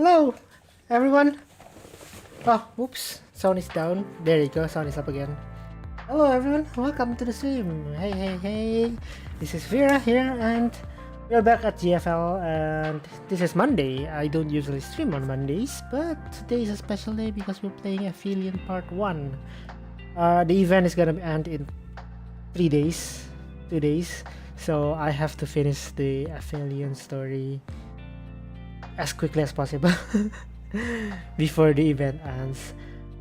Hello, everyone. Oh, whoops. Sound is down. There you go. Sound is up again. Hello, everyone. Welcome to the stream. Hey, hey, hey. This is ViRA here, and we're back at GFL. And this is Monday. I don't usually stream on Mondays, but today is a special day because we're playing Aphelion Part 1. The event is gonna end in 2 days. So I have to finish the Aphelion story as quickly as possible before the event ends.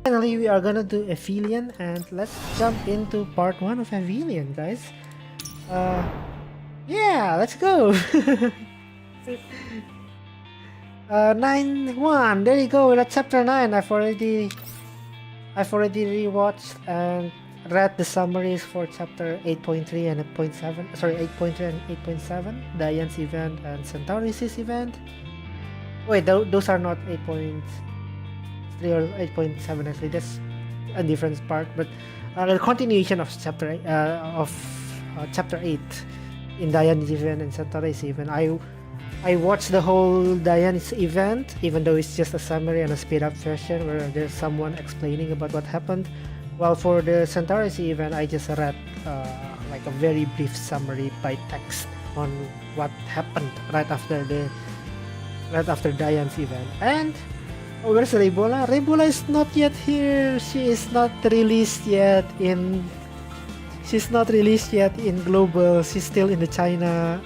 Finally, we are gonna do Aphelion, and let's jump into part 1 of Aphelion, guys. Yeah, let's go. 9-1, there you go. That's chapter 9. I've already rewatched and read the summaries for chapter 8.3 and 8.7. Sorry, 8.3 and 8.7. Diane's event and Centaurus' event. Wait, those are not 8.3 or 8.7 actually. That's a different part. But the continuation of chapter 8 in Diane's event and Centaurus event. I watched the whole Diane's event, even though it's just a summary and a speed up version where there's someone explaining about what happened. While for the Centaurus event, I just read like a very brief summary by text on what happened right after Diane's event. And where's Rebola? Rebola is not yet here. She's not released yet in global. She's still in the China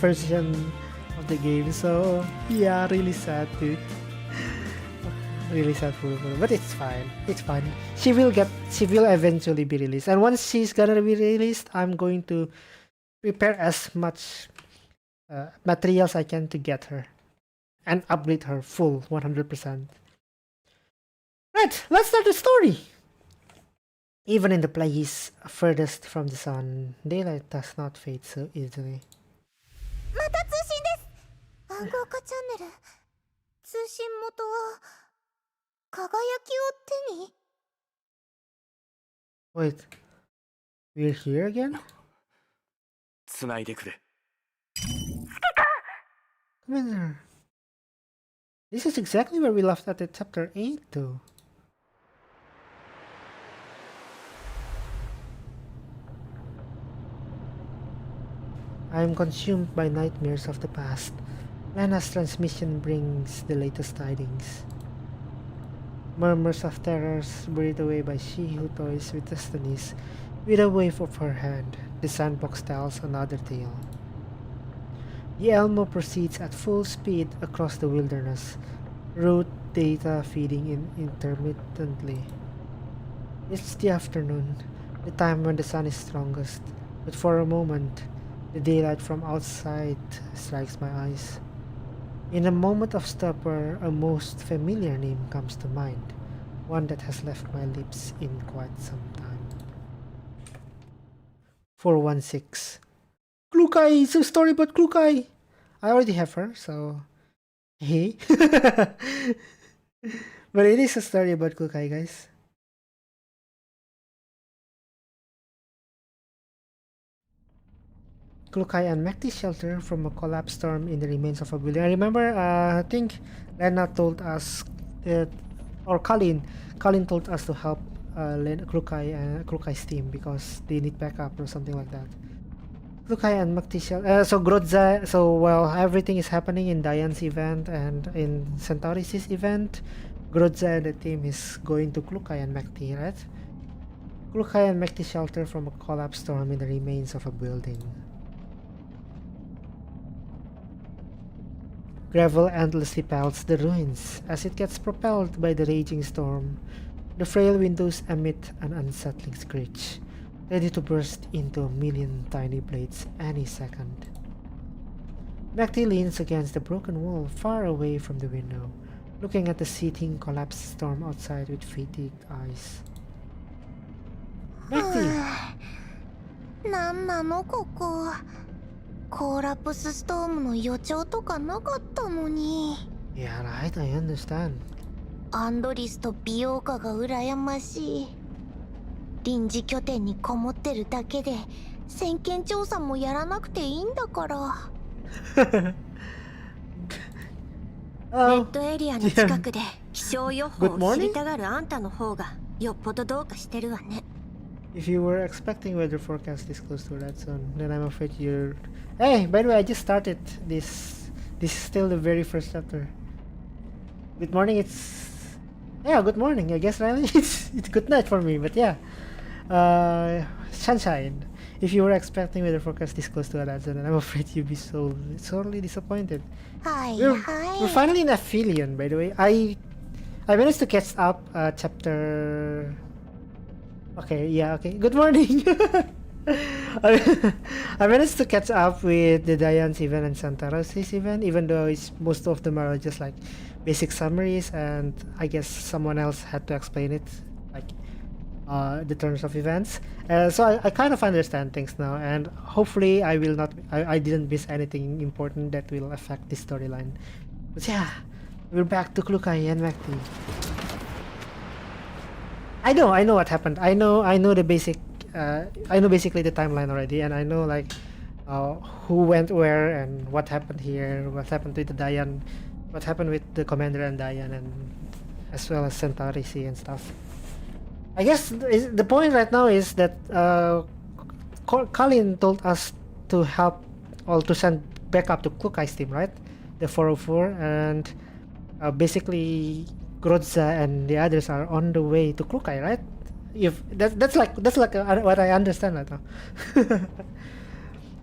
version of the game. So yeah, really sad, dude. Really sad for her, but it's fine. It's fine. She will eventually be released, and once she's gonna be released, I'm going to prepare as much materials I can to get her and upgrade her full 100%. Right, let's start the story. Even in the place furthest from the sun, daylight does not fade so easily. また通信です。暗号化チャンネル。通信元は輝きを手に。 Wait, we're here again? つないでくれ。 Commander, this is exactly where we left at chapter 8 though. I am consumed by nightmares of the past. Lana's transmission brings the latest tidings. Murmurs of terrors breathed away by she who toys with destinies. With a wave of her hand, the sandbox tells another tale. The Elmo proceeds at full speed across the wilderness, route data feeding in intermittently. It's the afternoon, the time when the sun is strongest, but for a moment, the daylight from outside strikes my eyes. In a moment of stupor, a most familiar name comes to mind, one that has left my lips in quite some time. 416. Klukai! It's a story about Klukai! I already have her, so... Hey? But it is a story about Klukai, guys. Klukai unmacked his shelter from a collapsed storm in the remains of a building. I remember, I think Lena told us that, or Colin told us to help Klukai's team because they need backup or something like that. Klukai unmacked his shelter. So Grodza, while everything is happening in Diane's event and in Centaurus' event, Grodza and the team is going to Klukai and Mekti, right? Klukai unmacked his shelter from a collapsed storm in the remains of a building. Gravel endlessly pelts the ruins as it gets propelled by the raging storm. The frail windows emit an unsettling screech, ready to burst into a million tiny blades any second. Mekti leans against the broken wall far away from the window, looking at the seething collapsed storm outside with fatigued eyes. Mekti! なんなのここ。コーラプスストームの予兆とかなかったのに。 Yeah, right, I understand. アンドリスと美容家が羨ましい。臨時拠点にこもってるだけで先見調査もやらなくていいんだから。レッ Oh, ドエリアの近くで気象予報 Good を morning? 知りたがるあんたの方がよっぽどどうかしてるわね。 if you were expecting weather forecast this close to that zone, then I'm afraid you're. Hey, by the way, I just started this. This is still the very first chapter. Good morning. Yeah, good morning. I guess really it's good night for me. But yeah, sunshine. If you were expecting weather forecast this close to that zone, then I'm afraid you'd be sorely disappointed. はい We're は finally in Aphelion, by the way. I managed to catch up chapter. Okay, yeah, okay. Good morning. I managed to catch up with the Diane's event and Santaros's event, even though most of them are just like basic summaries, and I guess someone else had to explain it, like the terms of events. So I kind of understand things now, and hopefully I will not. I didn't miss anything important that will affect the storyline. But yeah, we're back to Klukai and Mekti. I know what happened. I know the basic. I know basically the timeline already, and I know like who went where and what happened here, what happened with the Diane, what happened with the commander and Diane, and as well as Centauri C and stuff. I guess the point right now is that Colin told us to help or to send backup to Klukai's team, right? The 404, and basically Grodza and the others are on the way to Klukai, right? If that's like what I understand right now.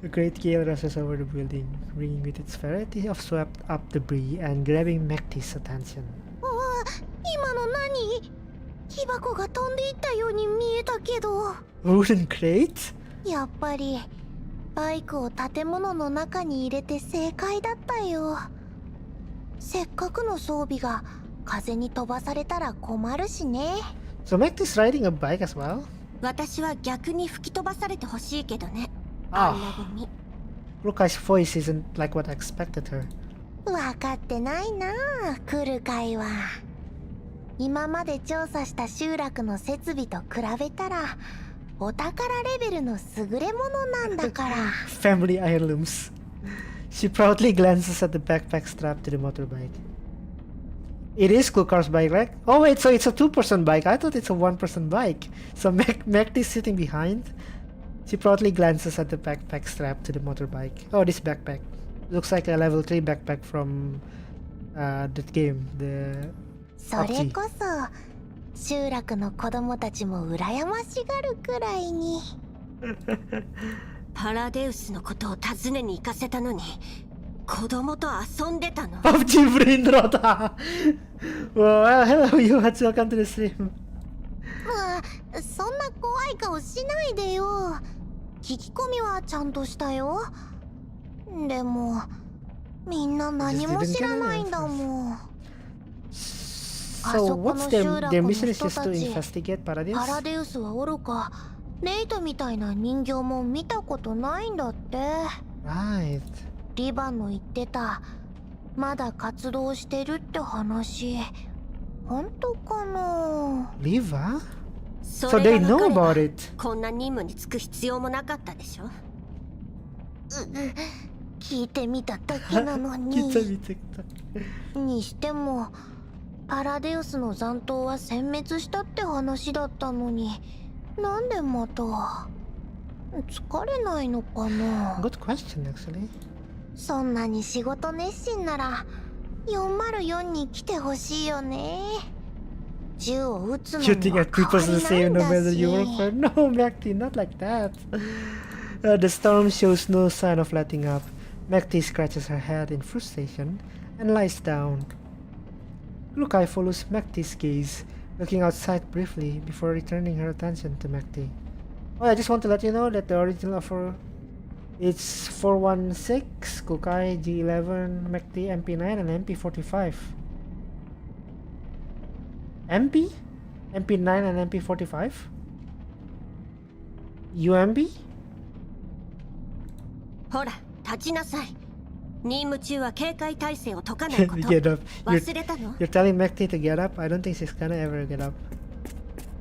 A great gale rushes over the building, ringing with its variety of swept up debris and grabbing Mekti's attention. 今の何？木箱が飛んでいったように見えたけど。 Wooden crate? やっぱりバイクを建物の中に入れて正解だったよ。せっかくの装備が風に飛ばされたら困るしね。 So Mekti's riding a bike as well? 私は逆に吹き飛ばされてほしいけどね。 Ah. あんなゴミ。 Klukai's voice isn't like what I expected her. 分かってないなあ、来る会は。今まで調査した集落の設備と比べたらお宝レベルの優れものなんだから。 Family heirlooms. She proudly glances at the backpack strapped to the motorbike. It is Klukar's bike, right? Oh wait, so it's a two-person bike. I thought it's a one-person bike. So Mekti's sitting behind. She proudly glances at the backpack strapped to the motorbike. Oh, this backpack. Looks like a level 3 backpack from that game. The それこそ集落の子供たちも羨ましがるくらいに。パラデウスのことを尋ねに行かせたのに子供と遊んでたの。PUBG brain rot. Well, hello you, welcome to the stream. まあそんな怖い顔しないでよ。聞き込みはちゃんとしたよ。でもみんな何も知らないんだもん。 So what's their mission is just to investigate パラ Paradise? デウスはおろかレイトみたいな人形も見たことないんだって。 Right. リバンの言ってたまだ活動してるって話本当かな。 Liva? そ So れ they が know 分かれば about it. こんな任務に就く必要もなかったでしょ。聞いてみただけなのに。にしてもパラデウスの残党は殲滅したって話だったのになんでまた疲れないのかな。 Good question actually. そんなに仕事熱心なら404に来てほしいよね。銃を撃つのに Shooting は at people 変 is わ the りない same ん no だ matter し。 you work for. No, Mekti, not like that. The storm shows no sign of letting up. Mekti scratches her head in frustration and lies down. Klukai follows Mekti's gaze, looking outside briefly before returning her attention to Mekti. Oh, I just want to let you know that the original offer it's 416, Klukai, G11, Mekti, MP9, and MP45. MP? MP9 and MP45? UMB? ほら立ちなさい。任務中は警戒態勢を解かないこと Get up. 忘れたの。 You're telling Mekti to get up? I don't think she's gonna ever get up.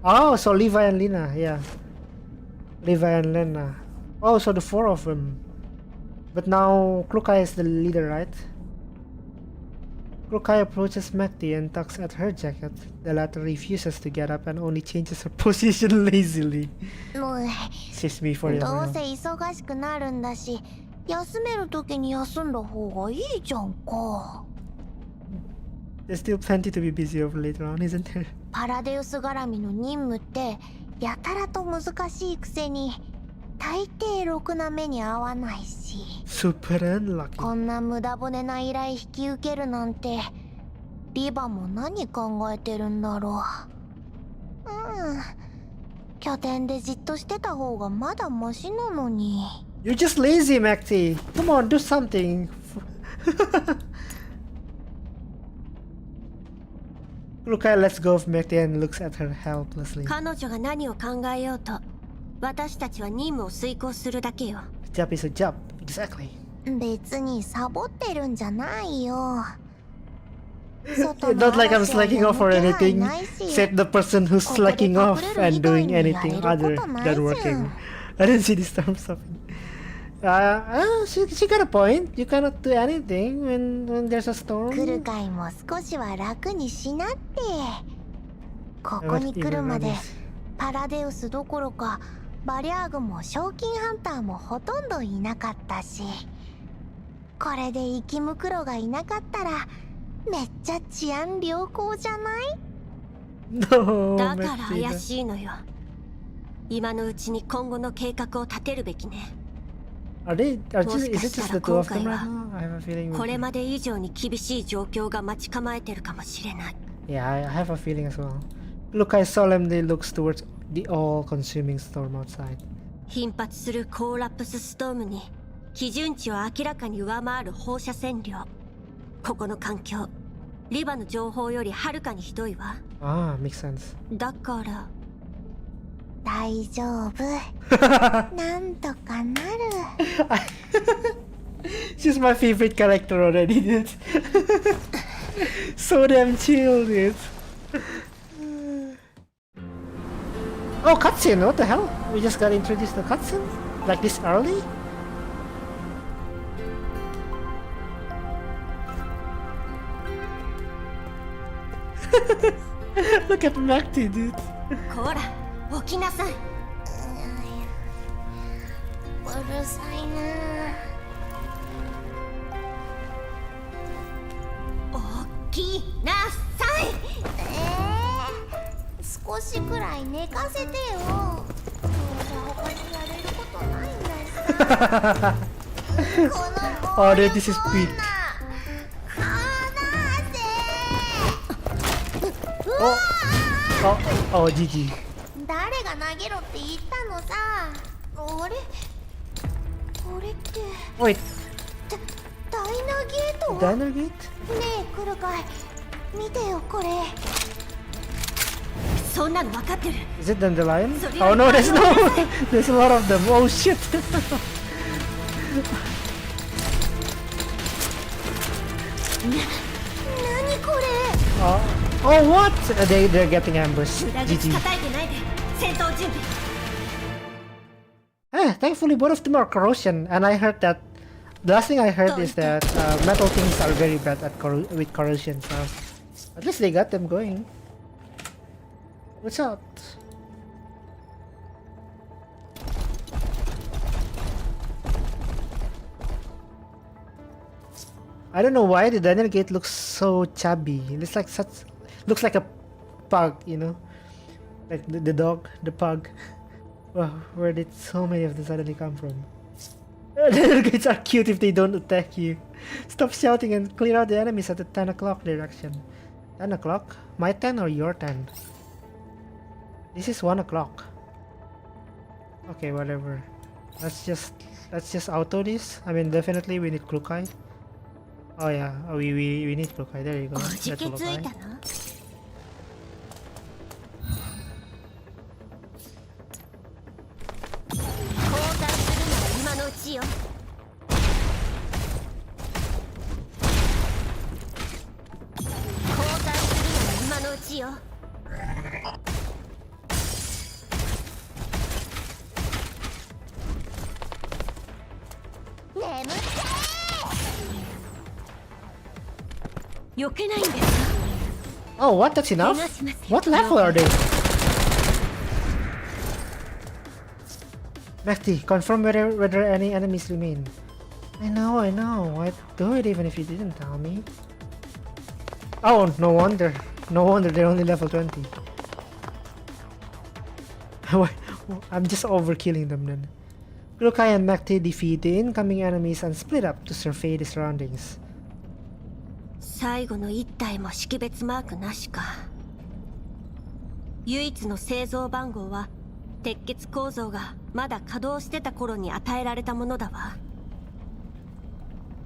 Oh, so Levi and Lina, yeah. Levi and Lena. Oh, so the four of them. But now Klukai is the leader, right? Kurokai approaches Mekti and tugs at her jacket. The latter refuses to get up and only changes her position lazily. もう She's me for どう you. せ忙しくなるんだし、休める時に休んだ方がいいじゃんか。There's still plenty to be busy over later on, isn't there? パラデウス絡みの任務ってやたらと難しいくせに大抵ろくな目に合わないし、 Super unlucky. こんな無駄骨な依頼引き受けるなんてリバも何考えてるんだろう。拠点でじっとしてた方がまだマシなのに。 You're just lazy, Mekti. Come on, do something. Kurokai lets go of Mekti and looks at her helplessly. 彼女が何を考えようと、私たちは任務を遂行するだけよ。Job is a job. Exactly. 別にサボってるんじゃないよ。 Not like I'm slacking off or anything, except the person who's slacking off and doing anything other than working. I didn't see this term stopping. She got a point. You cannot do anything when there's a 来 storm. る回も少しは楽にしなって。ここに来るまでパラデウスどころかバリャーグも賞金ハンターもほとんどいなかったし、これで生きむくろがいなかったらめっちゃ治安良好じゃない？ No, だから怪 Mekti. しいのよ。今のうちに今後の計画を立てるべきね。Is it just the two of them right now? I have a feeling. これまで以上に厳しい状況が待ち構えてるかもしれない。 Yeah, I have a feeling as well. Kurokai solemnly looks towards the all-consuming storm outside. 頻発するコーラプスストームに基準値を明らかに上回る放射線量。ここの環境、リバの情報よりはるかにひどいわ。 Ah, makes sense. だから大丈夫。なんとかなる。She's my favorite character already, dude. So damn chill, dude. Oh, cutscene! What the hell? We just got introduced to cutscene? Like this early? Look at Mekti, dude. こら起きなさい。うるさいな。起きなさい。少しくらい寝かせてよ。どうせ他にやれることないんだし。この Oh, dude, this is peak. Oh, GG. 誰が投げろって言ったのさ。あれこれって Wait, ダイナゲート？ Diner Gate? ねえ、来るかい。見てよこれ。そんなの分かってる。 Is it Dandelion? Oh no, there's no. There's a lot of them. Oh shit. 何これ？ Oh, what? They're getting ambushed. 裏口 GG. 叩いてないで。戦闘準備。 Thankfully, both of them are corrosion, and I heard that. The last thing I heard is that metal things are very bad at with corrosion. So at least they got them going. What's up? I don't know why the Daniel Gate looks so chubby. It's like looks like a pug, you know, like the dog, the pug. Wow, where did so many of them suddenly come from? Daniel Gates are cute if they don't attack you. Stop shouting and clear out the enemies at the 10 o'clock direction. 10 o'clock? My 10 or your 10? This is 1 o'clock. Okay, whatever. Let's just auto this. I mean, definitely we need Kurokai. Oh yeah, we need Kurokai. There you go. おじ Get けつい Kurokai. たな。交代するのは今のうちよ。交代するのは今のうちよ。眠って避けないんですか。 Oh, what? That's enough? 怪我しますよ。 What level are they? Mehdi, confirm whether any enemies remain. I know. I'd do it even if you didn't tell me. Oh, no wonder. No wonder they're only level 20. I'm just overkilling them then. Glukai and Mehdi defeat the incoming enemies and split up to survey the surroundings. 最後の一体も識別マークなしか。唯一の製造番号は鉄血構造がまだ稼働してた頃に与えられたものだわ。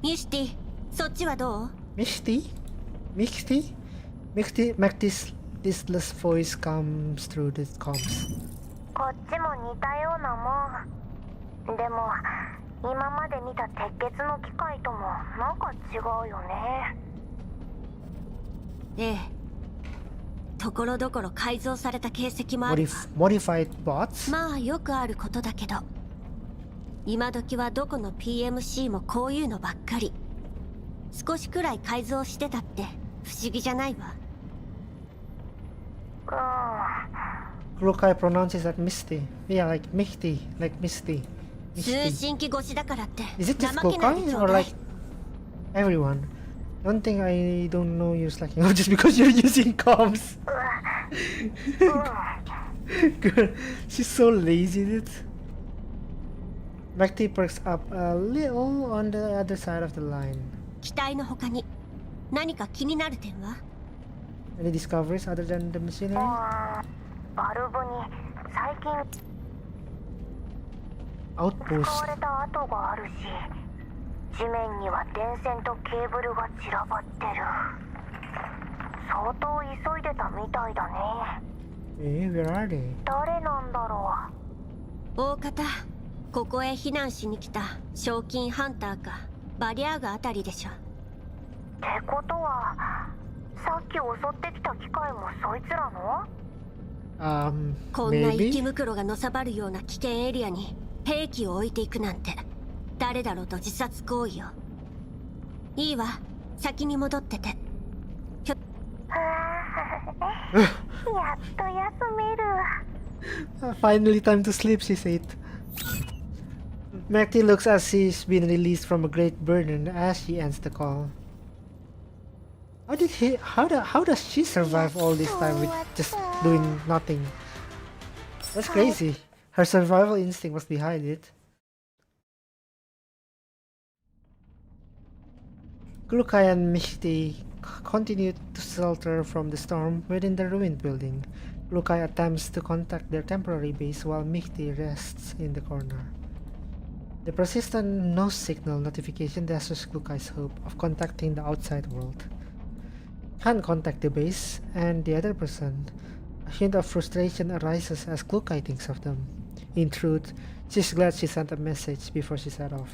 ミシティ、そっちはどう？ Mehdi's listless voice comes through the comms. こっちも似たようなもん。でも今まで見た鉄血の機械ともなんか違うよね。ええ。ところどころ改造された形跡もあるわ。Modified bots? まあよくあることだけど、今時はどこの PMC もこういうのばっかり。少しくらい改造してたって不思議じゃないわ。Glukai pronounces that Misty. Yeah, like Misty.通信機越しだからって Is it just 怠けないで Glukai ちょ or うだ like い。 everyone? Don't think I don't know you're slacking off just because you're using comms. Girl, she's so lazy, dude. Mehdi perks up a little on the other side of the line. 機体の他に何か気になる点は？ Any discoveries other than the machinery? バルブに最近 Outpost. 使われた跡があるし、地面には電線とケーブルが散らばってる。相当急いでたみたいだね。Where are they? 誰なんだろ大方ここへ避難しに来た賞金ハンターかバリアーガあたりでしょ。ってことはさっき襲ってきた機械もそいつらの？こんな生き maybe? 袋がのさばるような危険エリアに兵器を置いていくなんて誰だろうと自殺行為よ。いいわ、先に戻ってて。やっと休める。Finally time to sleep, she said. Mehdi looks as she's been released from a great burden as she ends the call. How does she survive all this time with just doing nothing? That's crazy. Her survival instinct was behind it. Glukai and Mishti continue to shelter from the storm within the ruined building. Glukai attempts to contact their temporary base while Mishti rests in the corner. The persistent no signal notification dashes Glukai's hope of contacting the outside world. Can't contact the base and the other person. A hint of frustration arises as Glukai thinks of them. In truth, she's glad she sent a message before she set off.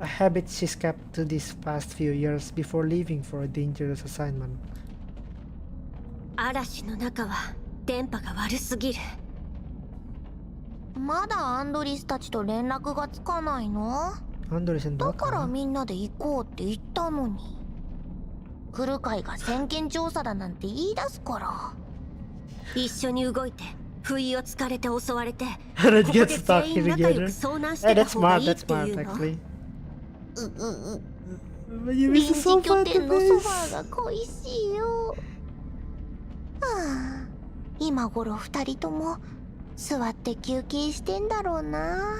A habit she's kept to these past few years before leaving for a dangerous assignment. 嵐の中は電波が悪すぎる。まだアンドリスたちと連絡がつかないの？ Andres and だから Baka? みんなで行こうって言ったのに。来る会が先見調査だなんて言い出すから。一緒に動いて不意をつかれて襲われて、 Let's ここ get で stuck 全員 here 仲良 together. く遭難し Hey, てた that's 方が smart, いいっ that's てい smart うの？ actually. 臨 You missed 時 so 拠 far 点のソフ face. ァーが恋しいよ。はあ、今頃二人とも座って休憩してんだろうな。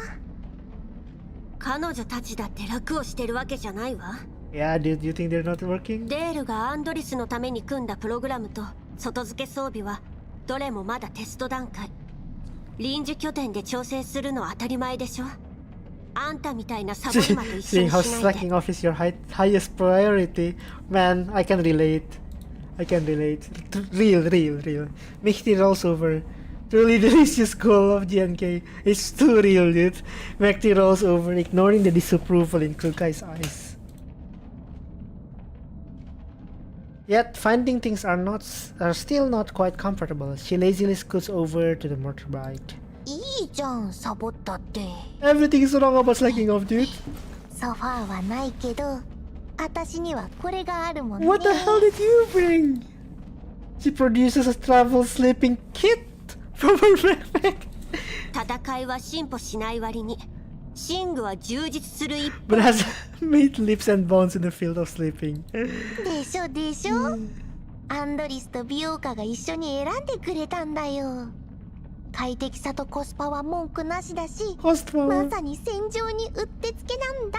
彼女たちだって楽をしてるわけじゃないわ。Yeah, do you think they're not working? デールがアンドリスのために組んだプログラムと外付け装備はどれもまだテスト段階。臨時拠点で調整するのは当たり前でしょ。あんたみたいなサボり魔と一緒 Seeing に how しないで。 slacking off is your highest priority. Man, I can relate. I can relate. Real. Mehdi rolls over. Truly delicious goal of GNK. It's too real, dude. Mehdi rolls over, ignoring the disapproval in Kulkai's eyes. Yet, finding things are still not quite comfortable. She lazily scoots over to the motorbike. いいじゃん、サボったって。 Everything is wrong about slacking off, dude. ソファーはないけど、私にはこれがあるもんね。 What the hell did you bring? She produces a travel sleeping kit from her backpack. 戦いは進歩しない割に寝具は充実する一 But has made lips and bones in the field of sleeping. でしょでしょ。アンドリスと美容家が一緒に選んでくれたんだよ。快適さとコスパは文句なしだし、 Cost まさに戦場にうってつけなんだ。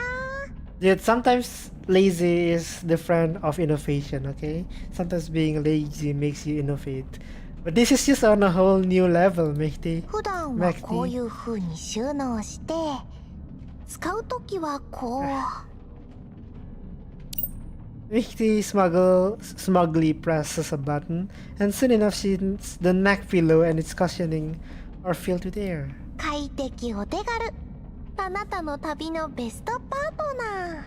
Yet sometimes lazy is the friend of innovation, okay? Sometimes being lazy makes you innovate. But this is just on a whole new level, Mehdi. 普段はこういう風に収納して、使うときはこう。Mehdi smugly presses a button, and soon enough the neck pillow and its cushioning are filled with air. 快適お手軽。あなたの旅のベストパートナー。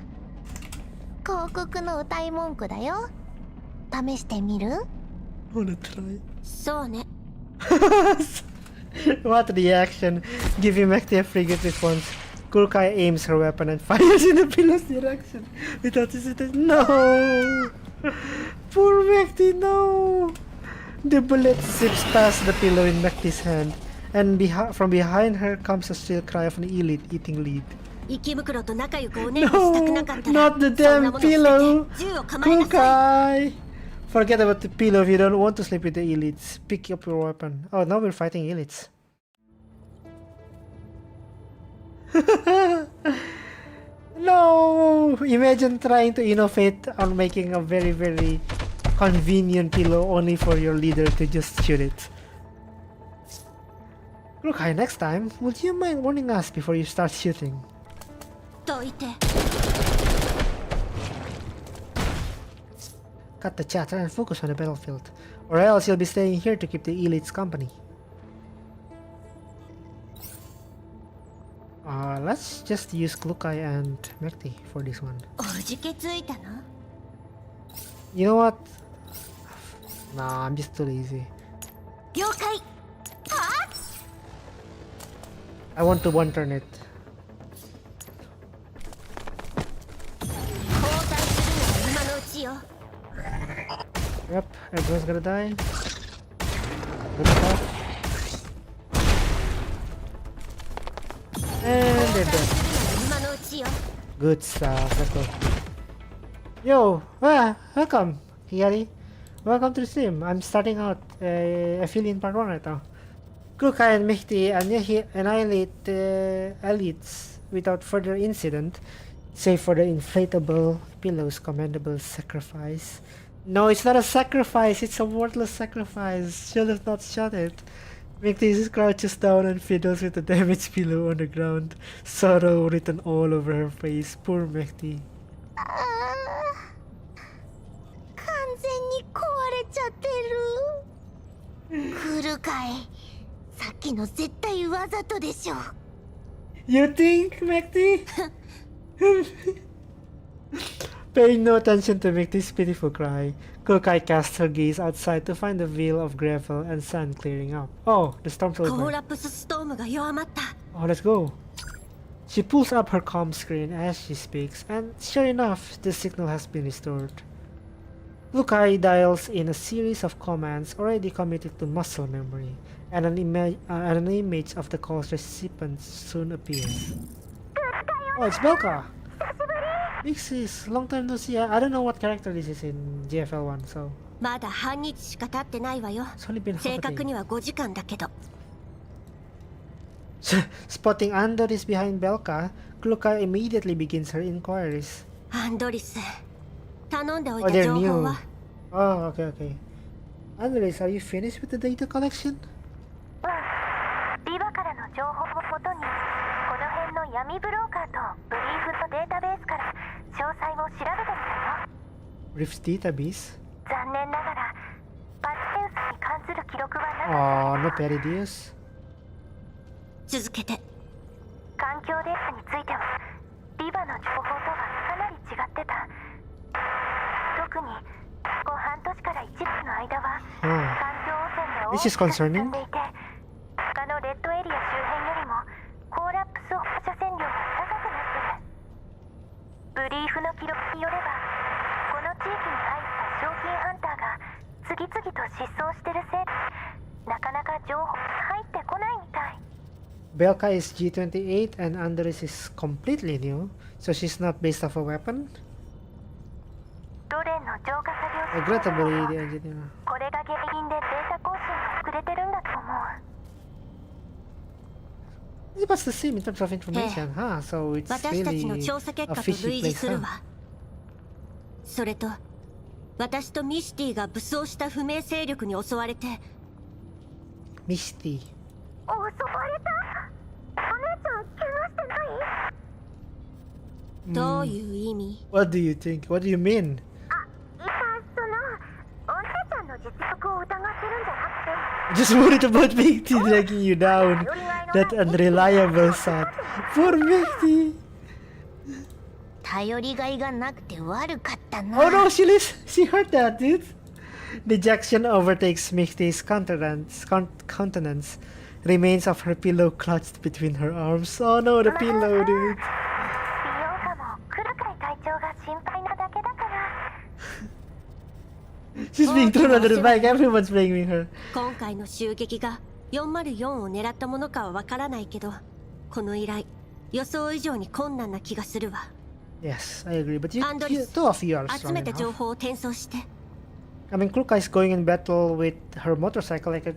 広告の歌い文句だよ。試してみる？ Wanna try? そうね。 What reaction? Giving Mehdi a frigate response. Kurkai aims her weapon and fires in the pillow's direction without hesitation. No! Poor Mehdi, no! The bullet zips past the pillow in Mehdi's hand, and from behind her comes a shrill cry of an elite eating lead. 息袋と仲良くおねんしたくなかったら Not the そんな damn もの捨てて pillow! 銃を構えなさい。 Kurkai! Forget about the pillow if you don't want to sleep with the elites. Pick up your weapon. Oh, now we're fighting elites. No! Imagine trying to innovate on making a very, very convenient pillow only for your leader to just shoot it. Look, hi, next time, would you mind warning us before you start shooting? どいて。 Cut the chatter and focus on the battlefield, or else you'll be staying here to keep the elites company. Let's just use Klukai and Mekti for this one. おじけついたの？ You know what? Nah, I'm just too lazy. 了解。 I want to one turn it. 交代するのは今のうちよ。 Yep, everyone's gonna die. Good stuff. And they're dead. 今のうちよ。 Good stuff. Let's go. Yo, welcome, Hiyari. Welcome to the stream. I'm starting out Aphelion Part 1 right now. Kukai and Mehdi annihilate the elites without further incident, save for the inflatable pillow's commendable sacrifice. No, it's not a sacrifice, it's a worthless sacrifice. Should have not shot it. Mehdi crouches down and fiddles with the damaged pillow on the ground, sorrow written all over her face. Poor Mehdi. 完全に壊れちゃってる。来るかい。さっきの絶対わざとでしょ。 You think, Mehdi? Paying no attention to Mehdi's pitiful cry, Kukai casts her gaze outside to find the veil of gravel and sand clearing up. Oh, the storm's コー over. ラプスストームが弱まった。 Oh, let's go. She pulls up her comm screen as she speaks, and sure enough, the signal has been restored. Kukai dials in a series of commands already committed to muscle memory, and an image of the call's recipient soon appears. Oh, it's Belka! Big sis, long time no see. I don't know what character this is in GFL1, so... まだ半日しか経ってないわよ。 It's only been half 正 a 確 day. には5時間だけど。 Spotting Andoris behind Belka, Kukai immediately begins her inquiries. アンドリス、頼んでおい Oh, た they're 情報 new. は？ Oh, okay, okay. Andoris, are you finished with the data collection? ビバからの情報をもとに、この辺の闇ブローカーとブリーフのデータベースから詳細を調べてみたよ。 Rift's database? 残念ながら、パスセンスに関する記録はなかった。 Oh, no Peridius. 続けて。環境データについては、ビバの情報とはかなり違ってた。特に、ここ半年から1年の間は、 Oh. 環境汚染が大 This き is く concerning. 進んでいて、他のレッドエリア周辺よりも、コーラップス放射線量が高くなってる。ブリーフの記録によれば、次々と失踪してるせいでなかなか情報入ってこないみたい。 Belka is G28 and Andres is completely new, so she's not based off a weapon. ロレンの浄化作業 Regrettably, the engineer. これが原因でデータ更新が遅れてるんだと思う。 It was the same in terms of information, huh? So it's 私たちの really 調査結 a 果と fishy 類似 place, する huh? わ。それと私とミシティが武装した不明勢力に襲われて Misty. 襲われた。お姉ちゃん怪我してない？どういう意味？ What do you think? What do you mean? そのお姉ちゃんの実力を疑ってるんじゃなくて Just worried about Mighty dragging you down. That unreliable sot. Poor Mighty. 頼りがいがなくて悪かったな。 Oh no, she heard that, dude. Dejection overtakes Mighty's countenance. Remains of her pillow clutched between her arms. Oh no, the pillow, dude. 美容家も黒海隊長が心配なだけだから。 She's being thrown under the bike. Everyone's blaming her. 今回の襲撃が404を狙ったものかはわからないけど、この依頼予想以上に困難な気がするわ。 Yes, I agree. But you, Andres, two of you are 集 strong めた情 enough. 報を転送して。 I mean, Kruka is going in battle with her motorcycle like a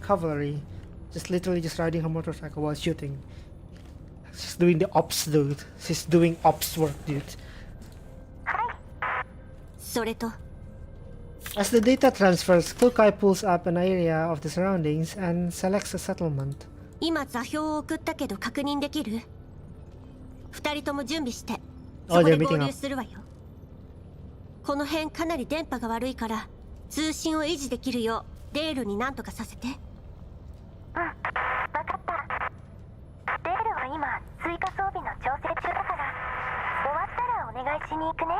cavalry. Just literally just riding her motorcycle while shooting. She's doing the ops, dude. She's doing ops work, dude. それと As the data transfers, Kukai pulls up an area of the surroundings and selects a settlement. 今座標を送ったけど確認できる？二人とも準備して。 Oh, そこで they're meeting 合 up. 流するわよ。この辺かなり電波が悪いから通信を維持できるようデールに何とかさせて。わかった。デールは今追加装備の調整中だから終わったらお願いしに行くね。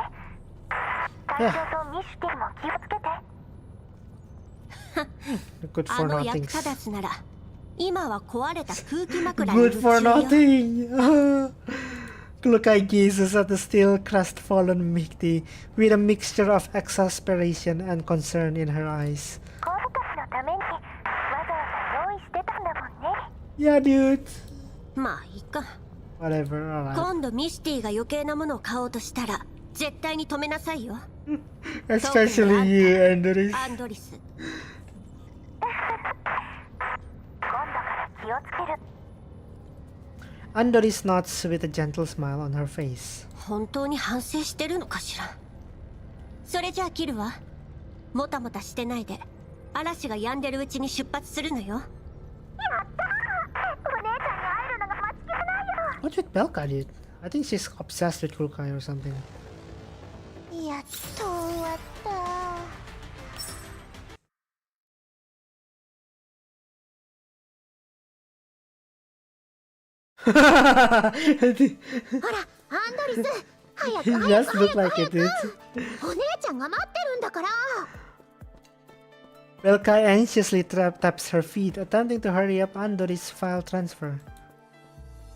隊長とミシュティも気をつけて。 Good あ for の役 nothing. 立たずなら今は壊れた空気枕に Good for 夢中よ。 nothing. Kukai gazes at the still crestfallen Mighty with a mixture of exasperation and concern in her eyes. 今回のためにわざわざ用意してたんだもんね。 Yeah, dude. まあいいか。 Whatever, alright. 今度ミシティが余計なものを買おうとしたら絶対に止めなさいよ。 Especially you, Andres. アンドリス。今度から気をつける。 Andres nods with a gentle smile on her face. 本当に反省してるのかしら。それじゃあ切るわ。もたもたしてないで嵐が止んでるうちに出発するのよ。やったー。お姉ちゃんに会えるのが待ちきれないよ。 What's with Belka, dude? I think she's obsessed with Kukai or something. やっと終わった。 He ほら、アンドリス、早く just looked like it, dude. お姉ちゃんが待ってるんだから。 Belka anxiously taps her feet, attempting to hurry up Andores' file transfer.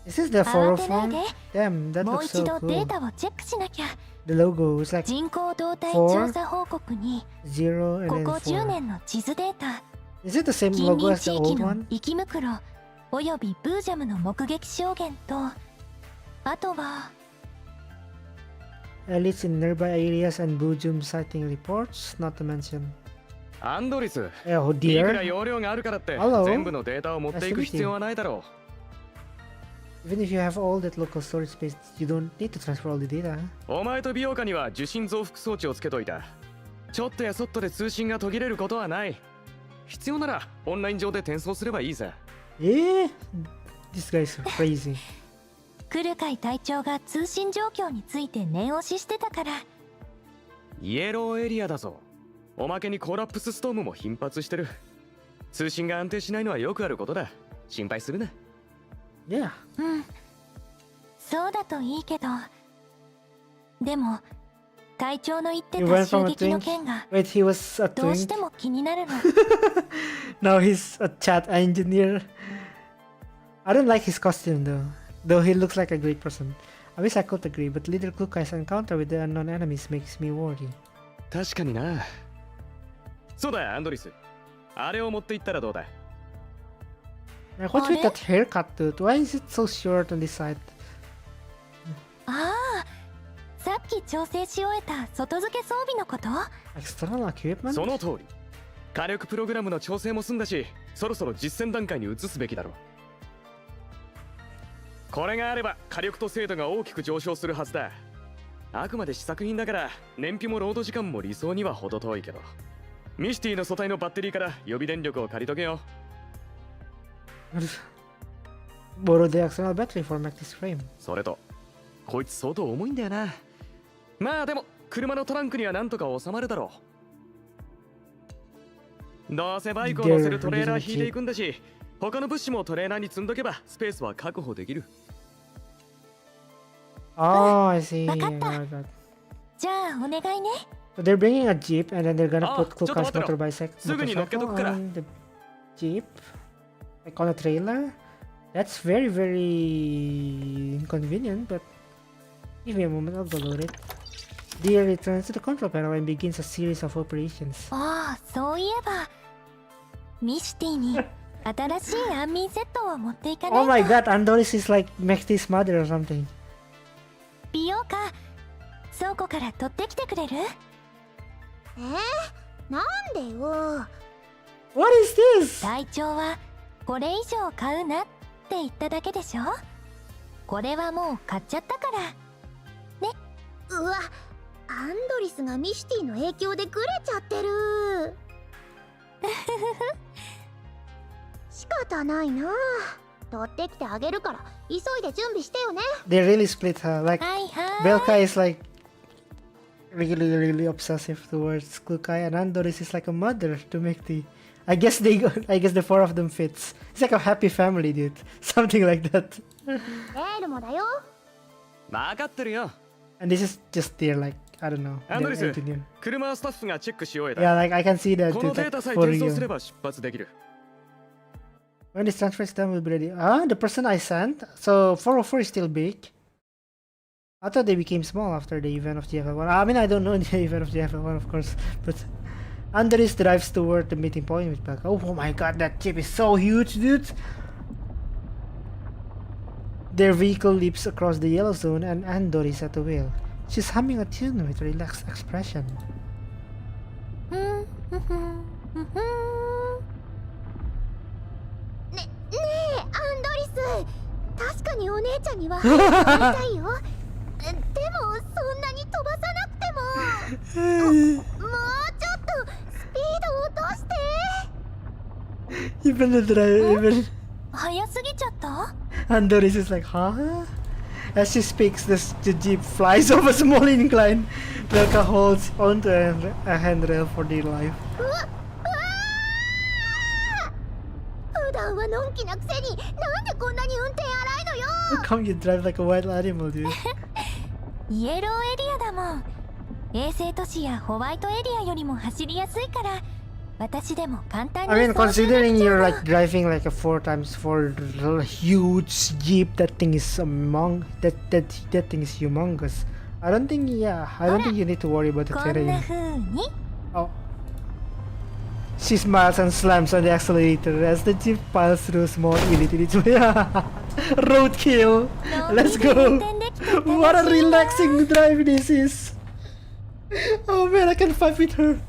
Is this the 慌てない 404? で。 Damn, that もう looks 一 so 度デー cool. タをチェックしなきゃ。 The logo is like 人口動態調査報告に 0 and こ then こ10 4. 年の地図データ、 Is it the same 近 logo 隣 as 地 the 域 old の one? 生き袋およびブージャムの目撃証言と、あとは Elites in nearby areas and Bujum sighting reports, not to mention. アンドリス、 Oh いくら dear. 容量があるからって Hello. 全部のデータを持っていく必要はないだろ Even if you have all that local storage space, you don't need to transfer all the data. う。お前と美容家には受信増幅装置をつけといた。ちょっとやそっとで通信が途切れることはない。必要ならオンライン上で転送すればいいぜ。Eh? This guy's crazy. クルカイ隊長が通信状況について念押ししてたから。イエローエリアだぞ。おまけにコーラップスストームも頻発してる。通信が安定しないのはよくあることだ。心配するな。Yeah. うん、そうだといいけど、でも隊長の言って He た went 襲 from a 撃の twink. 件が Wait, he was a どうして twink. も気になるの。 Now he's a chat engineer. I don't like his costume though he looks like a great person. I wish I could agree, but Leader Kukai's encounter with the unknown enemies makes me worry. 確かにな。そうだアンドリス、あれを持って行ったらどうだ。 Like, what's with that haircut, dude? Why is it so short on this side? ああ、さっき調整し終えた外付け装備のこと？ External equipment? その通り。火力プログラムの調整も済んだし、そろそろ実戦段階に移すべきだろう。これがあれば火力と精度が大きく上昇するはずだ。あくまで試作品だから燃費もロード時間も理想には程遠いけど、ミシティの素体のバッテリーから予備電力を借りとけよ。Borrow the external battery for Mac's frame. それとこいつ相当重いんだよな。まあでも車のトランクにはなんとか収まるだろう。どうせバイクを乗せるトレーラー引いていくんだし、他の物資もトレーラーに積んどけばスペースは確保できる。 Oh, I see. わかった。 I got that. じゃあお願いね。 So they're bringing a jeep and then they're gonna Ah, put Kuka's ちょっと待ってろ。 motorcycle すぐに乗っけとくから。 on the jeep, like on a trailer. That's very, very inconvenient, but give me a moment, I'll go load it. Deer returns to the control panel and begins a series of operations. ああ、そういえばミシティに新しい安眠セットを持っていかない Oh と。 my god, Andoris is like Mexti's mother or something. 美容家、倉庫から取ってきてくれる？なんでよ。 What is this? 隊長はこれ以上買うなって言っただけでしょ。これはもう買っちゃったから。うわ、アンドリスがミシティの影響でグレちゃってる。仕方ないな。取ってきてあげるから急いで準備してよね。 They really split her. Like, はいはい。 Belka is like really obsessive towards Kukai, and Andoris is like a mother to Mekti. I guess the four of them fits. It's like a happy family, dude. Something like that. エールもだよ。分かってるよ。 And this is just their like, I don't know. アンドリ their ス engineer. 車はスタッフがチェックし終えた。 Yeah, like I can see that こ dude, のデー like, タさえ for 転送すれ you. ば出発できる。 When this transfer is done, we'll be ready. Ah, the person I sent? So 404 is still big. I thought they became small after the event of the FL1. I mean, I don't know the event of the FL1, of course, but Andres drives toward the meeting point with Belka. Oh my god, that chip is so huge, dude! Their vehicle leaps across the yellow zone and Andor is at the wheel. She's humming a tune with relaxed expression. ねえ、アンドリス。確かにお姉ちゃんには会いたいよ。でもそんなに飛ばさなくても。もうちょっとスピード落として。 Even the driver, even 早すぎちゃった？ Andoris is like, huh? As she speaks, the jeep flies off a small incline. Belka holds onto a handrail for dear life. 普段はのんきなくせになんでこんなに運転荒いのよ。 How come you drive like a wild animal, dude? イエローエリアだもん。衛星都市やホワイトエリアよりも走りやすいから、私でも簡単に I mean, 操縦で considering きちゃ you're う like driving like a 4x4 huge jeep, that thing is that thing is humongous. I don't think you need to worry about the こんな terrain. 風に Oh. She smiles and slams on the accelerator as the jeep piles through a small elite in its way. Roadkill! Let's go! What a relaxing drive this is! Oh man, I can fight with her.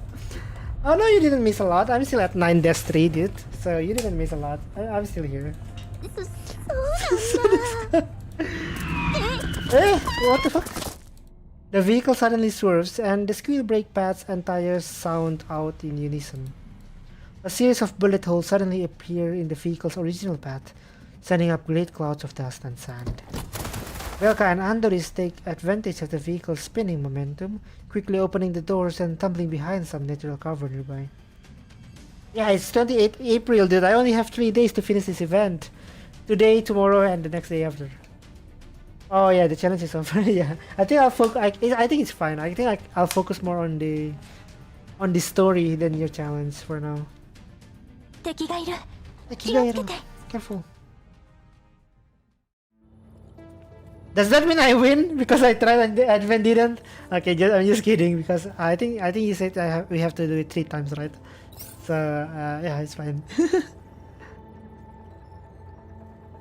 Oh no, you didn't miss a lot. I'm still at 9-3, dude. So you didn't miss a lot. I'm still here. そうなんだ。 Eh, what the fuck? The vehicle suddenly swerves and the squeal brake pads and tires sound out in unison. A series of bullet holes suddenly appear in the vehicle's original path, sending up great clouds of dust and sand. Belka and Andoris take advantage of the vehicle's spinning momentum, quickly opening the doors and tumbling behind some natural cover nearby. Yeah, it's 28 April, dude. I only have 3 days to finish this event. Today, tomorrow, and the next day after. Oh yeah, the challenge is over. Yeah, I think I'll focus. I think it's fine. I think I'll focus more on the story than your challenge for now. 敵がいる。 Careful. Does that mean I win because I tried and Advent didn't? Okay, I'm just kidding because I think you said we have to do it 3 times, right? So yeah, it's fine.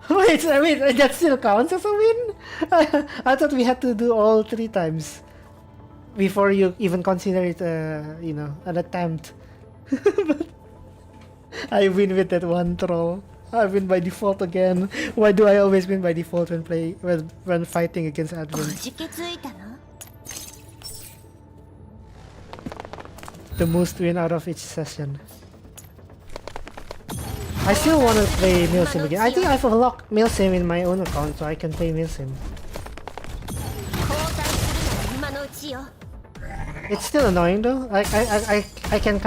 wait, that still counts as a win? I thought we had to do all 3 times before you even consider it, you know, an attempt. But I win with that one troll. I win by default again. Why do I always win by default when fighting against お Advent? じけついたの？ The most win out of each session. I still want to play Milsim again. I think I've unlocked Milsim in my own account, so I can play Milsim. 交代するなら今のうちよ。 It's still annoying though. I can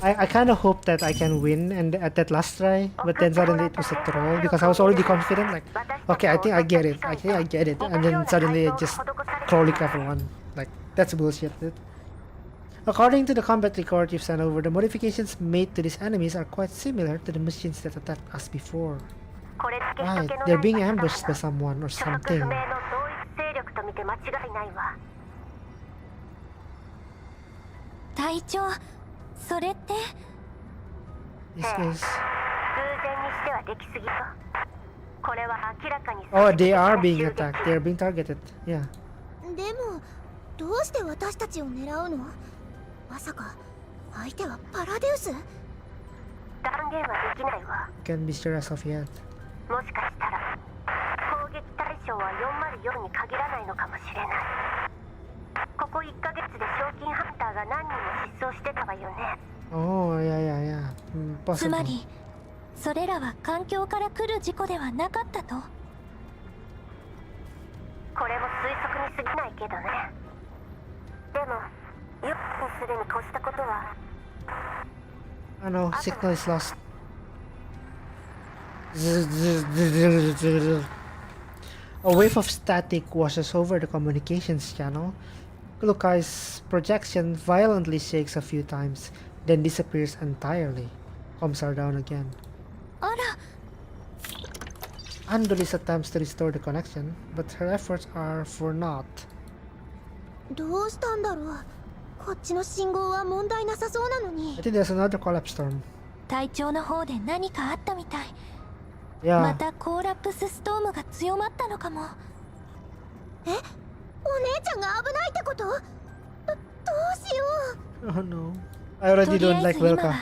I kind of hope that I can win and at that last try, but then suddenly it was a troll because I was already confident. Like, okay, I think I get it. And then suddenly it just trolling everyone. Like, that's bullshit, dude. According to the combat record you've sent over, the modifications made to these enemies are quite similar to the machines that attacked us before. Right, they're being ambushed by someone or something. 隊長、それって This is... 偶然にしてはできすぎと。これは明らかに Oh, they are being attacked. They are being targeted. Yeah. でもどうして私たちを狙うの？まさか相手はパラデウス？断言はできないわ。 Can't be sure as of yet. もしかしたら攻撃対象は404に限らないのかもしれない。ここ1ヶ月で賞金ハンターが何人も失踪してたわよね。 Oh, yeah. つま Possible. りそれらは環境から来る事故ではなかったと。これも推測に過ぎないけどね。でもよくするに越したことは。 Oh no, signal is lost. A wave of static washes over the communications channel. Kulukai's projection violently shakes a few times, then disappears entirely. Comms are down again. あら、 Andoli's attempts to restore the connection, but her efforts are for naught. どうしたんだろう。こっちの信号は問題なさそうなのに。 I think there's another collapse storm. 隊長の方で何かあったみたい。 Yeah. またコーラプスストームが強まったのかも。え、お姉ちゃんが危ないってこと？どうしよう。 Oh no. I already とりあ don't え like ず今 Welka. は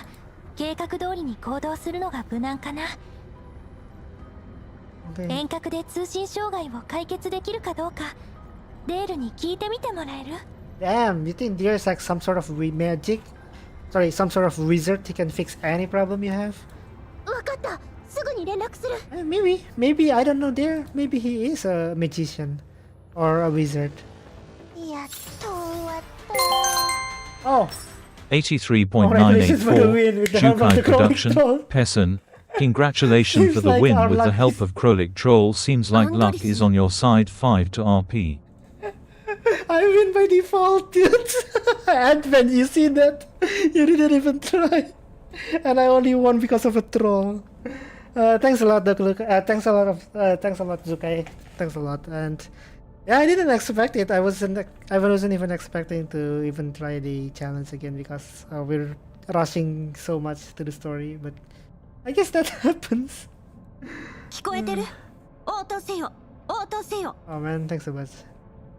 計画通りに行動するのが無難かな。 Okay. 遠隔で通信障害を解決できるかどうかデールに聞いてみてもらえる？ Damn, you think there's like some sort of magic? Sorry, some sort of wizard who can fix any problem you have? わかった。すぐに連絡する。Maybe, I don't know there. Maybe he is a magician or a wizard. やっと終わった。 Oh, 83.984 Jukai production, Pesson. Congratulations for the Seems like win our with the luck help is- of Krolik Troll. Seems like luck is on your side. 5 to RP. I win by default, dude. Advent, you see that? You didn't even try. And I only won because of a troll. Thanks a lot, thanks a lot, Zukai. Thanks a lot. And yeah, I didn't expect it. I wasn't even expecting to even try the challenge again because we're rushing so much to the story. But I guess that happens. 聞こえてる？応答せよ。応答せよ。 Oh man, thanks so much.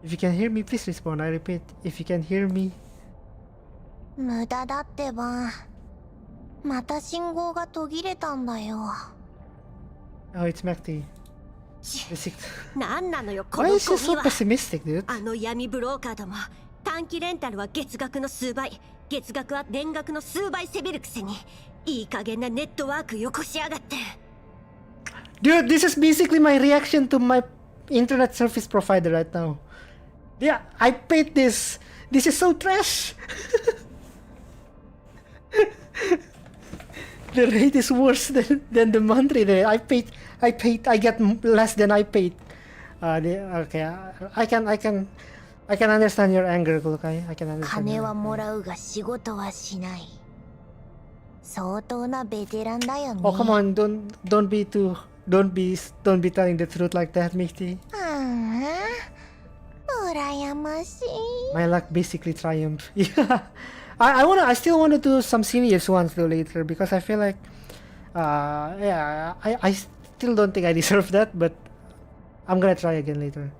If you can hear me, please respond. I repeat, if you can hear me. 無駄だってば。また信号が途切れたんだよ。 Oh, it's Mekti. なんなのよこ Why の is ゴ she ミ so は。 pessimistic, dude? あの闇ブローカーども、短期レンタルは月額の数倍、月額は年額の数倍せびるくせに、いい加減なネットワークよこしやがって。 Dude, this is basically my reaction to my internet service provider right now. Yeah, I paid this. This is so trash. The rate is worse than the monthly rate. I get less than I paid. Okay, I can understand your anger, Kulukai. I can understand. 金 your は anger. もらうが仕事はしない。相当なベテランだよね。 Oh come on, don't be telling the truth like that, Mighty. 羨ましい。 My luck basically triumphed. Yeah. I still wanna do some serious ones though later because I feel like yeah, I still don't think I deserve that, but I'm gonna try again later.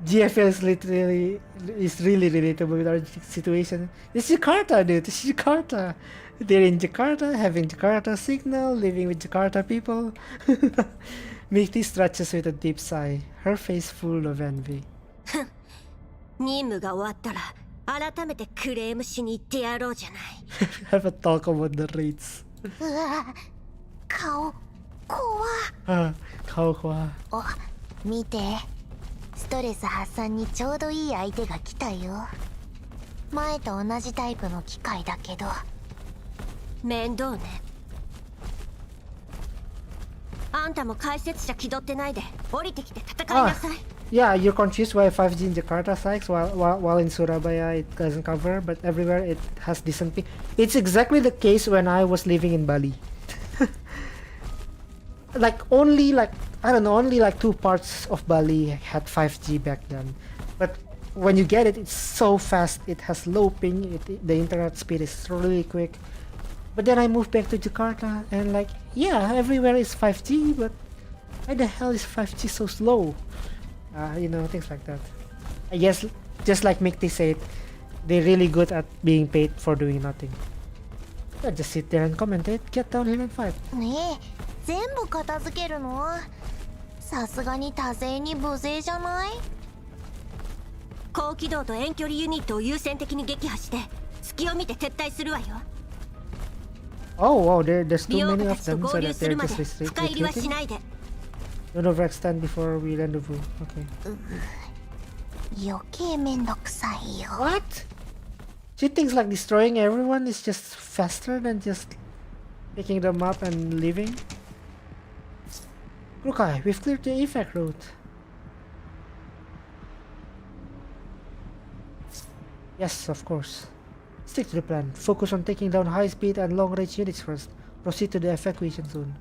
GFL is really relatable with our situation. It's Jakarta, dude. It's Jakarta. They're in Jakarta, having Jakarta signal, living with Jakarta people. Mikti stretches with a deep sigh, her face full of envy. 任務が終わったら改めてクレームしに行ってやろうじゃない。Have a talk about the rates. うわ、顔怖。顔怖。お、見て、ストレス発散にちょうどいい相手が来たよ。前と同じタイプの機械だけど。面倒ね。あんたも解説者気取ってないで降りてきて戦いなさい。Yeah, you're confused why 5G in Jakarta sucks while in Surabaya it doesn't cover, but everywhere it has decent ping. It's exactly the case when I was living in Bali. only 2 parts of Bali had 5G back then. But when you get it, it's so fast. It has low ping. The internet speed is really quick. But then I moved back to Jakarta and yeah, everywhere is 5G, but why the hell is 5G so slow? Things like that. I guess, just like Mikti said, they're really good at being paid for doing nothing. Yeah, just sit there and commentate, get down here and fight. ねえ、全部片付けるの？さすがに多勢に無勢じゃない？高機動と遠距離ユニットを優先的に撃破して隙を見て撤退するわよ。Oh wow, there's too 美容 many 家 of たちと them, 合 so 流 that す they're るまで just 深入りはし retreating. ないで。 Don't overextend before we rendezvous. Okay. 余計めんどくさいよ。 What? She thinks like destroying everyone is just faster than just picking them up and leaving? Rukai, we've cleared the effect route. Yes, of course. Stick to the plan. Focus on taking down high-speed and long-range units first. Proceed to the evacuation zone.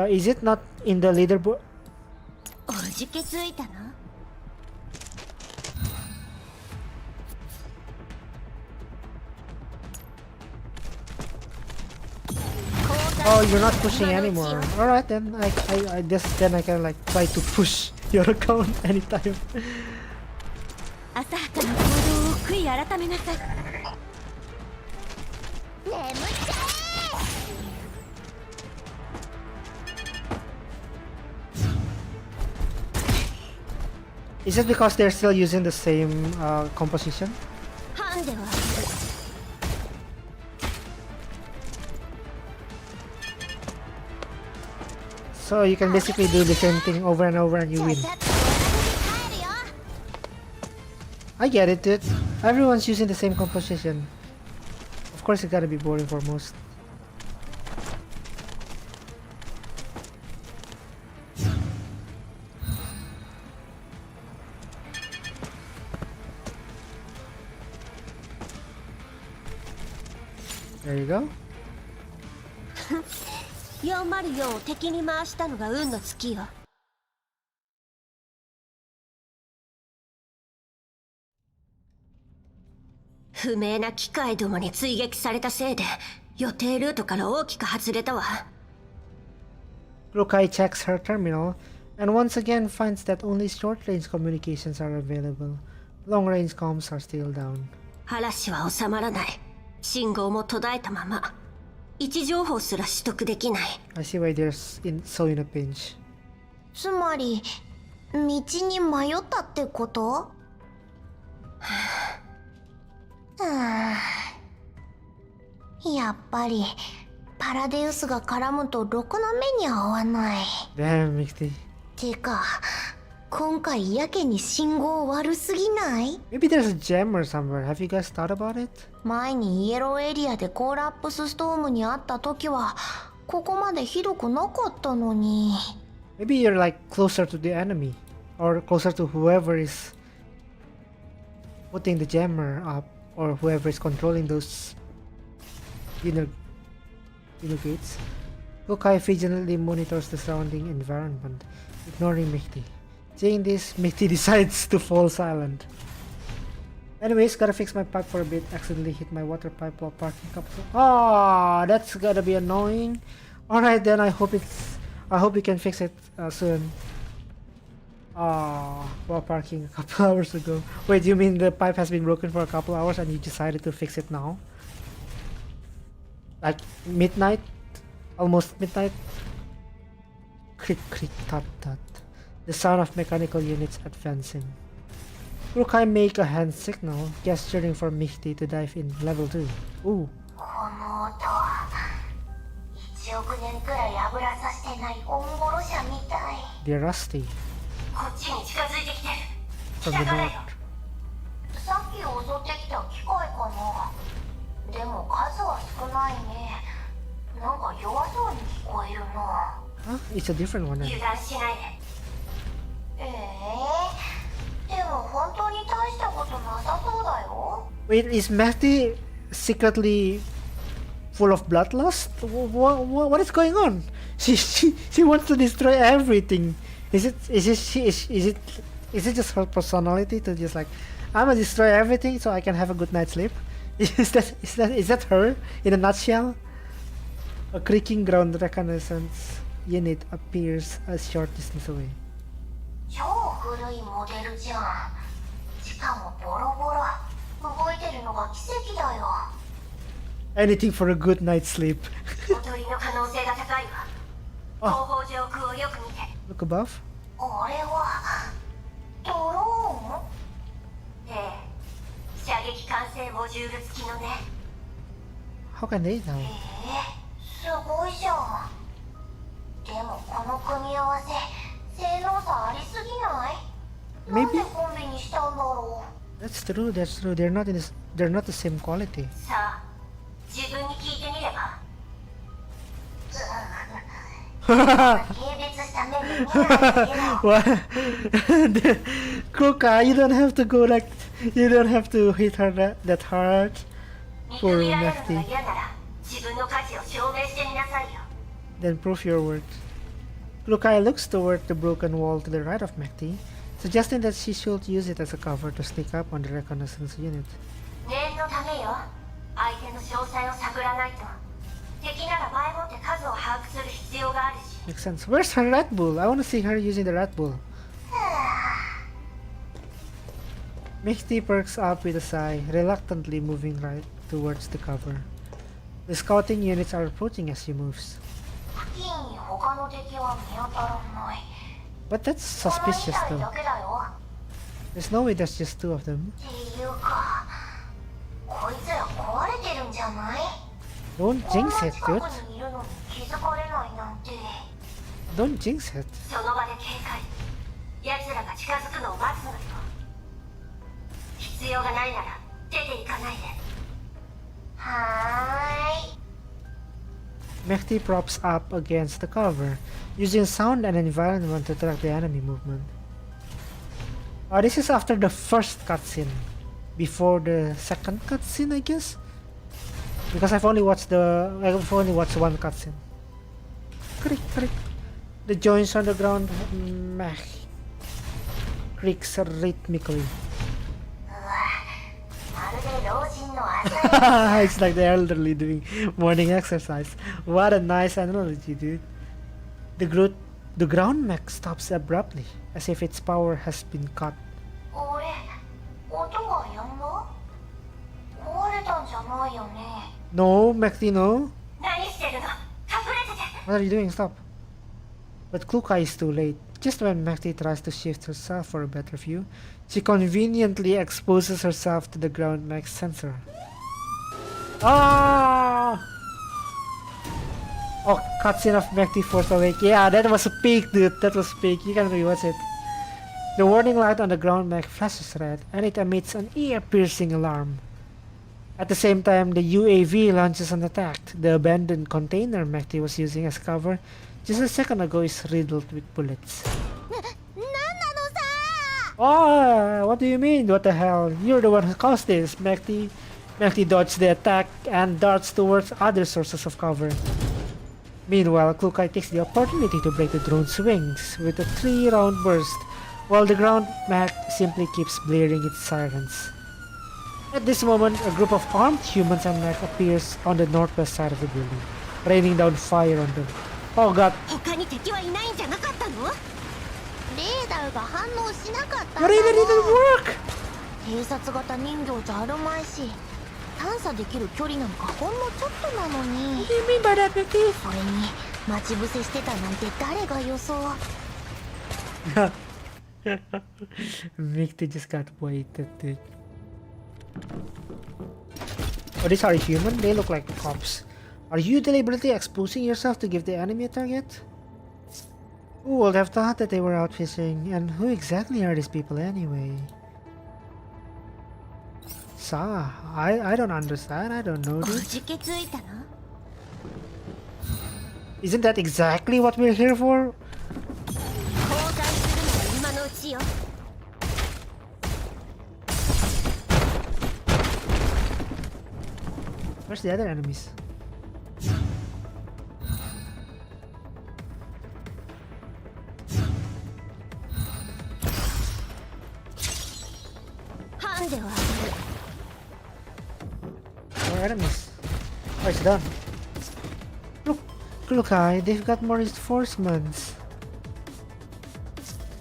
Is it not in the leaderboard? おじけついたの？ Oh, you're not pushing anymore. Alright then, I can try to push your account anytime. 浅はかな行動を悔い改めなさい。眠っちゃ Is it because they're still using the same composition? ハンデは So you can basically do the same thing over and over and you win. ちゃっと帰るよ。 I get it, dude. Everyone's using the same composition. Of course, it's gotta be boring for most. There you go. 404を敵に回したのが運の尽きよ。不明な機械どもに追撃されたせいで予定ルートから大きく外れたわ。 Rukai checks her terminal and once again finds that only short-range communications are available. Long-range comms are still down. 嵐は収まらない。信号も途絶えたまま。位置情報すら取得できない。 I see why they're so in a pinch. つまり、道に迷ったってこと？はあ、やっぱりパラデウスが絡むとろくな目に合わない。 Damn, Mikti. てか、今回やけに信号悪すぎない？ Maybe there's a gem or somewhere. Have you guys thought about it? 前にイエローエリアでコーラップスストームにあった時はここまでひどくなかったのに。 Maybe you're closer to the enemy or closer to whoever is putting the jammer up or whoever is controlling those gates. Kukai vigilantly monitors the surrounding environment, ignoring Mighty. Seeing this, Mighty decides to fall silent. Anyways, gotta fix my pipe for a bit. Accidentally hit my water pipe while parking couple. Ah, that's gotta be annoying. Alright then, I hope we can fix it soon. While parking a couple hours ago. Wait, you mean the pipe has been broken for a couple hours and you decided to fix it now? Like midnight? Almost midnight? Creak creak tut tut. The sound of mechanical units advancing. Rukai make a hand signal, gesturing for Mighty to dive in level 2. Ooh. この音1億年くらい油さしてないオンボロ車みたい。 They're rusty. こっちに近づいてきてる。 From 北 the からよ。 north. さっき襲ってきた機械かな。でも数は少ないね。なんか弱そうに聞こえるな。 Huh? It's a different one. 油断しないで。でも本当に大したことなさそうだよ。 Wait, is Mighty secretly full of bloodlust? What is going on? She wants to destroy everything. Is it just her personality to just like, I'm gonna destroy everything so I can have a good night's sleep? Is that her in a nutshell? A creaking ground reconnaissance unit appears a short distance away. 超古いモデルじゃん。しかもボロボロ。動いてるのが奇跡だよ。 Anything for a good night's sleep. おとりの可能性が高いわ。後方上空をよく見て。 Look above. あれはドローン？ええ。射撃管制モジュール付きのね。 How can they now? すごいじゃん。でもこの組み合わせ、性能差ありすぎない？ Maybe. なんでコンビにしたんだろう。 That's true. They're not the same quality. さあ、自分に聞いてみれば。軽蔑した目で見ないけど。 What? Kroka, you don't have to go like, you don't have to hit her that hard. 見 Poor くびられるの Mehdi. が嫌なら、自分の価値を証明してみなさいよ。 Then prove your worth. Kroka looks toward the broken wall to the right of Mehdi, suggesting that she should use it as a cover to sneak up on the reconnaissance unit. 念のためよ。相手の詳細を探らないと。敵なら前もって数を把握する必要があるし。 Makes sense. Where's her Red Bull? I want to see her using the Red Bull. Mehdi perks up with a sigh, reluctantly moving right towards the cover. The scouting units are approaching as she moves. 付近に他の敵は見当たらない。 But that's suspicious この though. 一台だけだよ。 There's no way there's just 2 of them. っていうか、こいつら壊れてるんじゃない？ Don't jinx it, こん dude. な近くにいるのに気づかれないなんて。 Don't jinx it. その場で警戒。奴らが近づくのを待つのよ。必要がないなら出て行かないで。はーい。 Mehdi props up against the cover, using sound and environment to track the enemy movement. This is after the first cutscene, before the second cutscene, I guess. Because I've only watched one cutscene. Creak, creak. The joints on the ground creaks rhythmically. まるで老人の朝 It's like the elderly doing morning exercise. What a nice analogy, dude. The ground mech stops abruptly, as if its power has been cut. 俺、音がやんだ？壊れたんじゃないよね。 No, Mehdi, no. 何してるの？隠れてて。 What are you doing? Stop. But Kluka is too late. Just when Mehdi tries to shift herself for a better view, she conveniently exposes herself to the ground mech sensor. Ah! Oh, cutscene of Mehdi Force Awake. Yeah, that was a peak, dude. That was peak. You can rewatch it. The warning light on the ground mech flashes red, and it emits an ear-piercing alarm. At the same time, the UAV launches an attack. The abandoned container Mehdi was using as cover just a second ago is riddled with bullets. なんなのさ。 Oh, what do you mean? What the hell? You're the one who caused this, Mehdi. Mehdi dodges the attack and darts towards other sources of cover. Meanwhile, Klukai takes the opportunity to break the drone's wings with a 3-round burst, while the ground mat simply keeps blaring its sirens. At this moment, a group of armed humans and mech appears on the northwest side of the building, raining down fire on them. Oh god. 他に敵はいないんじゃなかったの？レーダーが反応しなかったん Your だ radar も didn't ん work! 偵察型人形じゃあるまいし探査できる距離なんかほんのちょっとなのに What do you mean by that, Mickey? それに待ち伏せしてたなんて誰が予想 Mickey just got waited, dude. Oh, these are human? They look like cops. Are you deliberately exposing yourself to give the enemy a target? Who would have thought that they were out fishing? And who exactly are these people anyway? I don't understand. I don't know, く dude. じけついたの？ Isn't that exactly what we're here for? 交代するのは今のうちよ。Where's the other enemies? More enemies. Oh, it's done. Look, they've got more reinforcements.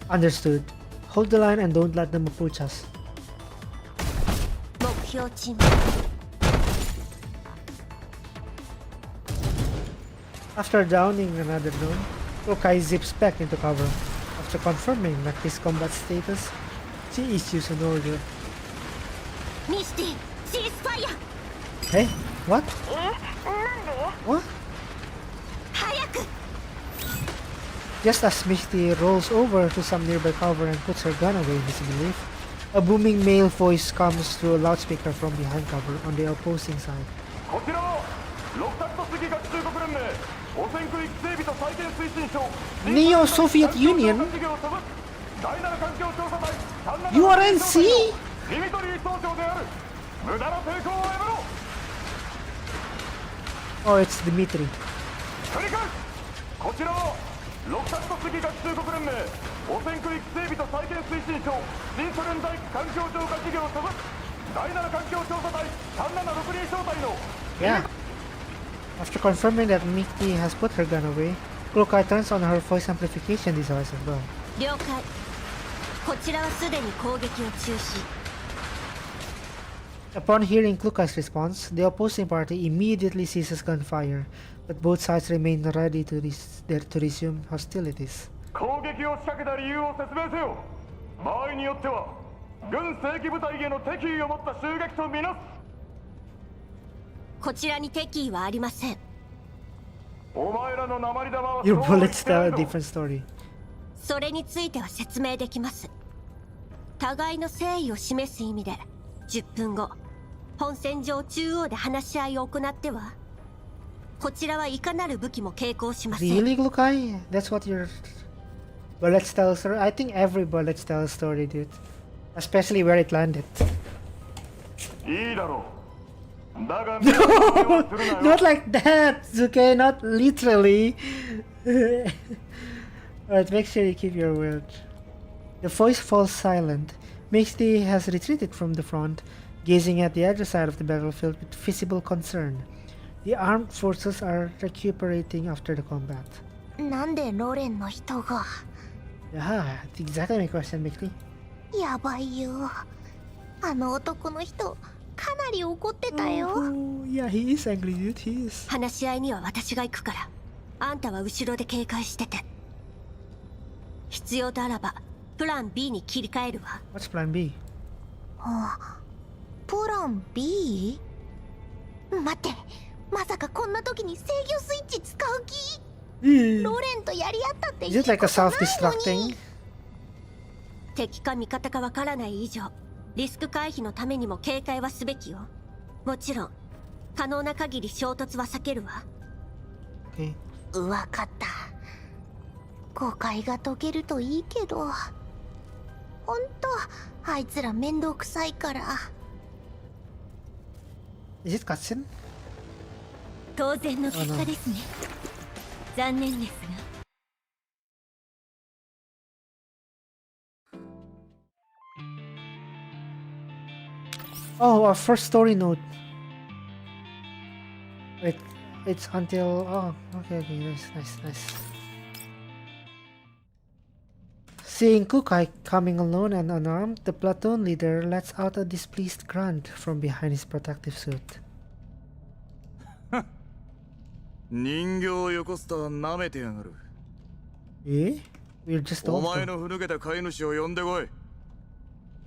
Understood. Hold the line and don't let them approach us. 目標地 After downing another drone, Lokai zips back into cover. After confirming Naki's combat status, she issues an order. ミスティシーズファイヤー Hey, what? What? 早く Just as Misty rolls over to some nearby cover and puts her gun away in disbelief, a booming male voice comes through a loudspeaker from behind cover on the opposing side. Neo-Soviet Union? URNC? Oh, it's Dmitry. こちらはロクタット次学習国連盟汚染区域整備と再建推進省新ソ連大環境浄化事業所属第7環境調査隊3762小隊の Yeah. After confirming that Mickey has put her gun away, Klukai turns on her voice amplification device as well. 了解こちらはすでに攻撃を中止 Upon hearing Klukai's response, the opposing party immediately ceases gunfire, but both sides remain ready to resume hostilities. 攻撃を仕掛けた理由を説明せよ場合によっては軍正規部隊への敵意を持った襲撃とみなすこちらに敵意はありませんお前らの鉛玉は Your そうは言 bullets ってな tell い a ぞ different story. それについては説明できます互いの誠意を示す意味で10分後本戦場中央で話し合いを行ってはこちらはいかなる武器も携行しません Really, Klukai? That's what your bullets tell a story? I think every bullets tell a story, dude. Especially where it landed. いいだろうだが No! Not like that, Zuke, not literally. Alright, make sure you keep your word. The voice falls silent. Misty has retreated from the front, gazing at the other side of the battlefield with visible concern. The armed forces are recuperating after the combat. なんでロレンの人が Yeah, that's exactly my question, Misty. やばいよあの男の人かなり怒ってたよ Oh, yeah, he is angry, dude. He is. 話し合いには私が行くからあんたは後ろで警戒してて必要とあらばプラン B に切り替えるわ What's plan B? プラン B? 待ってまさかこんな時に制御スイッチ使う気 ロレンとやり合ったってい Is い it こ like a とないの self-destructing? に敵か味方かわからない以上リスク回避のためにも警戒はすべきよもちろん可能な限り衝突は避けるわ Okay. わかった誤解が解けるといいけどほんとあいつらめんどくさいから Is it cutscene? 当然の結果ですね残念ですが。 Oh, a first story note. Wait, it's until... Oh, okay, nice. Seeing Kukai coming alone and unarmed, the platoon leader lets out a displeased grunt from behind his protective suit. 人形をよこすとは舐めてやがる。 Eh? We're just お前 over. のふぬけた飼い主を呼んでこい。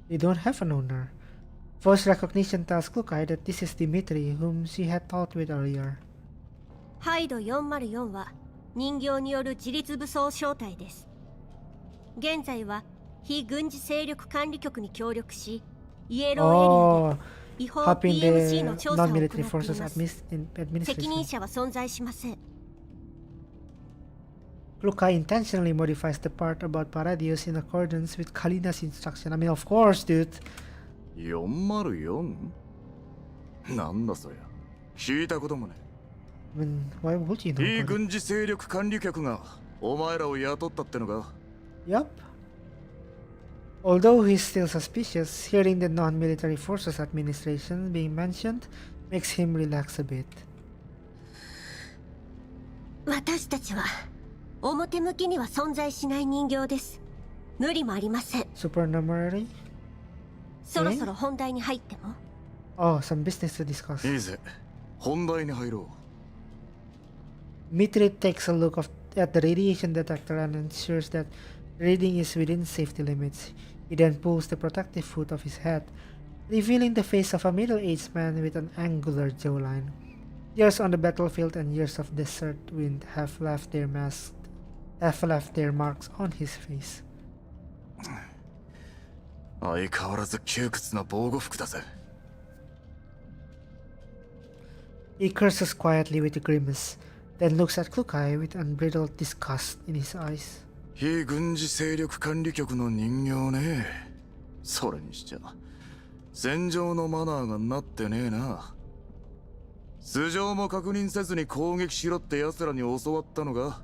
They don't have an owner. Voice recognition tells Kukai that this is Dimitri, whom she had talked with earlier. ハイド404は人形による自立武装小隊です。現在は非軍事勢力管理局に協力し、イエローエリアで違法 helping PMC の the 調査を行ってい non-military ま forces す。責 administration. 任者は存在しません。 Kukai intentionally modifies the part about Paradius in accordance with Kalina's instruction. I mean, of course, dude. 404? なんだそりゃ。聞いたこともね。 I mean, why would you know 非 about it? 軍事勢力管理局がお前らを雇ったってのか。 Yup. Although he's still suspicious, hearing the non-military forces administration being mentioned makes him relax a bit. 私たちは表向きには存在しない人形です。無理もありません。 Supernumerary? そろそろ本題に入っても。 Oh, some business to discuss. いいぜ。本題に入ろ Mitri takes a look at the radiation detector and ensures that the reading is within safety limits. He then pulls the protective hood off his head, revealing the face of a middle-aged man with an angular jawline. Years on the battlefield and years of desert wind have left their marks on his face. う。相変わらず窮屈な防護服だぜ。 He curses quietly with a grimace, then looks at Kukai with unbridled disgust in his eyes. 非軍事勢力管理局の人形ね。それにしちゃ戦場のマナーがなってねえな。素性も確認せずに攻撃しろって奴らに教わったのか。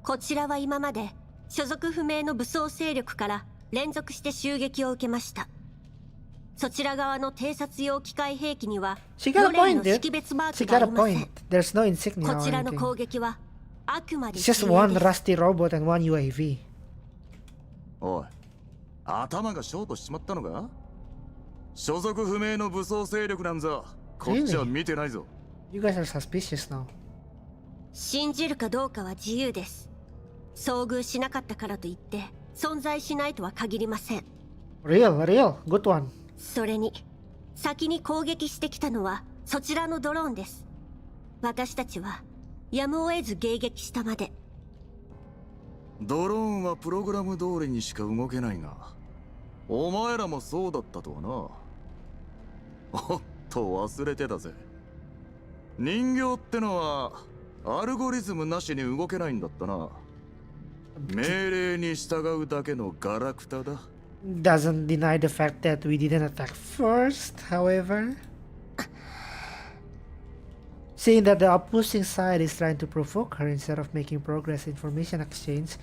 こちらは今まで所属不明の武装勢力から連続して襲撃を受けました。そちら側の偵察用機械兵器には She got a ロレ point, ンの dude. 識別マー She クがあ got り a ません。 point. There's no insignia こ or ちらの anything. 攻撃はあくまで It's just 指令 one です。 rusty robot and one UAV. おい、頭がショートしちまったのか。所属不明の武装勢力なんざこっちは見てないぞ。 You guys are suspicious now. 信じるかどうかは自由です。遭遇しなかったからといって存在しないとは限りません。 Real. Good one. それに先に攻撃してきたのはそちらのドローンです。私たちはやむを得ず迎撃したまで。ドローンはプログラム通りにしか動けないが、お前らもそうだったとはな。おっと忘れてたぜ。人形ってのはアルゴリズムなしに動けないんだったな。命令に従うだけのガラクタだ。 Doesn't deny the fact that we didn't attack first, however. Seeing that the opposing side is trying to provoke her instead of making progress in information exchange,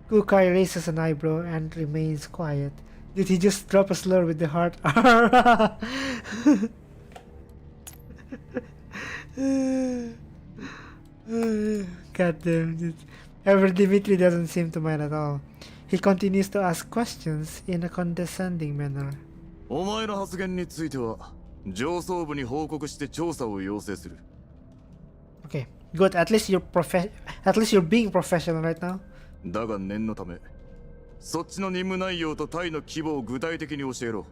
Kukai raises an eyebrow and remains quiet. Did he just drop a slur with the heart R? God damn it. However, Dimitri doesn't seem to mind at all. He continues to ask questions in a condescending manner. お前の発言については上層部に報告して調査を要請する。 Okay, good. At least you're being professional right now. だが念のため、そっちの任務内容と隊の規模を具体的に教えろ。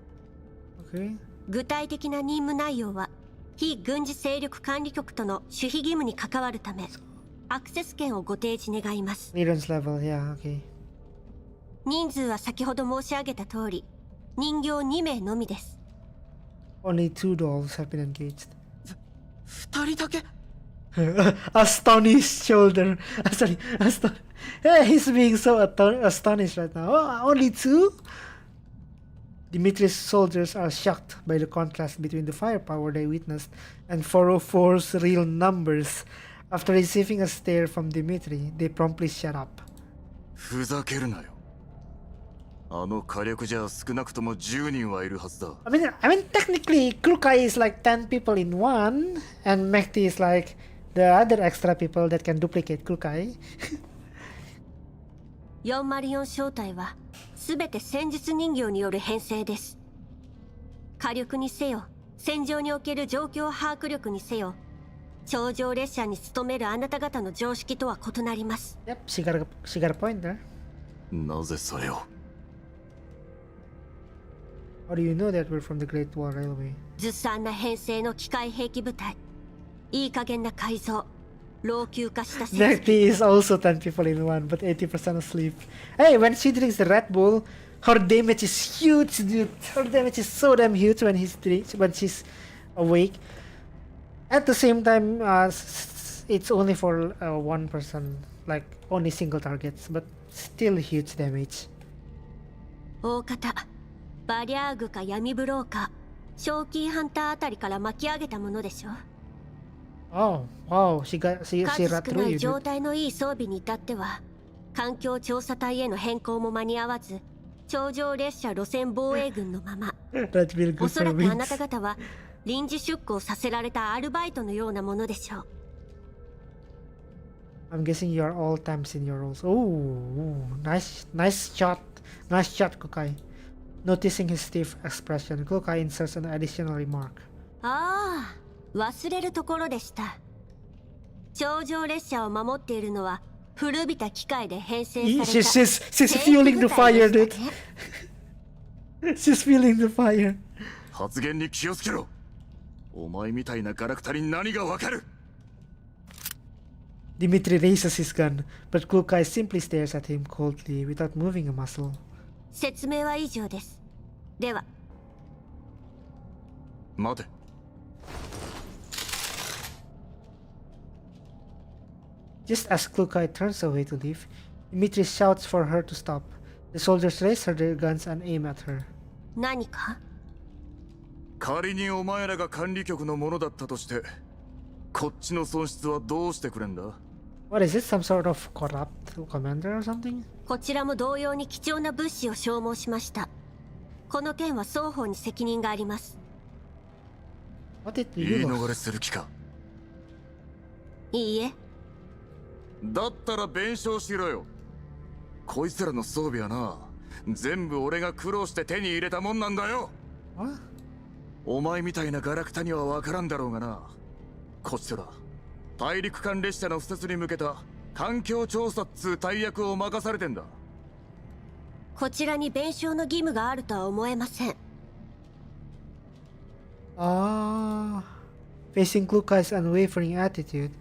Okay. 具体的な任務内容は非軍事勢力管理局との守秘義務に関わるためアクセス権をご提示願います。 Clearance level, yeah, okay. 人数は先ほど申し上げた通り人形2名のみです。 Only 2 dolls have been engaged. 2人だけ。 Astonished shoulder. Sorry, hey, he's being so astonished right now. Oh, only 2? Dimitri's soldiers are shocked by the contrast between the firepower they witnessed and 404's real numbers. After receiving a stare from Dimitri, they promptly shut up. ふざけるなよ。あの火力じゃ少なくとも10人はいるはずだ。I mean, technically, Klukai is like 10 people in one, and Mekti is like the other extra people that can duplicate Klukai. 404正体は全て戦術人形による編成です。火力にせよ、戦場における状況把握力にせよ、頂上列車に勤めるあなた方の常識とは異なります。Yep, she got a point there. なぜそれを。How do you know that we're from the Great Wall Railway? ずさんな編成の機械兵器部隊、いい加減な改造、老朽化した設備。Mekti is also 10 people in one, but 80% asleep. Hey, when she drinks the Red Bull, her damage is huge, dude. Her damage is so damn huge when she's awake. At the same time, it's only for one person, like only single targets, but still huge damage. 大方、バリャーグか闇ブローカー、ショーキーハンターあたりから巻き上げたものでしょ。Oh, wow, she ran 数 through 少ない you, 状 dude. 態のいい装備に至っては、環境調査隊への変更も間に合わず、頂上列車路線防衛軍のまま。That will go おそ for らくあな wings. た方は臨時出向させられたアルバイトのようなものでしょう。I'm guessing you are all times in your roles. Oh, nice shot. Nice shot, Kukai. Noticing his stiff expression, Kukai inserts an additional remark. ああ、忘れるところでした。頂上列車を守っているのは古びた機械で編成された She's feeling the fire, dude. She's feeling the fire. 発言に気をつけろ。お前みたいなガラクタに何がわかる。 Dimitri raises his gun, but Kukai simply stares at him coldly without moving a muscle. 説明は以上です。では。待て。Just as Kukai turns away to leave, Dimitri shouts for her to stop. The soldiers raise their guns and aim at her. 何か？仮にお前らが管理局のものだったとして、こっちの損失はどうしてくれんだ？ What is it? Some sort of corrupt commander or something? こちらも同様に貴重な物資を消耗しました。この件は双方に責任があります。What did 言 you い逃 lose? れする気か。いいえ。だったら弁償しろよ。こいつらの装備はな、全部俺が苦労して手に入れたもんなんだよ。What? お前みたいなガラクタには分からんだろうがな。こっちとら大陸間列車の敷設に向けた環境調査っつう大役を任されてんだ。こちらに弁償の義務があるとは思えません。Facing Klukai's unwavering attitude,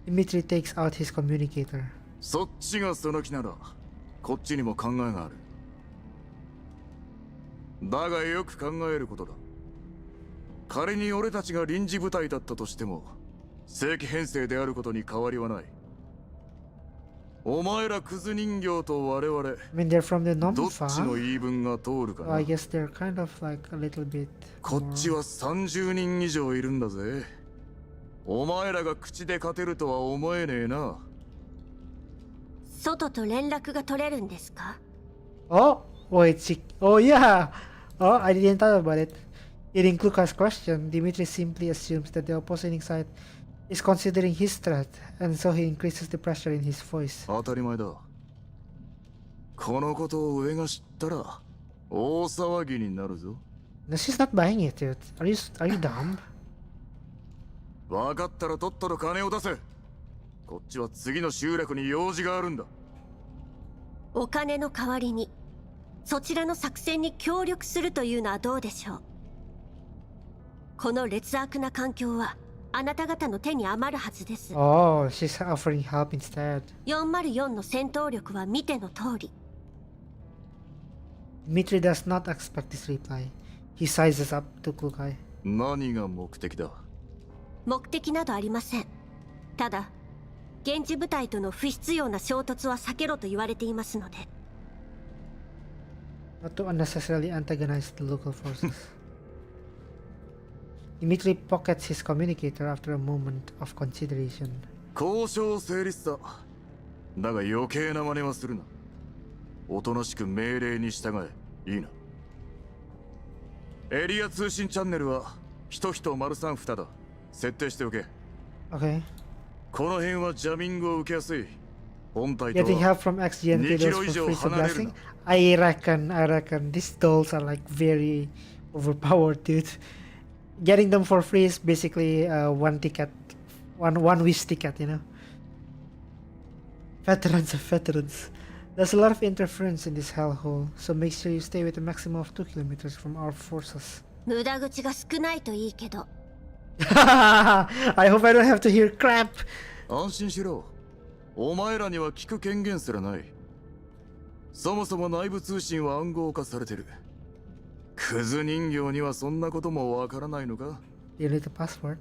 Dimitri takes out his communicator. そっちがその気なら、こっちにも考えがある。だがよく考えることだ。仮に俺たちが臨時部隊だったとしても、正規編成であることに変わりはない。お前らクズ人形と我々、 I mean, they're from the どっち Nomfa. の言い分が通るか So な。 I guess they're kind of like a little bit こっち more. は30人以上いるんだぜ。お前らが口で勝てるとは思えねえな。外と連絡が取れるんですか？ Oh, oh yeah. Oh, I didn't thought about it. Hearing Klukai's question, Dimitri simply assumes that the opposing side is considering his threat, and so he increases the pressure in his voice. 当たり前だ。このことを上が知ったら大騒ぎになるぞ。No, she's not buying it, dude. Are you dumb? 分かったらとっとと金を出せ。こっちは次の集落に用事があるんだ。お金の代わりにそちらの作戦に協力するというのはどうでしょう。この劣悪な環境はあなた方の手に余るはずです。 Oh, she's offering help instead. 404の戦闘力は見ての通り。Dimitri does not expect this reply. He sizes up to Klukai. 何が目的だ？目的などありません。ただ現地部隊との不必要な衝突は避けろと言われていますので。 Not to unnecessarily antagonize the local forces. Dimitri pockets his communicator after a moment of consideration. 交渉成立さ。だが余計な真似はするな。おとなしく命令に従え。いいな。エリア通信チャンネルは1人丸3蓋だ。設定しておけ。Okay. この辺はジャミングを受けやすい。本体と Getting は help from XGN 2 キ payloads ロ for 以上 free 離れる sublasting. な。I reckon these dolls are like very overpowered, dude. Getting them for free is basically one ticket, one wish ticket, you know. Veterans of veterans. There's a lot of interference in this hellhole, so make sure you stay with a maximum of 2 kilometers from our forces. 無駄口が少ないといいけど。I hope I don't have to hear crap. 安心しろ。お前らには聞く権限すらない。そもそも内部通信は暗号化されてる。クズ人形にはそんなこともわからないのか？ You need the password.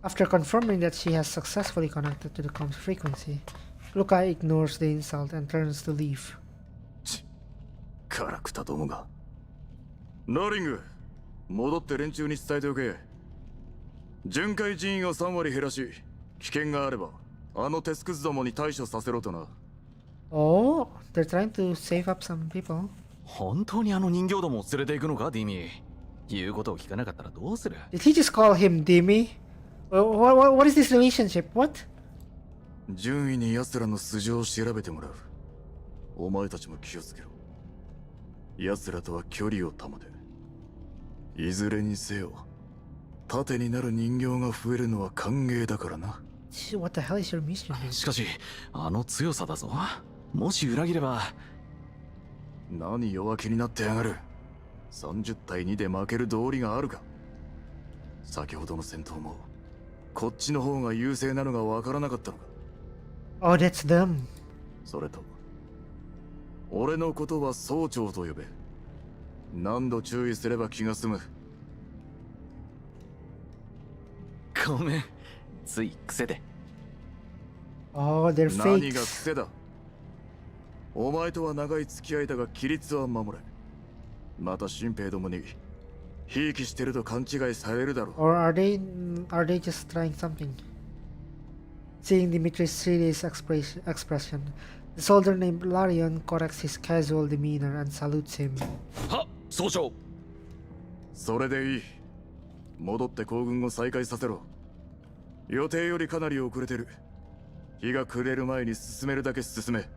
After confirming that she has successfully connected to the comms frequency, Lukai ignores the insult and turns to leave. カラクタどもが。ノーリング、戻って連中に伝えておけ。巡回人員を3割減らし、危険があればあのテスクズどもに対処させろとな。Oh, they're trying to save up some people. 本当にあの人形どもを連れて行くのか、ディミー。言うことを聞かなかったらどうする？ Did he just call him Demi? What is this relationship? What? 順位に奴らの素性を調べてもらう。お前たちも気をつけろ。奴らとは距離を保て。いずれにせよ、盾になる人形が増えるのは歓迎だからな。What the hell is your mission? しかし、あの強さだぞ。もし裏切れば。何弱気になってやがる。30対2で負ける道理があるか。先ほどの戦闘もこっちの方が優勢なのがわからなかったのか。 Oh, that's them. それと俺のことは総長と呼べ。何度注意すれば気が済む。ごめん、つい癖で。Oh, they're 何が fakes. 癖だ。お前とは長い付き合いだが規律は守れ。また新兵どもにひいきしてると勘違いされるだろう。 Or are they just trying something? Seeing Dimitri's 3 days expression, the soldier named Larion corrects his casual demeanor and salutes him. は、総長。それでいい。戻って行軍を再開させろ。予定よりかなり遅れてる。日が暮れる前に進めるだけ進め。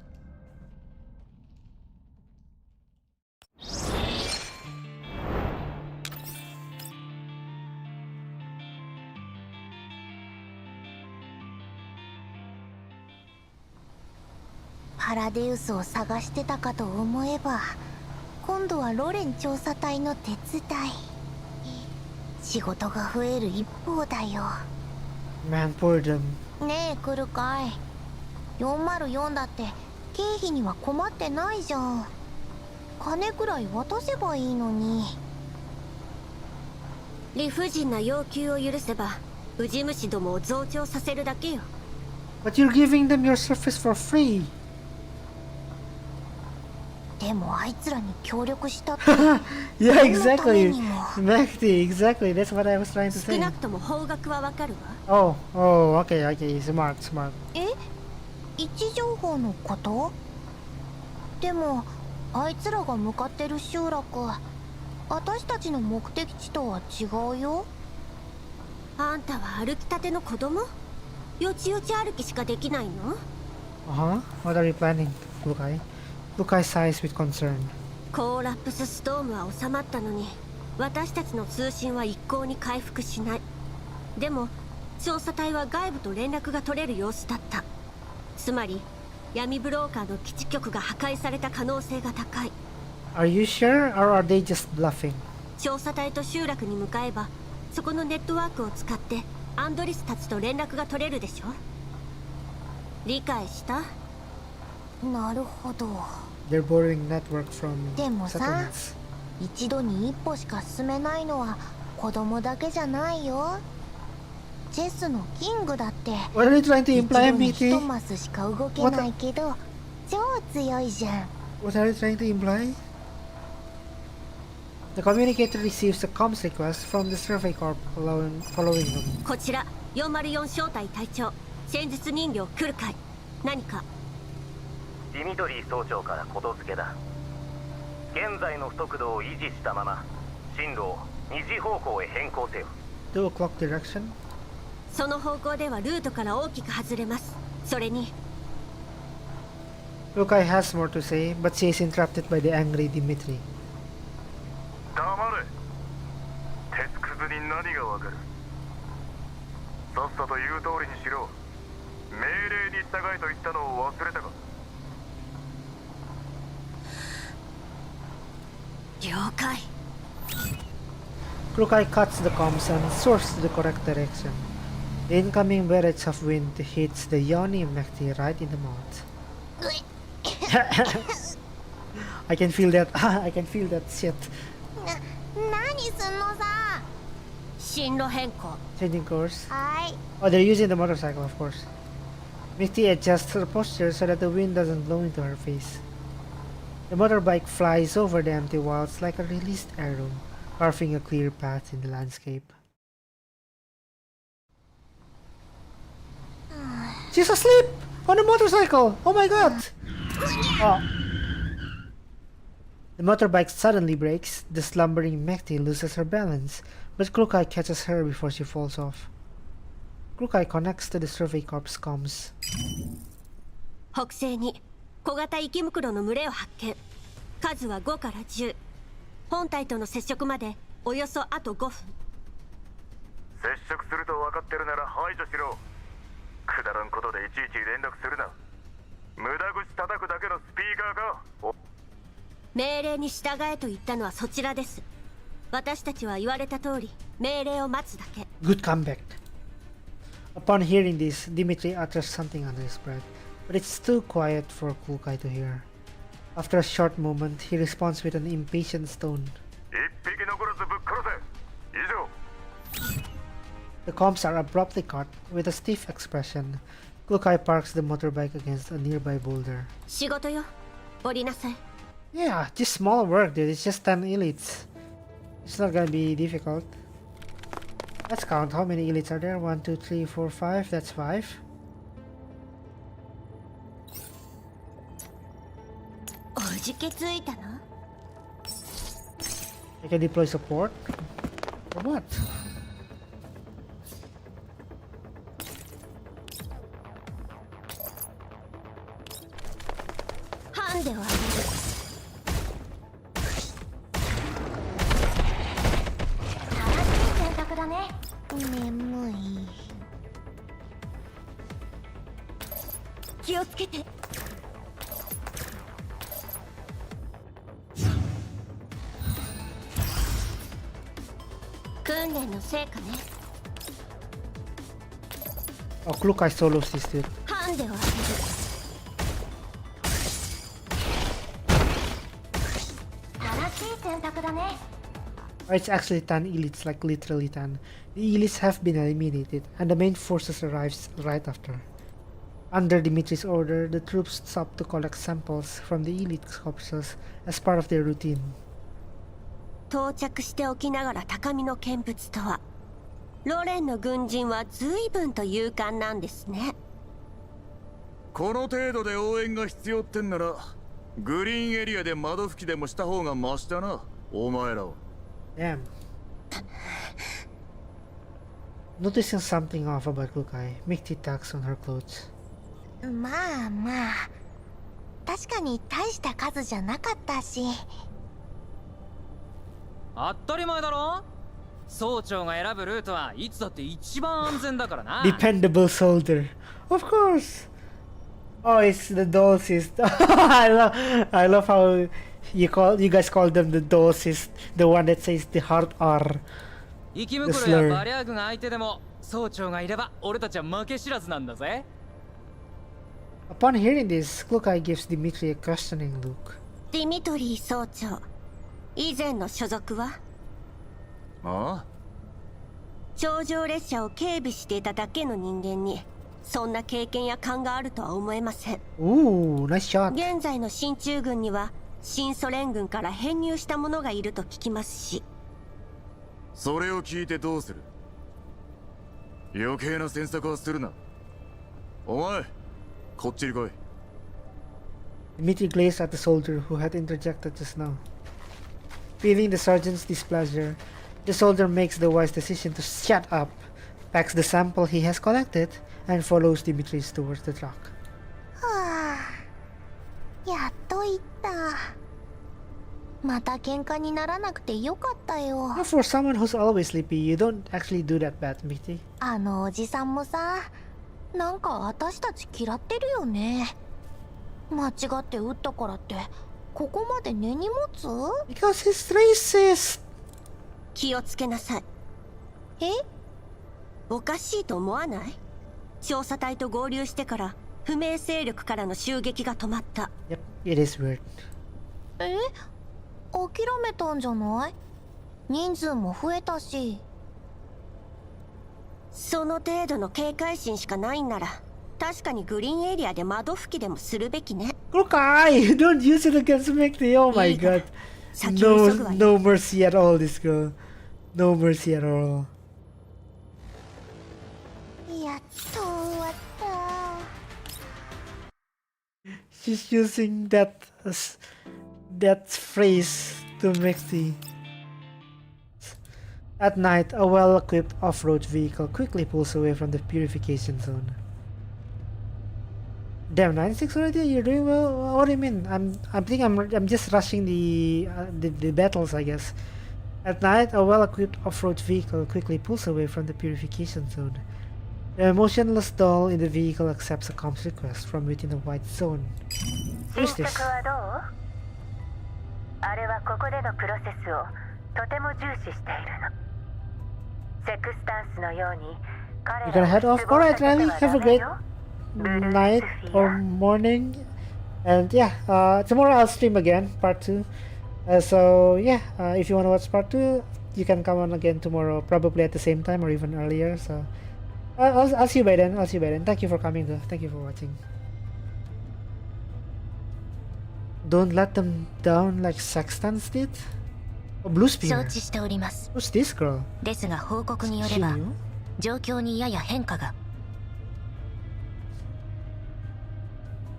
パラデウスを探してたかと思えば、今度はロレン調査隊の手伝い。仕事が増える一方だよ。 Man, poor them. ねえ来るかい。404だって経費には困ってないじゃん。金くらい渡せばいいのに。理不尽な要求を許せばウジ虫どもを増長させるだけよ。 But you're giving them your surface for free. でもあいつらに協力したって Yeah, 何のため exactly. にも Mekti, exactly. That's what I was trying to 少 say. なくとも方角はわかるわ。Okay. Smart. え、位置情報のこと？でもあいつらが向かってる集落、私たちの目的地とは違うよ。あんたは歩きたての子供？よちよち歩きしかできないの？ What are you planning, Lukai? Lukai sighs with concern. コーラップスストームは収まったのに私たちの通信は一向に回復しない。でも調査隊は外部と連絡が取れる様子だった。つまり闇ブローカーの基地局が破壊された可能性が高い。 Are you sure, or are they just bluffing? 調査隊と集落に向かえばそこのネットワークを使ってアンドリスたちと連絡が取れるでしょ。理解した？なるほど。 They're borrowing network from でもさ、 settlements. 一度に一歩しか進めないのは子供だけじゃないよ。チェスのキングだって What are you trying to 一 imply, 度に一 Miki? マスしか動けないけど超強いじゃん。 What are you trying to imply? The communicator receives a comms request from the Survey Corp following them. こちら404小隊隊長、戦術人形来るかい。何か。ディミトリー総長からことづけだ。現在の不速度を維持したまま進路を2時方向へ変更せよ。2 o'clock direction. その方向ではルートから大きく外れます。それに Lukai has more to say, but she is interrupted by the angry Dimitri. 黙れ。鉄くずに何がわかる。さっさと言う通りにしろ。命令に従えと言ったのを忘れたか。了解。 Lukai cuts the comms and soars to the correct direction. The incoming barrage of wind hits the yawning Mechti right in the mouth. I can feel that. I can feel that shit. 何すんのさ。進路変更。 Changing course. はい。 Oh, they're using the motorcycle, of course. Misty adjusts her posture so that the wind doesn't blow into her face. The motorbike flies over the empty walls like a released arrow, carving a clear path in the landscape. She's asleep on a motorcycle! Oh my god! Oh. The motorbike suddenly brakes. The slumbering Mechti loses her balance, but Klukai catches her before she falls off. Klukai connects to the Survey Corps comms. 北西に小型生き袋の群れを発見。数は5から10。本体との接触までおよそあと5分。接触すると分かってるなら排除しろ。くだらんことでいちいち連絡するな。無駄口叩くだけのスピーカーか。命令に従えと言ったのはそちらです。私たちは言われた通り命令を待つだけ。 Good comeback. Upon hearing this, Dimitri utters something under his breath, but it's too quiet for Klukai to hear. After a short moment, he responds with an impatient tone. 一匹残らずぶっ殺せ。以上。 The comms are abruptly cut. With a stiff expression, Klukai parks the motorbike against a nearby boulder. 仕事よ。降りなさい。 Yeah, just small work, dude. It's just 10 elites. It's not gonna be difficult. Let's count. How many elites are there? 1, 2, 3, 4, 5. That's 5. I can deploy support. For what? Oh, Klukai solos this dude. Oh, it's actually 10 elites, like literally 10. The elites have been eliminated, and the main forces arrives right after. Under Dimitri's order, the troops stop to collect samples from the elite corpses as part of their routine. 到着しておきながら高みの見物とは、ロレンの軍人は随分と勇敢なんですね。この程度で応援が必要ってんなら、グリーンエリアで窓拭きでもした方がマシだな、お前らは。Damn. Noticing something off about Klukai, Mikti tucks on her clothes. まあまあ、確かに大した数じゃなかったし。当たり前だろ。総長が選ぶルートはいつだって一番安全だからな。Dependable soldier. Of course. Oh, it's the dosist. I love how you guys call them the dosist. The one that says the hard R. 生き袋やバリャーグが相手でも総長がいれば俺たちは負け知らずなんだぜ。Upon hearing this, Klukai gives Dimitri a questioning look. ディミトリー総長、以前の所属は？ああ？頂上列車を警備していただけの人間にそんな経験や勘があるとは思えません。Ooh, nice shot. 現在の進駐軍には新ソ連軍から編入した者がいると聞きますし。それを聞いてどうする？余計な詮索はするな。お前、こっちに来い。Dmitri gazed at the soldier who had interjected just now. Feeling the sergeant's displeasure, the soldier makes the wise decision to shut up, packs the sample he has collected, and follows Dimitri's towards the truck. はあ、やっと言った。また喧嘩にならなくてよかったよ。Now for someone who's always sleepy, you don't actually do that bad, Dmitri. あのおじさんもさ、なんか私たち嫌ってるよね。間違って撃ったからってここまで根に持つ？ Because he's racist. 気をつけなさい。え？おかしいと思わない？調査隊と合流してから不明勢力からの襲撃が止まった。Yep, it is weird. え？諦めたんじゃない？人数も増えたし。その程度の警戒心しかないんなら、確かにグリーンエリアで窓拭きでもするべきね。Kukai! Don't use it against Mekti. Oh my god. No mercy at all, this girl. No mercy at all. やっと終わった。She's using that phrase to Mekti. At night, a well-equipped off-road vehicle quickly pulls away from the purification zone. Damn, 96 already? You're doing well? What do you mean? I'm just rushing the battles, I guess. At night, a well-equipped off-road vehicle quickly pulls away from the purification zone. The motionless doll in the vehicle accepts a comms request from within the white zone. Who is this? You're gonna head off? Alright, Riley, have a great night or morning. And yeah, tomorrow I'll stream again, part 2. So yeah, if you want to watch part 2, you can come on again tomorrow, probably at the same time or even earlier. So I'll see you by then. Thank you for coming though. Thank you for watching. Don't let them down like Sextans did? Oh, Blue Spear. 承知しております。 Who's this girl? ですが報告によれば、状況にやや変化が。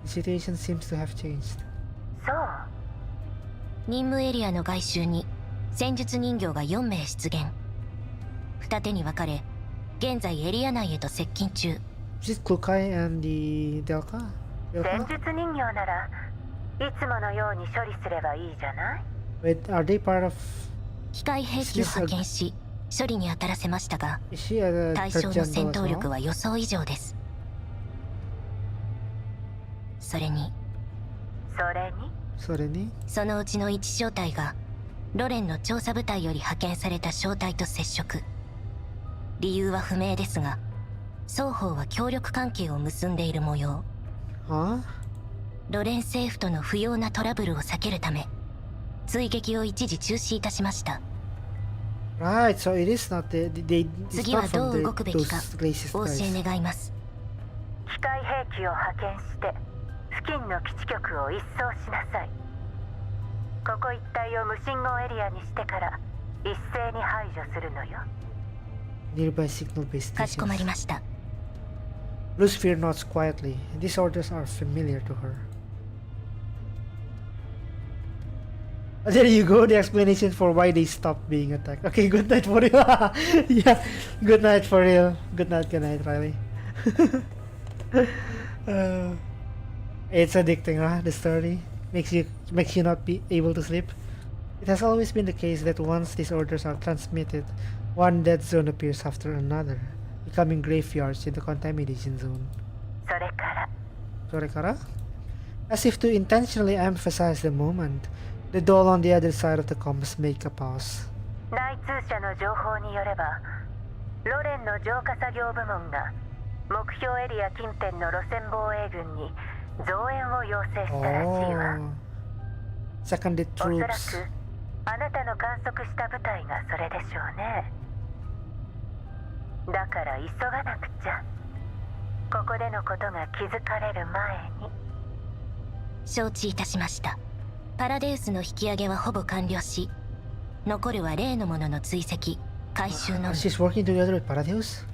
The situation seems to have changed. 任務エリアの外周に戦術人形が4名出現。二手に分かれ、現在エリア内へと接近中。Is it Kukai and the Delka? 戦術人形ならいつものように処理すればいいじゃない？ Wait, are they part of... 機械兵器を派遣し、処理に当たらせましたが、対象の戦闘力は予想以上です。それにそのうちの1小隊がロレンの調査部隊より派遣された小隊と接触。理由は不明ですが、双方は協力関係を結んでいる模様。ロレン政府との不要なトラブルを避けるため、追撃を一時中止いたしました。Right, so it is not they 次はどう動くべきかお教え願います。機械兵器を派遣して付近の基地局を一掃しなさい。ここ一帯を無信号エリアにしてから一斉に排除するのよ。Nearby signal-based かしこまりま stations. した。 Blue Spear nods quietly. These orders are familiar to her. There you go, the explanation for why they stopped being attacked. Okay, good night for real. Yeah, good night for real. Good night, Riley. It's addicting, huh? The story makes you not be able to sleep. It has always been the case that once these orders are transmitted, one dead zone appears after another, becoming graveyards in the contamination zone. それから? As if to intentionally emphasize the moment, the doll on the other side of the comms make a pause. 内通者の情報によれば、ロレンの浄化作業部門が目標エリア近辺の路線防衛軍に増援を要請したらしいわ。Seconded おそら troops. くあなたの観測した部隊がそれでしょうね。だから急がなくちゃ。ここでのことが気づかれる前に。承知いたしました。パラデウスの引き上げはほぼ完了し、残るは例のものの追跡、回収のみ。She's working together with Paradeus?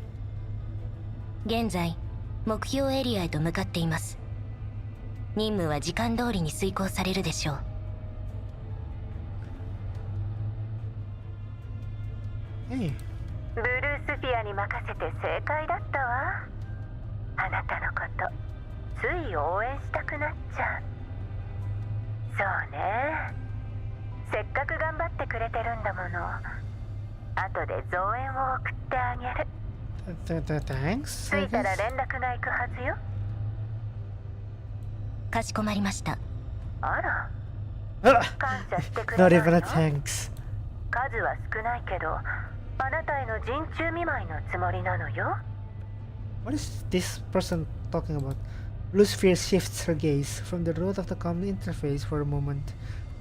現在、目標エリアへと向かっています。任務は時間通りに遂行されるでしょう。Hey. ブルースフィアに任せて正解だったわ。あなたのことつい応援したくなっちゃう。そうね、せっかく頑張ってくれてるんだもの。後で増援を送ってあげる。Thanks. 着いたら連絡が行くはずよ。かしこまりました。あら、 Ah, 感謝してく not れない even a の？ thanks. 数は少ないけど、あなたへの人中見舞いのつもりなのよ。 What is this person talking about? Lucifer shifts her gaze from the root of the common interface for a moment.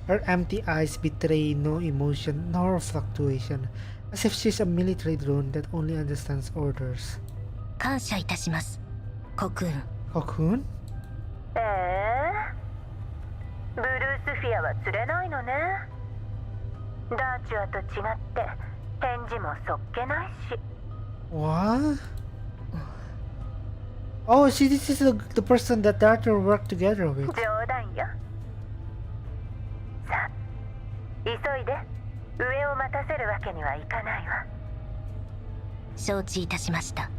Her empty eyes betray no emotion nor fluctuation, as if she's a military drone that only understands orders. 感謝いたします、コクーン。 Cocoon? ブルースフィアは釣れないのね。ダーチュアと違って返事もそっけないし。 What? Oh, this is the person that Darter worked together with. 冗談よ。さあ、急いで。上を待たせるわけにはいかないわ。承知いたしました。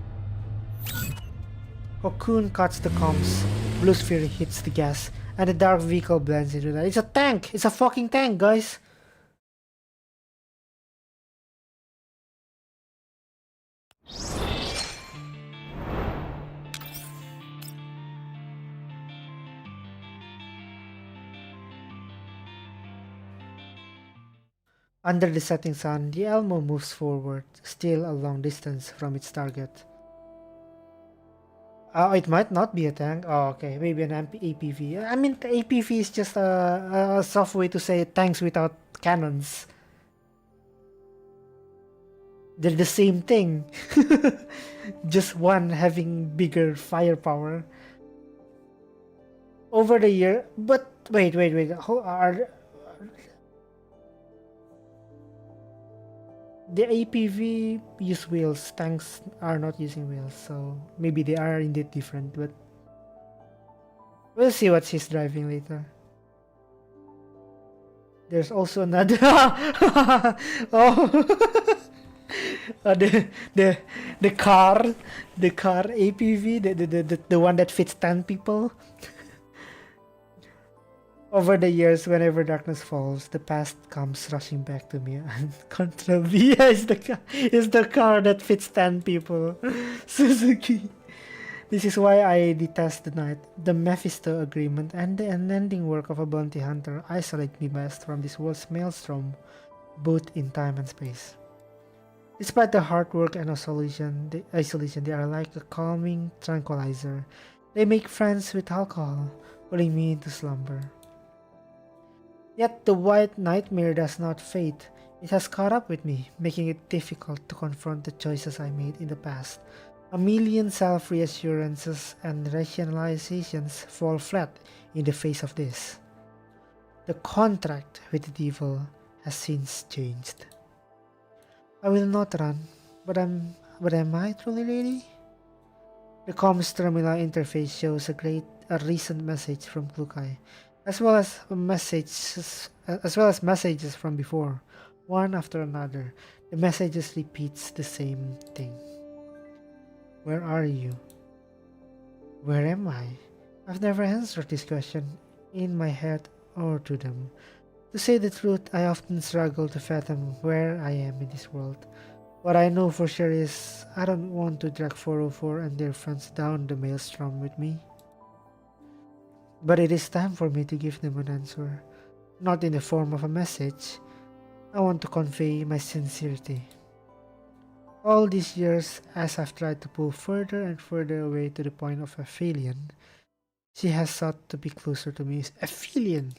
Cocoon cuts the comms. Blue sphere hits the gas, and the dark vehicle blends into that. It's a tank! It's a fucking tank, guys! Under the setting sun, the Elmo moves forward, still a long distance from its target. It might not be a tank. Oh, okay, maybe an APV. I mean, the APV is just a soft way to say tanks without cannons. They're the same thing. Just one having bigger firepower. Over the year, but wait. How are the APV use wheels? Tanks are not using wheels, so maybe they are indeed different, but we'll see what she's driving later. There's also another oh the car APV, the one that fits 10 people. Over the years, whenever darkness falls, the past comes rushing back to me. And Contra V is the car that fits 10 people. Suzuki. This is why I detest the night. The Mephisto agreement and the unending work of a bounty hunter isolate me best from this world's maelstrom, both in time and space. Despite the hard work and isolation, they are like a calming tranquilizer. They make friends with alcohol, pulling me into slumber. Yet the white nightmare does not fade. It has caught up with me, making it difficult to confront the choices I made in the past. A million self-reassurances and rationalizations fall flat in the face of this. The contract with the devil has since changed. I will not run, but am I truly ready? The comms terminal interface shows a recent message from Klukai, as well as messages from before, one after another. The messages repeats the same thing. Where are you? Where am I? I've never answered this question in my head or to them. To say the truth, I often struggle to fathom where I am in this world. What I know for sure is I don't want to drag 404 and their friends down the maelstrom with me. But it is time for me to give them an answer, not in the form of a message. I want to convey my sincerity. All these years, as I've tried to pull further and further away to the point of Aphelion, she has sought to be closer to me. Aphelion!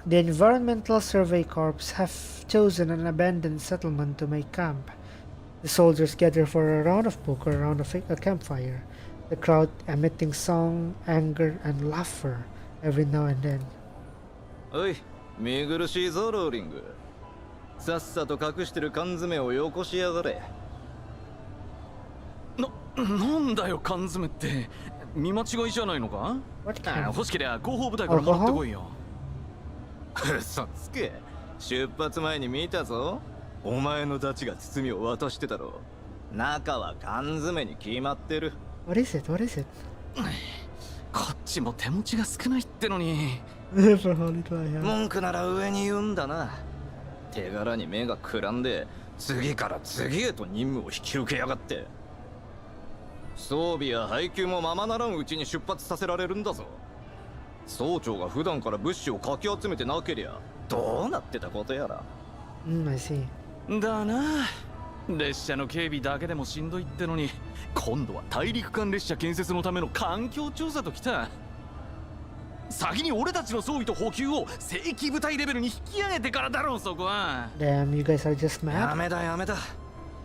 The Environmental Survey Corps have chosen an abandoned settlement to make camp. The soldiers gather for a round of poker around a campfire. the crowd emitting song, anger, and laughter every now and then. おい、見苦しいぞローリング。さっさと隠してる缶詰をよこしやがれ。なんだよ缶詰って。見間違いじゃないのか？ What kind? 欲しけりゃ広報部隊からもらってこいよ。嘘つけ。出発前に見たぞ。お前のダチが包みを渡してたろ。中は缶詰に決まってる。What is it? What is it? こっちも手持ちが少ないってのに。For how little I have. 文句なら上に言うんだな。手柄に目がくらんで次から次へと任務を引き受けやがって。装備や配給もままならんうちに出発させられるんだぞ。総長が普段から物資をかき集めてなけりゃどうなってたことやら。I see. だな。列車の警備だけでもしんどいってのに、今度は大陸間列車建設のための環境調査ときた。先に俺たちの装備と補給を正規部隊レベルに引き上げてからだろう、そこは。Damn, you guys are just や mad. めだやめだ。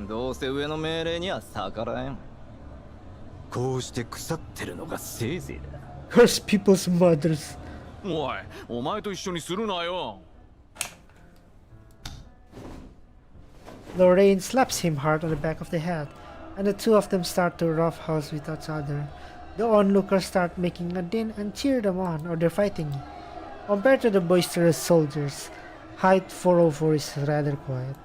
どうせ上の命令には逆らえん。こうして腐ってるのがせいぜいだ。Curse people's mothers. おい、お前と一緒にするなよ。Lorraine slaps him hard on the back of the head, and the two of them start to roughhouse with each other. The onlookers start making a din and cheer them on, or they're fighting. Compared to the boisterous soldiers, Height 404 is rather quiet.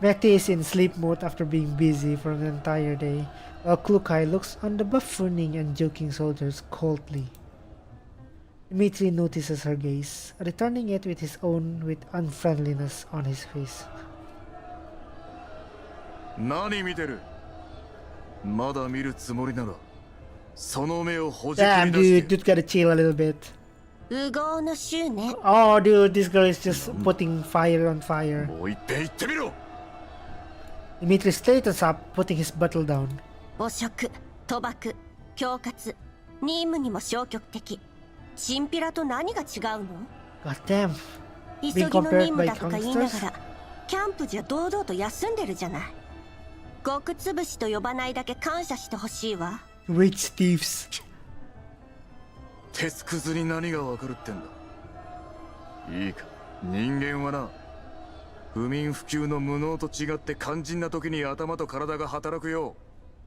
Mekti is in sleep mode after being busy for an entire day, while Klukai looks on the buffooning and joking soldiers coldly. Dmitri notices her gaze, returning it with his own with unfriendliness on his face. 何見てる？まだ見るつもりならその目をほじく Damn, り出 dude, して dude gotta chill a little bit. 烏合の衆ね。 Oh, dude, this girl is just putting fire on fire. もう一遍言ってみろ。 Dmitri straightens up, putting his bottle down. 汚職、賭博、恐喝、任務にも消極的。チンピラと何が違うの？ God damn. 急ぎの任務だとか言いながら、キャンプじゃ堂々と休んでるじゃない。極潰しと呼ばないだけ感謝してほしいわ。Rich thieves. 鉄くずに何がわかるってんだ。いいか、人間はな、不眠不休の無能と違って肝心な時に頭と体が働くよ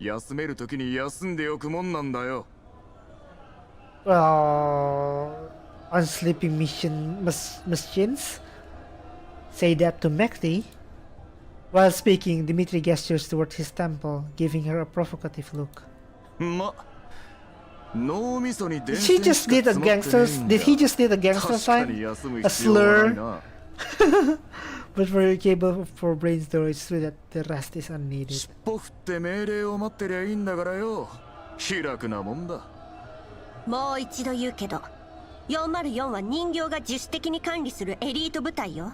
う、休める時に休んでおくもんなんだよ。Unsleeping machines say that to Mekti. While speaking, Dmitri gestures towards his temple, giving her a provocative look. ま、脳みそに電 Did 線 he just しか did a 詰まってねえ gangster's? んだ。 Did he just did a gangster 確かに sign? 休む A 必要はない slur? な。 But for capable for brains, though, it's true that the rest is unneeded. 尻尾振って命令を待ってりゃいいんだからよ。気楽なもんだ。もう一度言うけど、404は人形が自主的に管理するエリート部隊よ。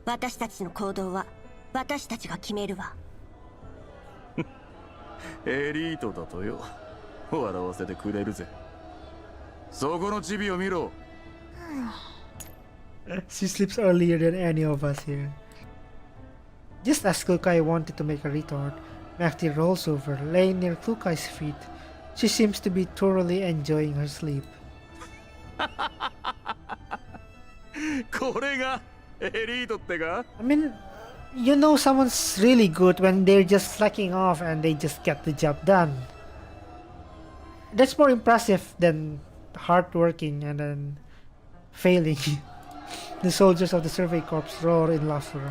私たちの行動は私たちが決めるわ。エリートだとよ。笑わせてくれるぜ。そこのチビを見ろ。She sleeps earlier than any of us here. Just as Klukai wanted to make a retort, Mekti rolls over, laying near Klukai's feet. She seems to be thoroughly enjoying her sleep. これがエリートってか？ I mean, you know someone's really good when they're just slacking off and they just get the job done. That's more impressive than hardworking and then failing. The soldiers of the Survey Corps roar in laughter.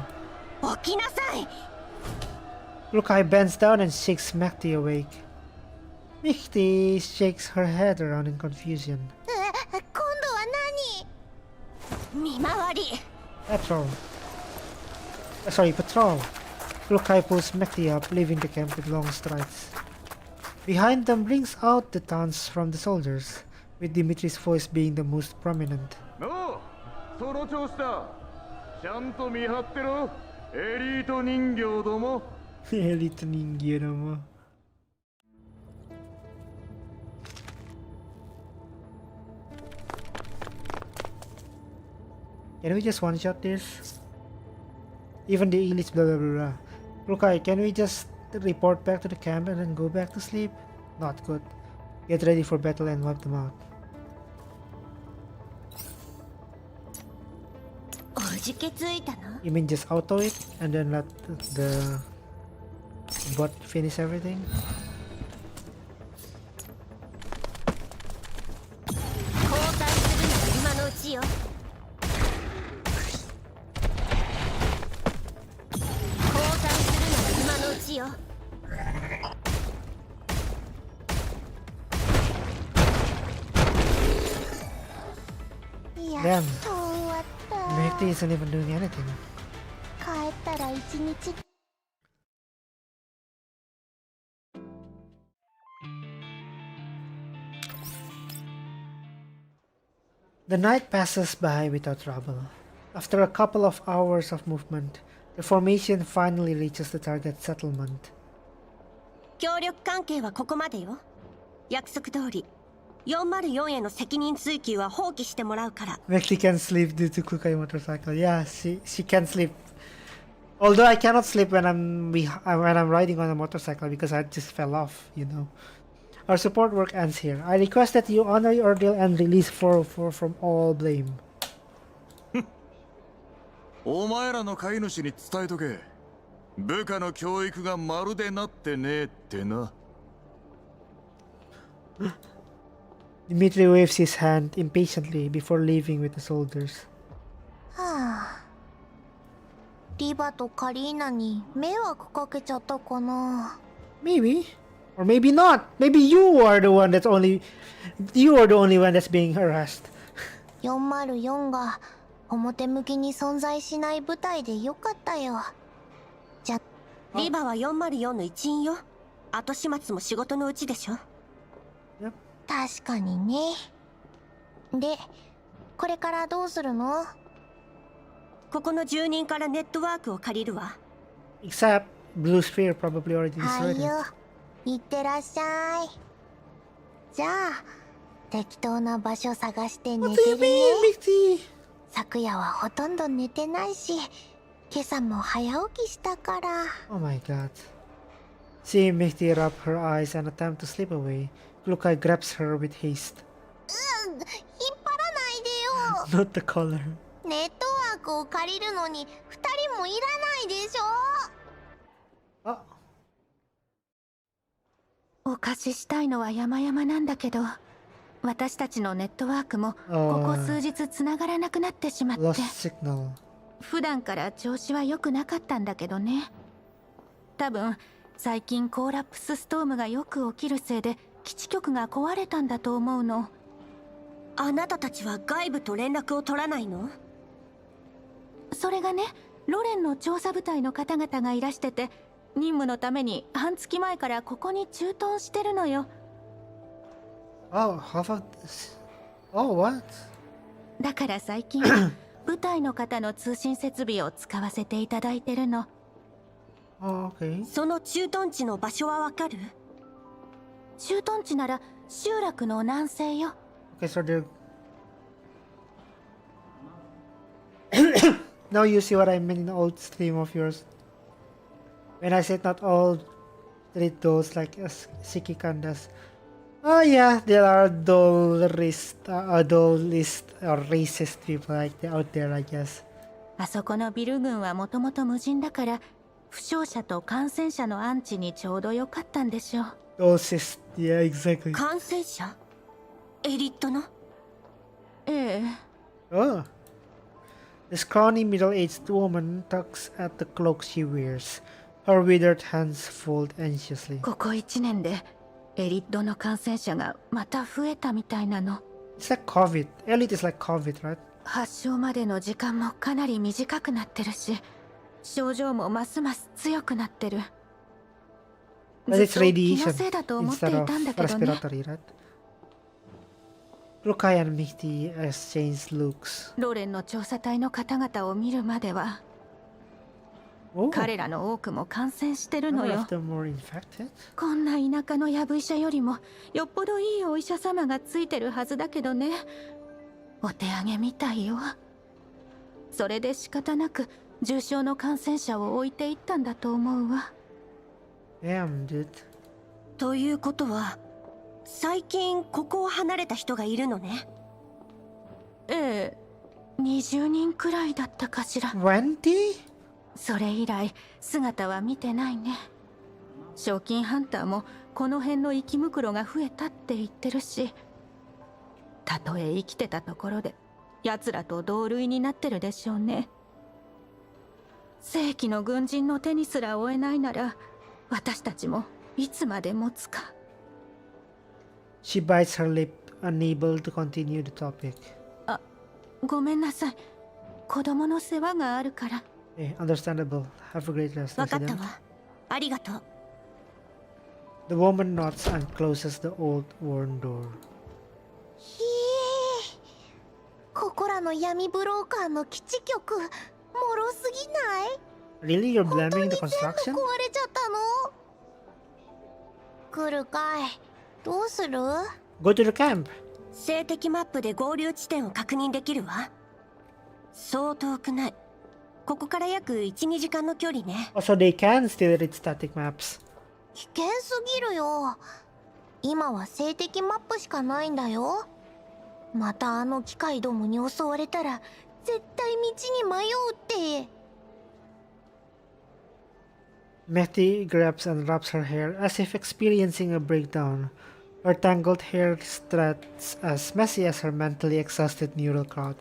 起きなさい。 Klukai bends down and shakes Mekti awake. Mekti shakes her head around in confusion. 今度は何？見回り。 Patrol. Patrol. Klukai pulls Mekti up, leaving the camp with long strides. Behind them brings out the taunts from the soldiers, with Dimitri's voice being the most prominent. おう、その調子だ。ちゃんと見張ってろ。エリート人形ども。Elite ninja naman. Can we just one-shot this? Even the elites blah blah blah blah. Klukai, can we just report back to the camp and then go back to sleep? Not good. Get ready for battle and wipe them out. おじけついたの？ You mean just auto it and then let the bot finish everything? 交代するなら今のうちよ。交代するなら今のうちよ。やっと終わった。 Mehdi isn't even doing anything. 帰ったら一日。The night passes by without trouble. After a couple of hours of movement, the formation finally reaches the target settlement. 協力関係はここまでよ。約束通り、404への責任追及は放棄してもらうから。Mehdi can sleep due to Kukai motorcycle. Yeah, she can sleep. Although I cannot sleep when I'm riding on a motorcycle because I just fell off, you know. Our support work ends here. I request that you honor your deal and release 404 from all blame. お前らの飼い主に伝えとけ。部下の教育がまるでなってねえってな。Dmitry waves his hand impatiently before leaving with the soldiers. はあ。リバとカリーナに迷惑かけちゃったかな。 Maybe. Or maybe not. Maybe you are the one that's only... You are the only one that's being harassed. 404が表向きに存在しない部隊でよかったよ。じゃ、リバは404の一員よ。後始末も仕事のうちでしょ。確かにね。で、これからどうするの？ここの住人からネットワークを借りるわ。Except Blue Sphere probably already は destroyed いよ。 it. いってらっしゃい。じゃあ、適当な場所探して寝 What て do る you ね。 mean, Mixie? 昨夜はほとんど寝てないし、今朝も早起きしたから。Oh my god. Seeing Mixie rub her eyes and attempt to slip away, Lukai grabs her with haste. 引っ張らないでよ。 Not the collar. ネットワークを借りるのに2人もいらないでしょ。 Oh. お貸ししたいのは山々なんだけど、私たちのネットワークもここ数日つながらなくなってしまって、 Lost signal. 普段から調子は良くなかったんだけどね。多分最近コーラプスストームがよく起きるせいで基地局が壊れたんだと思うの。あなたたちは外部と連絡を取らないの？それがね、ロレンの調査部隊の方々がいらしてて、任務のために半月前からここに駐屯してるのよ。 Oh, how about this? Oh, what? だから最近部隊の方の通信設備を使わせていただいてるの。 Oh, okay. その駐屯地の場所はわかる？駐屯地なら集落の南西よ。 Okay, so they're... Now you see what I meant in the old stream of yours. When I said not all treat those like Shikikandas. Oh yeah, there are dullist or racist people like out there, I guess. あそこのビル群はもともと無人だから、負傷者と感染者の安置にちょうどよかったんでしょう。 Racist, yeah, exactly. 感染者？エリットの？ええ。 Oh. The scrawny middle-aged woman tugs at the cloak she wears. Her withered hands fold anxiously. ここ1年でエリットの感染者がまた増えたみたいなの。 It's like COVID. Elite is like COVID, right? 発症までの時間もかなり短くなってるし、症状もますます強くなってる。 But ずっ it's と気の radiation せいだと思ってい instead たんだ of けどね。 respiratory, right? Lukai and Mighty exchange looks. ロレンの調査隊の方々を見るまでは、 Oh, 彼らの多くも感染してるの none よ。 of them were infected. こんな田舎のやぶ医者よりもよっぽどいいお医者様がついてるはずだけどね。お手上げみたいよ。それで仕方なく重症の感染者を置いていったんだと思うわ。 Damn, dude. ということは最近ここを離れた人がいるのね。ええ、20人くらいだったかしら。20? それ以来姿は見てないね。賞金ハンターもこの辺の生き袋が増えたって言ってるし、たとえ生きてたところで奴らと同類になってるでしょうね。正規の軍人の手にすら負えないなら、私たちもいつまで持つか。 She bites her lip, unable to continue the topic. ごめんなさい。子供の世話があるから。Understandable. Have a great rest, わかった Resident. わ。ありがとう。The woman nods and closes the old worn door. ひえ、ここらの闇ブローカーの基地局、もろすぎない？ Really? You're 本当 blaming に the 全部 construction? 壊れちゃったの？来るかい？どうする？ Go to the camp. 静的マップで合流地点を確認できるわ。そう遠くない。ここから約 1,2 時間の距離ね。Also, they can still read static maps. 危険すぎるよ。今は静的マップしかないんだよ。またあの機械どもに襲われたら絶対道に迷うって。Mehdi grabs and wraps her hair as if experiencing a breakdown. Her tangled hair struts as messy as her mentally exhausted neural cloud.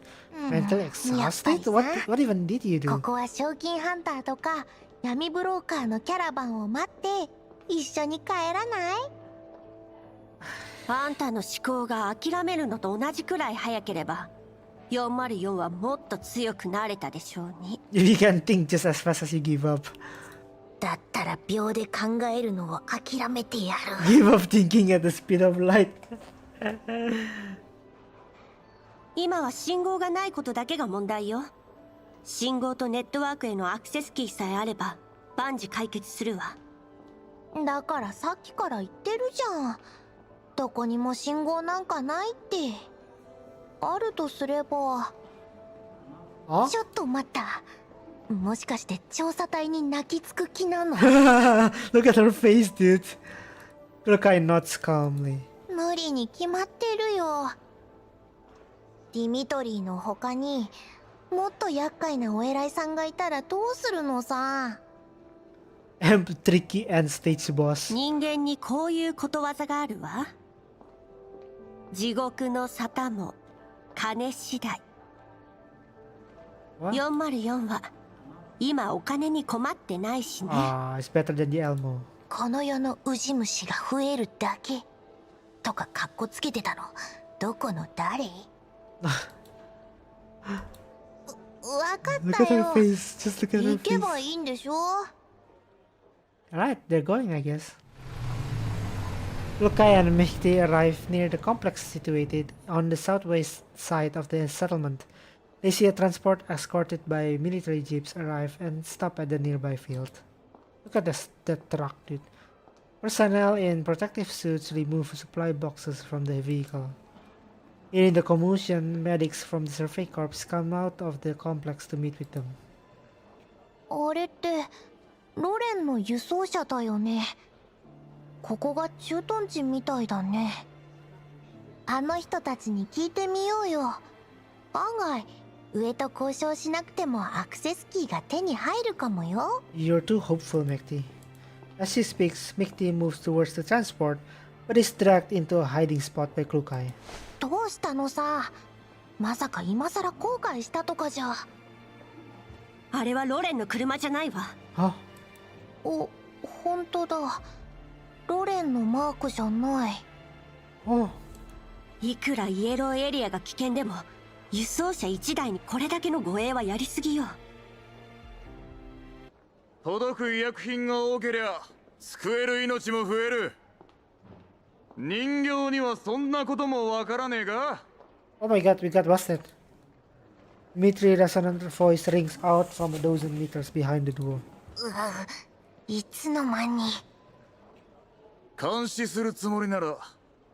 Mentally exhausted? What even did you こ do? こは賞金ハンターとか闇ブローカーのキャラバンを待って一緒に帰らない？あんたの思考が諦めるのと同じくらい早ければ404はもっと強くなれたでしょうに。 If you can think just as fast as you give up. だったら秒で考えるのを諦めてやる。 Give up thinking at the speed of light. 今は信号がないことだけが問題よ。信号とネットワークへのアクセスキーさえあれば万事解決するわ。だからさっきから言ってるじゃん。どこにも信号なんかないって。あるとすれば。ちょっと待った。もしかして調査隊に泣きつく気なの？ Look at her face, dude. Kurokai nods calmly. 無理に決まってるよ。ディミトリーの他にもっと厄介なお偉いさんがいたらどうするのさ。Tricky and stage boss. 人間にこういうことわざがあるわ。地獄の沙汰も金次第。404は今お金に困ってないしね。It's better than the Elmo. この世のウジ虫が増えるだけとかカッコつけてたのどこの誰？わかったよ。 Look at her face. Just look at her 行け face. ばいいんでしょ。 Alright, they're going, I guess. Lukai and Mehdi arrive near the complex situated on the southwest side of the settlement. They see a transport escorted by military jeeps arrive and stop at the nearby field. Look at that truck, dude. Personnel in protective suits remove supply boxes from the vehicle. Hearing the commotion, medics from the Survey Corps come out of the complex to meet with them. あれってロレンの輸送車だよね。ここが駐屯地みたいだね。あの人たちに聞いてみようよ。案外上と交渉しなくてもアクセスキーが手に入るかもよ。 You're too hopeful, Mehdi. As she speaks, Mehdi moves towards the transport, but is dragged into a hiding spot by Klukai. どうしたのさ。まさか今さら後悔したとかじゃ。あれはロレンの車じゃないわ。は？お、本当だ。ロレンのマークじゃない。いくらイエローエリアが危険でも輸送車1台にこれだけの護衛はやりすぎよ。届く医薬品が多けりゃ救える命も増える。人形にはそんなこともわからねえか？ Oh my god, we got busted. Dmitri resonant voice rings out from a dozen meters behind the door. いつの間に。監視するつもりなら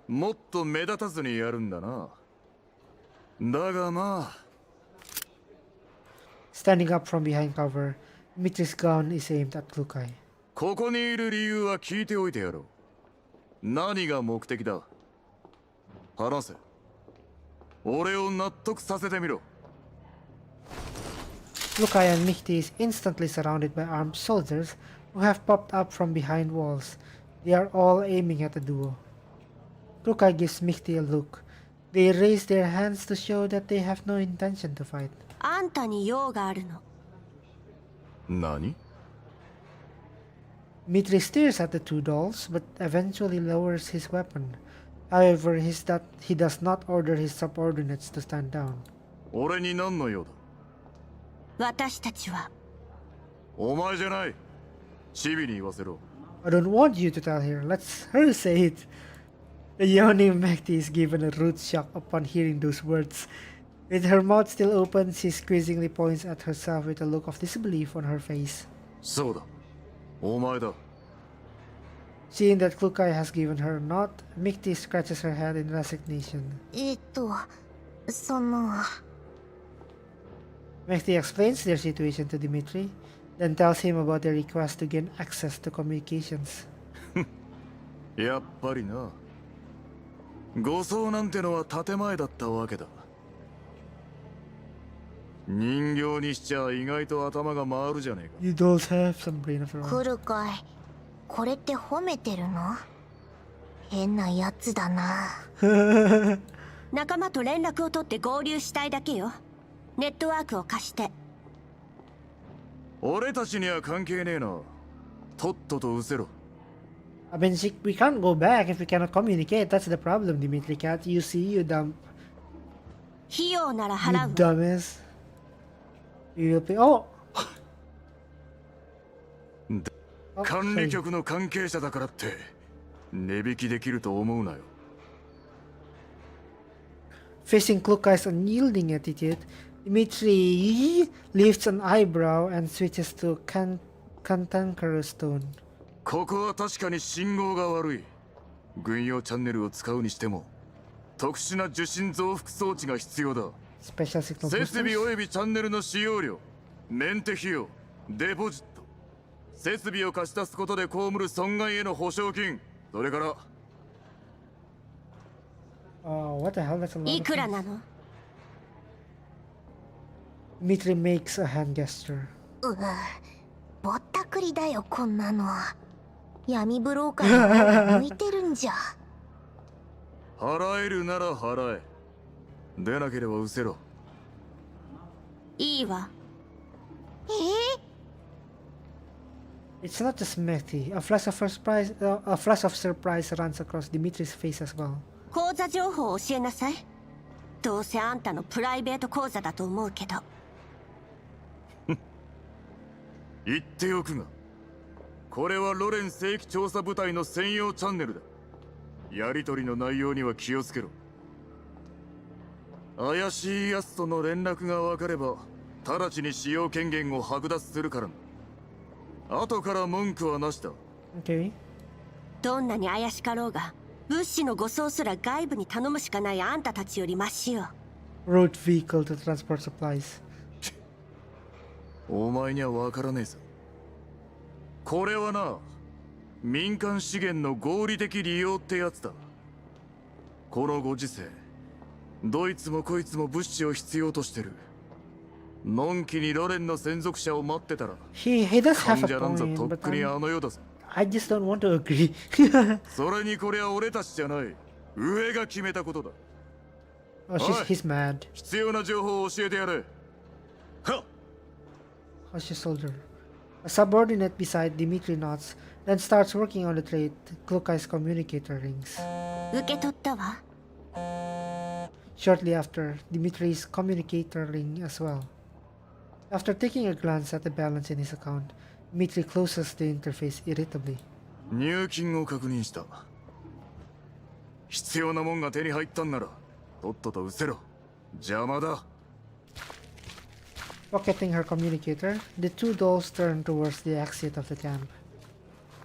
もっと目立たずにやるんだな。だがまあ。Standing up from behind cover, Dmitri's gun is aimed at Klukai. ここにいる理由は聞いておいてやろう。何が目的だ？話せ。俺を納得させてみろ。Lukai and Michty is instantly surrounded by armed soldiers who have popped up from behind walls. They are all aiming at the duo. Lukai gives Michty a look. They raise their hands to show that they have no intention to fight. あんたに用があるの。何？ Mitri stares at the two dolls, but eventually lowers his weapon. However, he does not order his subordinates to stand down. 俺に何の用だ？私たちは。お前じゃない。チビに言わせろ。I don't want you to tell her. Let's her say it. The yawning Mechti is given a rude shock upon hearing those words. With her mouth still open, she squeezingly points at herself with a look of disbelief on her face. そうだ。お前だ。Seeing that Klukai has given her a nod, Mechti scratches her head in resignation. その Mechti explains their situation to Dimitri, then tells him about their request to gain access to communications. やっぱりな。護送なんてのは建前だったわけだ。人形にしちゃ意外と頭が回るじゃねえか。You dolls have some brain of your own. 来るかい。これって褒めてるの？変なやつだな。仲間と連絡を取って合流したいだけよ。ネットワークを貸して。俺たちには関係ねえな。とっとと失せろ。I mean, we can't go back if we cannot communicate. That's the problem, Dimitri. Can't you see, you dumb... 費用なら You 払う。 dumbass. You will pay... Oh! 管理局の関係者だからって値引きできると思うなよ。Facing Klukai's unyielding attitude, Dimitri lifts an eyebrow and switches to cantankerous tone. ここは確かに信号が悪い。軍用チャンネルを使うにしても特殊な受信増幅装置が必要だ。 Special signal 設備 boosters. およびチャンネルの使用料、メンテ費用、デポジット、設備を貸し出すことで被る損害への保証金、それから What the hell? That's a lot い of くら things. なの？ Dimitri makes a hand gesture. ぼったくりだよこんなの。闇ブローカーの方が向いてるんじゃ。払えるなら払え。出なければ失せろ。いいわ。It's not just Mechti. A flash of surprise runs across Dimitri's face as well. 口座情報を教えなさい。どうせあんたのプライベート口座だと思うけど。言っておくが、これはロレン正規調査部隊の専用チャンネルだ。やり取りの内容には気をつけろ。怪しい奴との連絡が分かれば直ちに使用権限を剥奪するからな。後から文句はなしだ。 Okay. どんなに怪しかろうが、物資の護送すら外部に頼むしかないあんたたちよりマシよ。 Road vehicle to transport supplies. お前には分からねえぞ。これはな、民間資源の合理的利用ってやつだ。このご時世、どいつもこいつも物資を必要としてる。のんきにロレンの専属者を待ってたら、 He does have 患 a 者なんざ point, とっ but くにあの世だぞ。I just don't want to agree. それにこれは俺たちじゃない。上が決めたことだ。 Oh, he's mad. 必要な情報を教えてやれ。はっ。 How's your soldier? A subordinate beside Dimitri nods, then starts working on the trait Klukai's communicator rings. 受け取ったわ。 Shortly after, Dimitri's communicator ring as well. After taking a glance at the balance in his account, Dimitri closes the interface irritably. 入金を確認した。必要なもんが手に入ったんなら、とっとと失せろ。邪魔だ。 Pocketing her communicator, the two dolls turn towards the exit of the camp.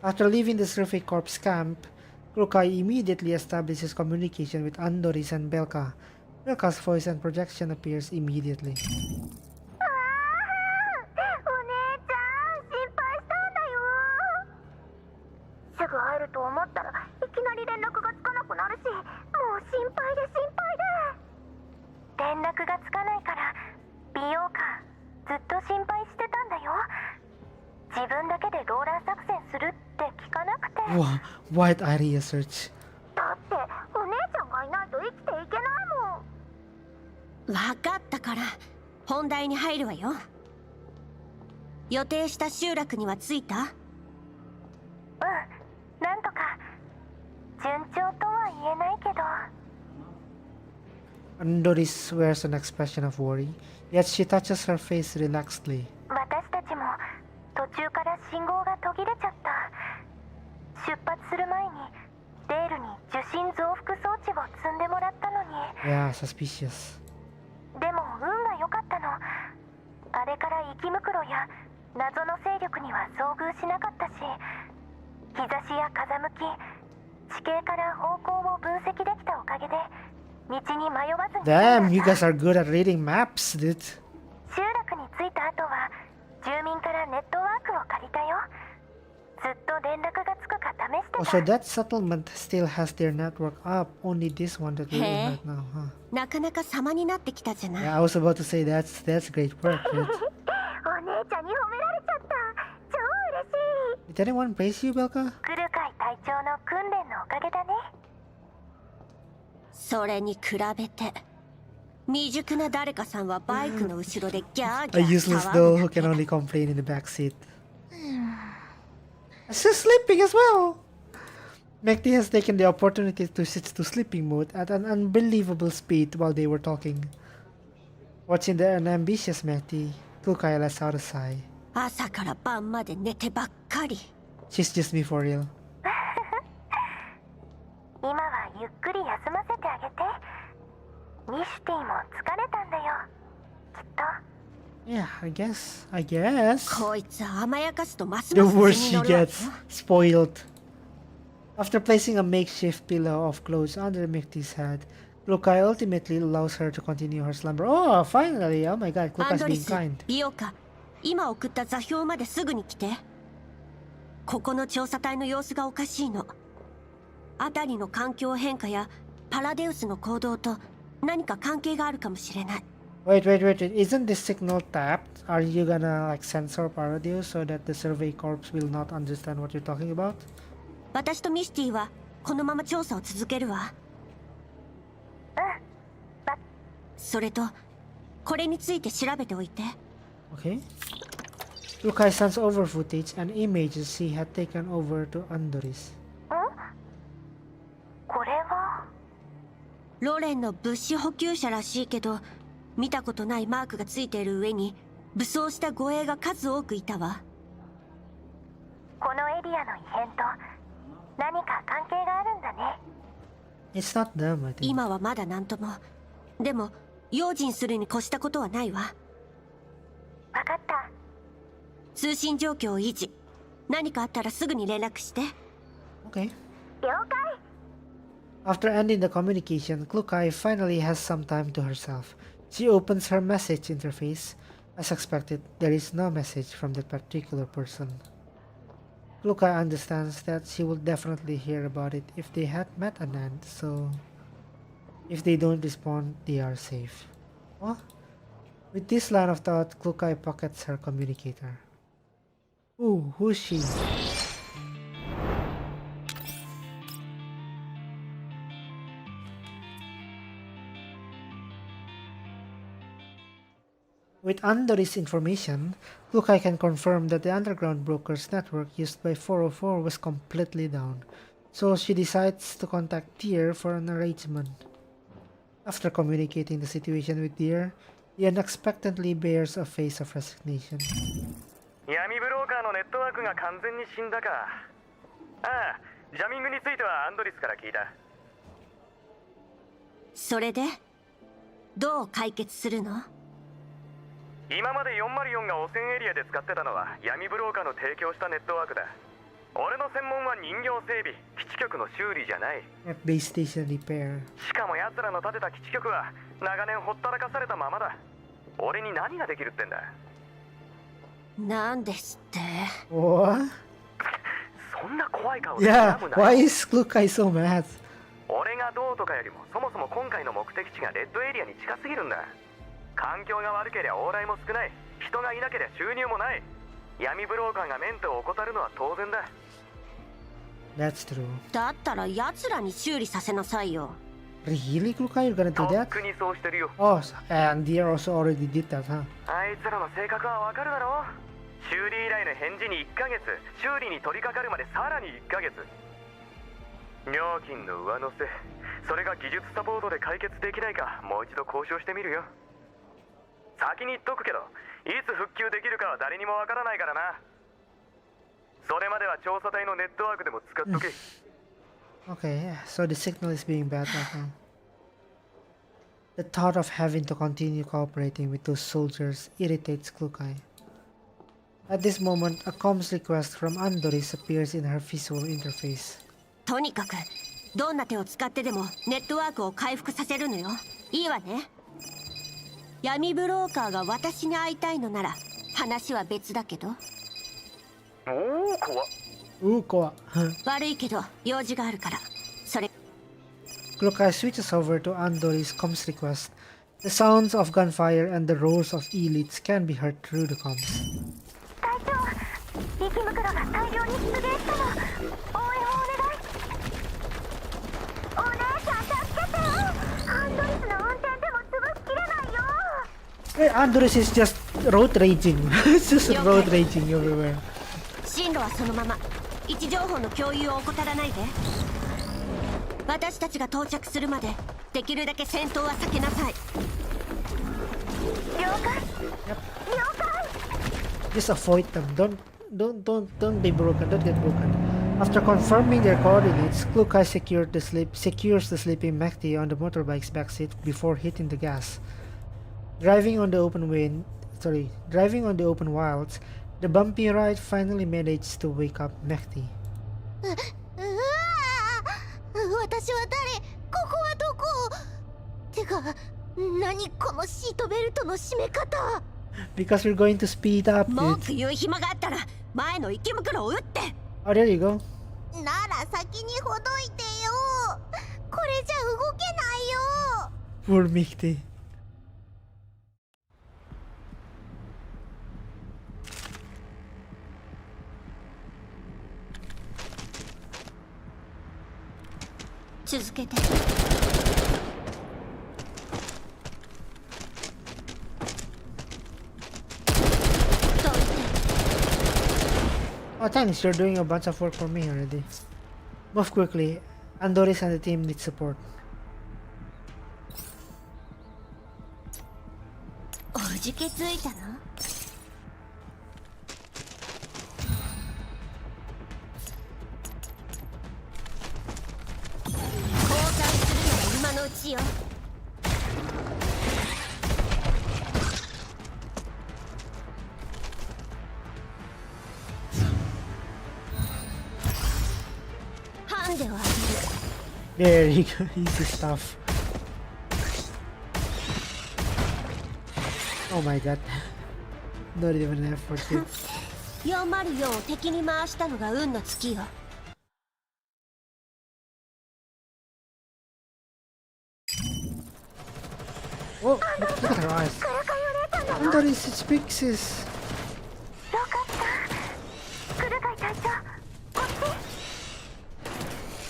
After leaving the Survey Corps camp, Klukai immediately establishes communication with Andoris and Belka. Belka's voice and projection appears immediately. お姉ちゃん心配したんだよ。すぐ会えると思ったらいきなり連絡がつかなくなるし、もう心配です。絡がつかないから美容家ずっと心配してたんだよ。自分だけでローラー作戦するって聞かなくて。White area search. だってお姉ちゃんがいないと生きていけないもん。分かったから本題に入るわよ。予定した集落には着いた？なんとか順調とは言えないけど。Andoris wears an expression of worry, yet she touches her face relaxedly. 私たちも途中から信号が途切れちゃった。出発する前にデールに受信増幅装置を積んでもらったのに。Yeah, suspicious. でも運が良かったの。あれから生き袋や謎の勢力には遭遇しなかったし、日差しや風向き、地形から方向を分析できたおかげで道に迷わずに。 Damn, you guys are good at reading maps, dude. 集落に着いた後は住民からネットワークを借りたよ。ずっと連絡がつくか試してた。Oh, so that settlement still has their network up. Only this one that we're in right now, huh? なかなか様になってきたじゃない。 Yeah, I was about to say that's great work, dude. お姉ちゃんに褒められちゃった。超嬉しい。 Did anyone praise you, Belka? グルカイ隊長の訓練のおかげだね。それに比べて未熟な誰かさんはバイクの後ろでギャー A ギャ useless ー doll 騒 who ぐ can only complain in the backseat. She's sleeping as well. Mekti has taken the opportunity to switch to sleeping mode at an unbelievable speed while they were talking. Watching the unambitious Mekti, Kukai lets out a sigh. 朝から晩まで寝てばっかり。 She's just me for real. 今はゆっくり休ませてあげて。ミシティも疲れたんだよ、きっと。 Yeah, I guess. こいつ甘やかすとます The ます worse 図 she に乗るわよ。 gets. Spoiled. After placing a makeshift pillow of clothes under Mekti's head, Kukai ultimately allows her to continue her slumber. Oh, finally! Oh my god, アン Kukai's ドリ being ス、kind. 美容家、今送った座標まですぐに来て。ここの調査隊の様子がおかしいの。あたりの環境変化やパラデウスの行動と何か関係があるかもしれない。 Wait. Isn't this signal tapped? Are you gonna like censor Paradio so that the survey corps will not understand what you're talking about? 私とミシティはこのまま調査を続けるわ。それとこれについて調べておいて。 Okay. Kukai sends over footage and images she had taken over to Andoris. これはロレンの物資補給車らしいけど、見たことないマークがついている上に武装した護衛が数多くいたわ。このエリアの異変と何か関係があるんだね。 It's not them, I think. 今はまだなんとも。でも用心するに越したことはないわ。わかった。通信状況を維持。何かあったらすぐに連絡して。 Okay. 了解。 After ending the communication, Kukai finally has some time to herself. She opens her message interface. As expected, there is no message from that particular person. Kukai understands that she will definitely hear about it if they had met an end, so if they don't respond, they are safe. What? With this line of thought, Kukai pockets her communicator. Ooh, who's she? With Andoris information, Kukai can confirm that the underground brokers network used by 404 was completely down, so she decides to contact Tyr for an arrangement. After communicating the situation with Tyr, he unexpectedly bears a face of resignation. 闇ブローカーのネットワークが完全に死んだか。ああ、ジャミングについてはアンドリスから聞いた。それでどう解決するの？今まで404が汚染エリアで使ってたのは闇ブローカーの提供したネットワークだ。俺の専門は人形整備、基地局の修理じゃない。 At base station repair. しかも奴らの建てた基地局は長年ほったらかされたままだ。俺に何ができるってんだ。なんですって？ What? そんな怖い顔で Yeah, 恨むな。 why is Kukai so mad? 俺がどうとかよりもそもそも今回の目的地がレッドエリアに近すぎるんだ。環境が悪ければ往来も少ない。人がいなければ収入もない。闇ブローカーがメンテを怠るのは当然だ。 That's true. だったら奴らに修理させなさいよ。 Really, Klukai, you're gonna と do っ that? くにそうしてるよ。 Oh, and they also already did that, huh? あいつらの性格はわかるだろう。修理依頼の返事に1ヶ月、修理に取り掛かるまでさらに1ヶ月。料金の上乗せ、それが技術サポートで解決できないか、もう一度交渉してみるよ。先に言っとくけど、いつ復旧できるかは誰にもわからないからな。それまでは調査隊のネットワークでも使っとけ。Okay, so the signal is being bad right now. The thought of having to continue cooperating with those soldiers irritates Klukai. At this moment, a comms request from Andoris appears in her visual interface. とにかくどんな手を使ってでもネットワークを回復させるのよ。いいわね。闇ブローカーが私に会いたいのなら話は別だけど。おお、怖っ。悪いけど用事があるから。それ Klukai switches over to Andoris' comms request. The sounds of gunfire and the roars of elites can be heard through the comms. 隊長、息袋が大量に出現したの。応援をお願い。お姉ちゃん助けてよ。アンドリスの運転でも潰しきれないよ。Hey, Andoris is just road raging. It's just road raging everywhere. 進路はそのまま。位置情報の共有を怠らないで。私たちが到着するまでできるだけ戦闘は避けなさい。了解。了解。 Just avoid them. Don't be broken. Don't get broken. After confirming their coordinates, Klukai secures the sleeping Mekti on the motorbike's backseat before hitting the gas. Driving on the open wilds, the bumpy ride finally manages to wake up Mekti. 私は誰？ここはどこ？てか、何このシートベルトの締め方？ Because we're going to speed up. 文句言う暇があったら前の池袋を撃って。 Oh, there you go. なら先にほどいてよ。これじゃ動けないよ。 Poor Mekti. Oh, thanks, you're doing a bunch of work for me already. Move quickly. Andoris and the team need support. おじけついたの？交換するのは今のうちよ。ハンデをあげる。 There you go, easy stuff. Oh my god. Not even an effort, dude. 404を敵に回したのが運の尽きよ。Oh, look at her eyes. Andoris speaks his. よかった。クルカイ隊長、こっ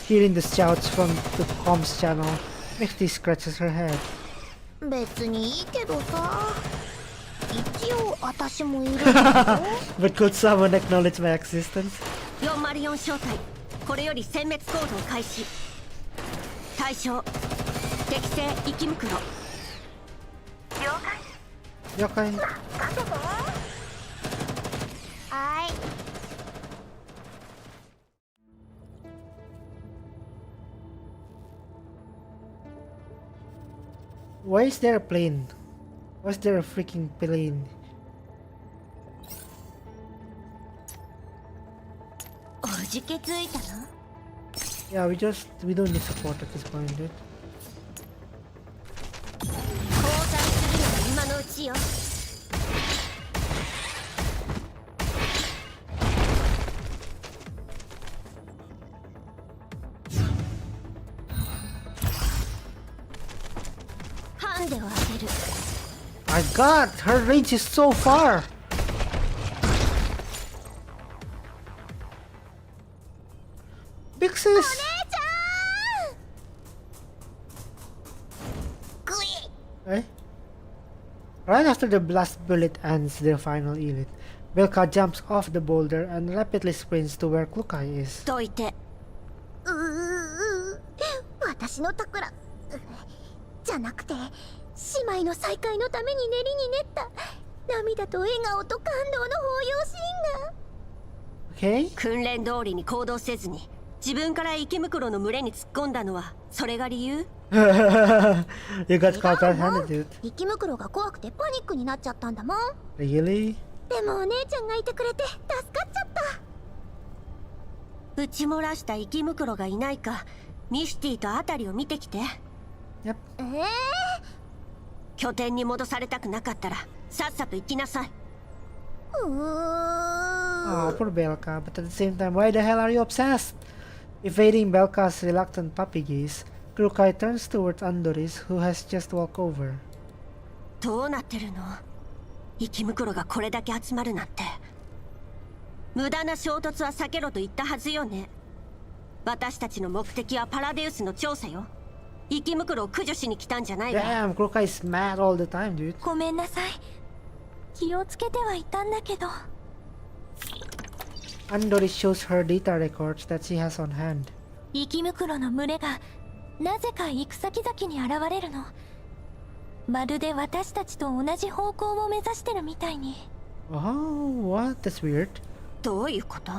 ち。 Hearing the shouts from the comms channel, Mekti scratches her head. 別にいいけどさ。一応私もいるんだよ。 But could someone acknowledge my existence? 404小隊、これより殲滅行動開始。対象、敵性息袋。了解。了解。任せて。はい。 Why is there a plane? Why is there a freaking plane? おじけついたの？ Yeah, we don't need support at this point, dude. 交代するのは今のうちよ。ハンデをあげる。My god, her range is so far. Big sis. Eh? Right after the blast bullet ends their final elite, Belka jumps off the boulder and rapidly sprints to where Klukai is. どいて。私の宝じゃなくて、姉妹の再会のために練りに練った涙と笑顔と感動の抱擁シーンが。 Okay? 訓練通りに行動せずに自分から池袋の群れに突っ込んだのはそれが理由？ You got caught red-handed, dude. 池袋が怖くてパニックになっちゃったんだもん。 Really? でもお姉ちゃんがいてくれて助かっちゃった。打ち漏らした池袋がいないかミスティとあたりを見てきて。 Yep. 拠点に戻されたくなかったらさっさと行きなさい。 Oh, poor Belka, but at the same time, why the hell are you obsessed? Evading Belka's reluctant puppy gaze, Klukai turns towards Andoris, who has just walked over. どうなってるの？池袋がこれだけ集まるなんて。無駄な衝突は避けろと言ったはずよね。私たちの目的はパラデウスの調査よ。池袋を駆除しに来たんじゃないわ。 Damn, Klukai is mad all the time, dude. ごめんなさい。気をつけてはいたんだけど。 Andoris shows her data records that she has on hand. 池袋の群れがなぜか行く先々に現れるの。まるで私たちと同じ方向を目指してるみたいに。 Oh, what? That's weird. どういうこと？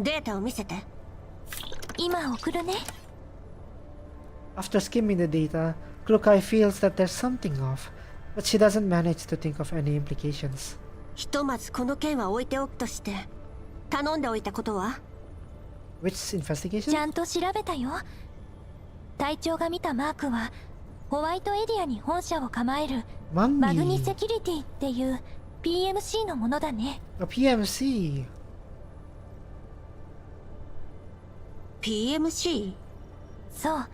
データを見せて。今送るね。 After skimming the data, Klukai feels that there's something off, but she doesn't manage to think of any implications. ひとまずこの件は置いておくとして、頼んでおいたことは？ Which investigation? ちゃんと調べたよ。隊長が見たマークはホワイトエリアに本社を構えるマグニセキュリティっていう PMC のものだね。A PMC? PMC？ そう。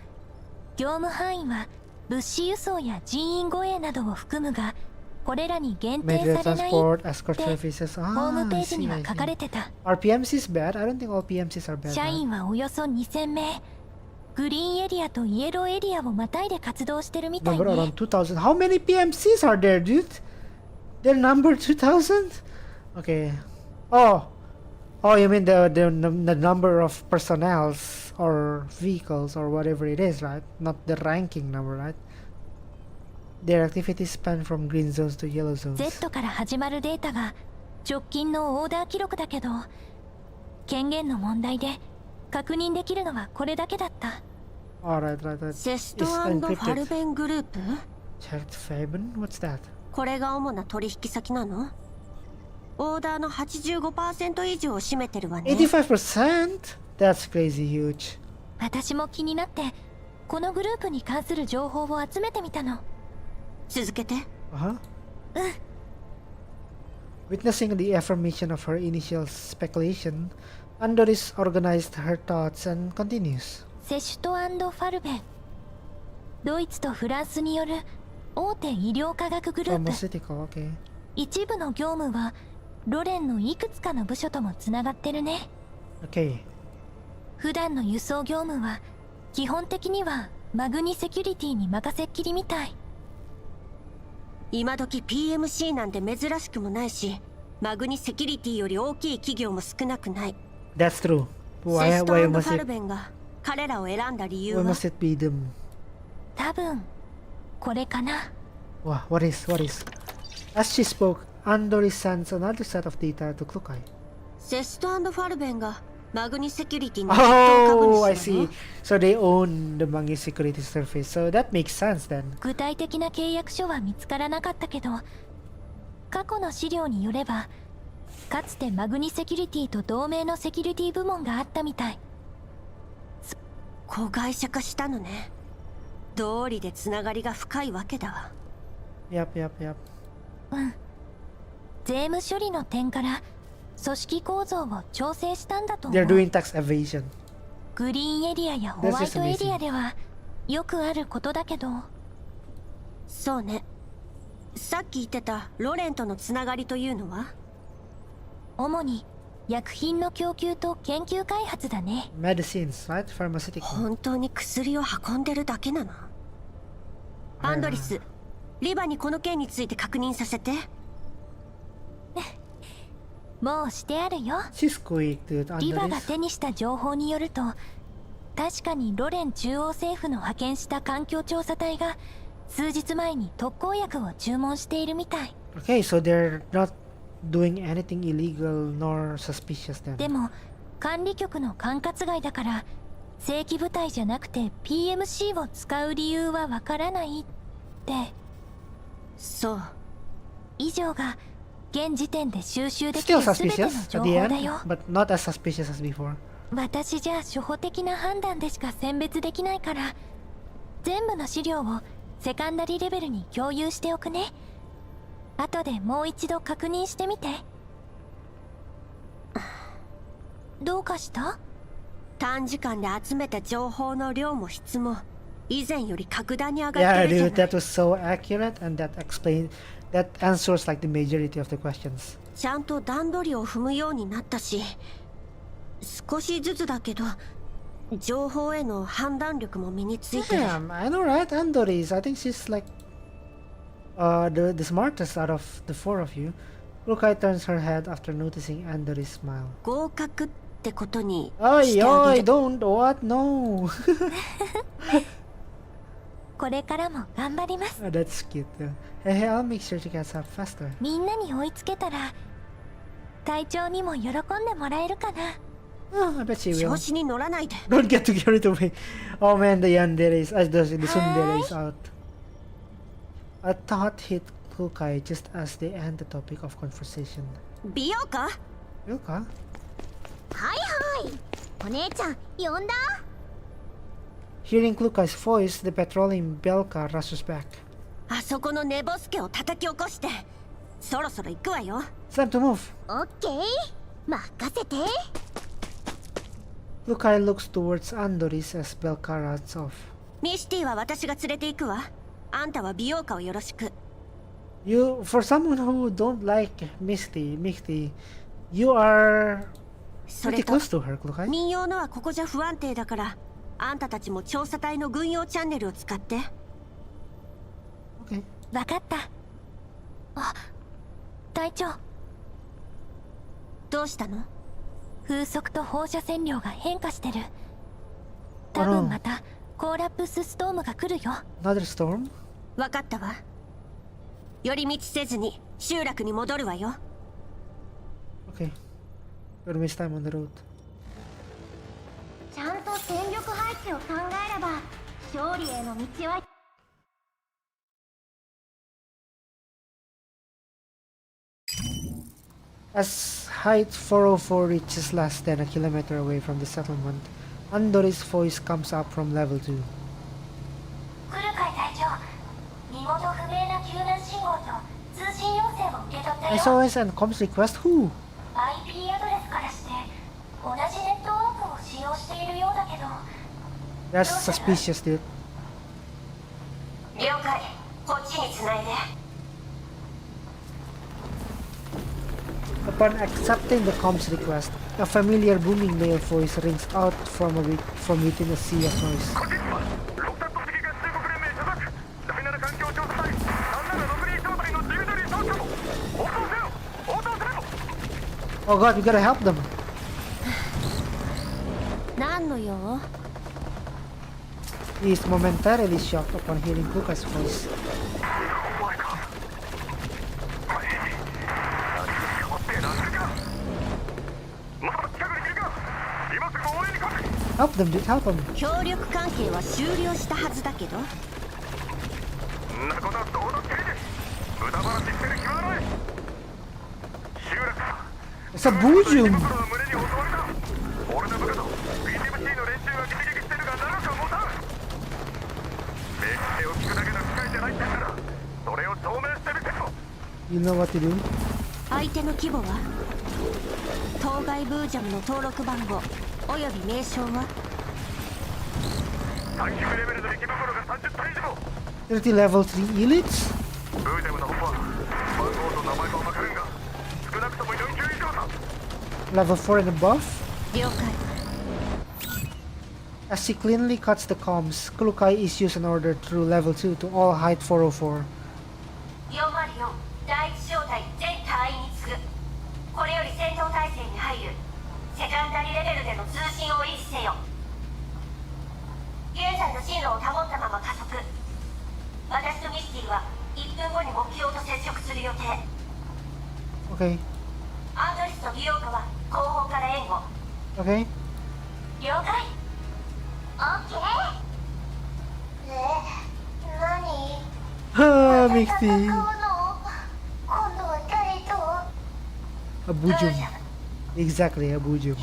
業務範囲は物資輸送や人員護衛などを含むが、これらに限定されないってホームページには書かれてた。Are PMCs bad? I don't think all PMCs are bad. 社員はおよそ2000名。グリーンエリアとイエローエリアをまたいで活動してるみたいね。Number around 2000. How many PMCs are there, dude? They're number 2000? Okay. Oh, you mean the number of personnels or vehicles or whatever it is, right? Not the ranking number, right? Their activities span from green zones to yellow zones. Z から始まるデータが直近のオーダー記録だけど、権限の問題で確認できるのはこれだけだった。Right. セスト&ファルベングループ？ What's that? これが主な取引先なの？オーダーの 85% 以上を占めてるわね。 85%? That's crazy huge. 私も気になってこのグループに関する情報を集めてみたの。続けて。Witnessing the affirmation of her initial speculation, Andoris organized her thoughts and continues. セシュト&ファルベン、ドイツとフランスによる大手医療科学グループ。 Okay. 一部の業務はロレンのいくつかの部署ともつながってるね。 Okay. 普段の輸送業務は基本的にはマグニセキュリティに任せっきりみたい。今時 PMC なんて珍しくもないし、マグニセキュリティより大きい企業も少なくない。 That's true. セスト&ファルベンが彼らを選んだ理由は？ Why must it be them? 多分これかな。What is? As she spoke, Andoris sends another set of data to Klukai. セスト&ファルベンがマグニセキュリティの筆頭株主なの？ I see. So they own the Magni Security Surface. So that makes sense then. 具体的な契約書は見つからなかったけど、過去の資料によればかつてマグニセキュリティと同盟のセキュリティ部門があったみたい。子会社化したのね。道理でつながりが深いわけだわ。Yep. うん。税務処理の点から組織構造を調整したんだと思う。 They're doing tax evasion. グリーンエリアやホワイトエリアではよくあることだけど。そうね。さっき言ってたロレンとのつながりというのは？主に薬品の供給と研究開発だね。 Medicines, right? Pharmaceutical. 本当に薬を運んでるだけなの？アンドリス、リバにこの件について確認させて。もうしてあるよ。 She's quick, dude. リバが Andres. 手にした情報によると、確かにロレン中央政府の派遣した環境調査隊が数日前に特効薬を注文しているみたい。 Okay, so they're not doing anything illegal nor suspicious then. でも管理局の管轄外だから正規部隊じゃなくて PMC を使う理由はわからないって。そう。以上が現時点で収集でき Still る全ての suspicious 情 at the 報だ end, よ。 but not as suspicious as before. 私じゃ初歩的な判断でしか選別できないから、全部の資料をセカンダリレベルに共有しておくね。後でもう一度確認してみて。どうかした？短時間で集めた情報の量も質も以前より格段に上がっ Yeah, てるじゃ dude, ない。 that was so accurate and that answers like the majority of the questions. ちゃんと段取りを踏むようになったし、少しずつだけど情報への判断力も身についてる。 Damn, I know, right? Andoris, I think she's like the smartest out of the four of you. Rukai turns her head after noticing Andori's smile. 合格ってことに Oi, してあ oi, げる。 don't, what? No. これからも頑張ります。 Oh, that's cute. Hey, hey, I'll make sure to catch up faster. みんなに追いつけたら隊長にも喜んでもらえるかな。 Oh, I bet she will. 調子に乗らないで。 Don't get too carried away. Oh man, the yandere is, the tsundere is out. A thought hit Kukai just as they end the topic of conversation. 美容か？ Yuka? はいはい、お姉ちゃん呼んだ？ Hearing Klukai's voice, the patrolling Belka rushes back. あそこの寝ぼすけを叩き起こして、そろそろ行くわよ。 It's time to move. オッケー、任せて。 Klukai looks towards Andoris as Belka runs off. ミシティは私が連れて行くわ。あんたは美容家をよろしく。 For someone who don't like Misty, you are そ pretty れと close to her, Klukai. 民謡のはここじゃ不安定だから、あんたたちも調査隊の軍用チャンネルを使って。 Okay. わかった。あ、隊長。どうしたの？風速と放射線量が変化してる。多分またコーラプスストームが来るよ。 Another storm? わかったわ。寄り道せずに集落に戻るわよ。 Okay. Don't waste time on the road. ちゃんと戦力配置を考えれば勝利への道は。 As height 404 reaches less than a kilometer away from the settlement, Andoris' voice comes up from level 2. クルカイ隊長、身元不明な救難信号と通信要請を受け取ったよ。 SOS and comms request? Who? IP アドレスからして同じネットワークを使用しているようだけど。 That's suspicious, dude. 了解。こっちに繋いで。 Upon accepting the comms request, a familiar booming male voice rings out from within a sea of noise. Oh god, we gotta help them. 何の用？ He is momentarily shocked upon hearing Kuka's voice. Help them, dude, help them. 協力関係は終了したはずだけど。 It's a Bujum! You know what to do? 相手の規模は？当該ブージャムの登録番号および名称は？ 30 level 3 elites? ブーデムのホフは番号と名前が分かるんが少なくとも4級以上だ。 Level 4 and above. 了解。 As she cleanly cuts the comms, Kulukai issues an order through level 2 to all height 404. 404第一小隊全隊員に次ぐ。これより戦闘態勢に入る。セカンダリレベルでの通信を維持せよ。現在の進路を保ったまま加速。私とミスティは1分後に目標と接触する予定。 Okay. アンドリスとギオーカは後方から援護。 Okay. 了解。オッケー。何？ Ah, 戦う Mixie. の？今度は誰と？ A Bujum. Exactly, a Bujum. ブージャム？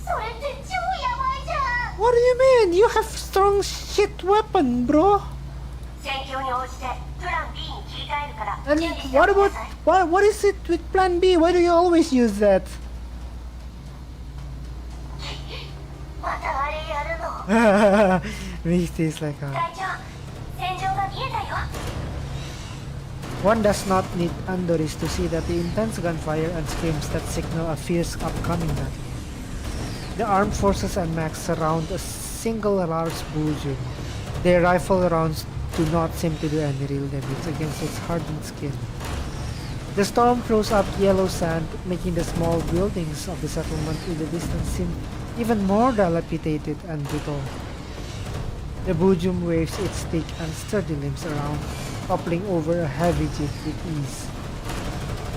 それって超やばいじゃん。 What do you mean? You have strong shit weapon, bro. 戦況に応じてプラン B に切り替えるから And 準備してお what きな about さい。 what is it with Plan B? Why do you always use that? またあれやるの？ Mixie is like a... 隊長、戦場が見えたよ。 One does not need Andoris to see that the intense gunfire and screams that signal a fierce upcoming battle. The armed forces and mechs surround a single large Bujum. Their rifle rounds do not seem to do any real damage against its hardened skin. The storm throws up yellow sand, making the small buildings of the settlement in the distance seem even more dilapidated and brittle. The Bujum waves its thick and sturdy limbs around, toppling over a heavy jeep with ease.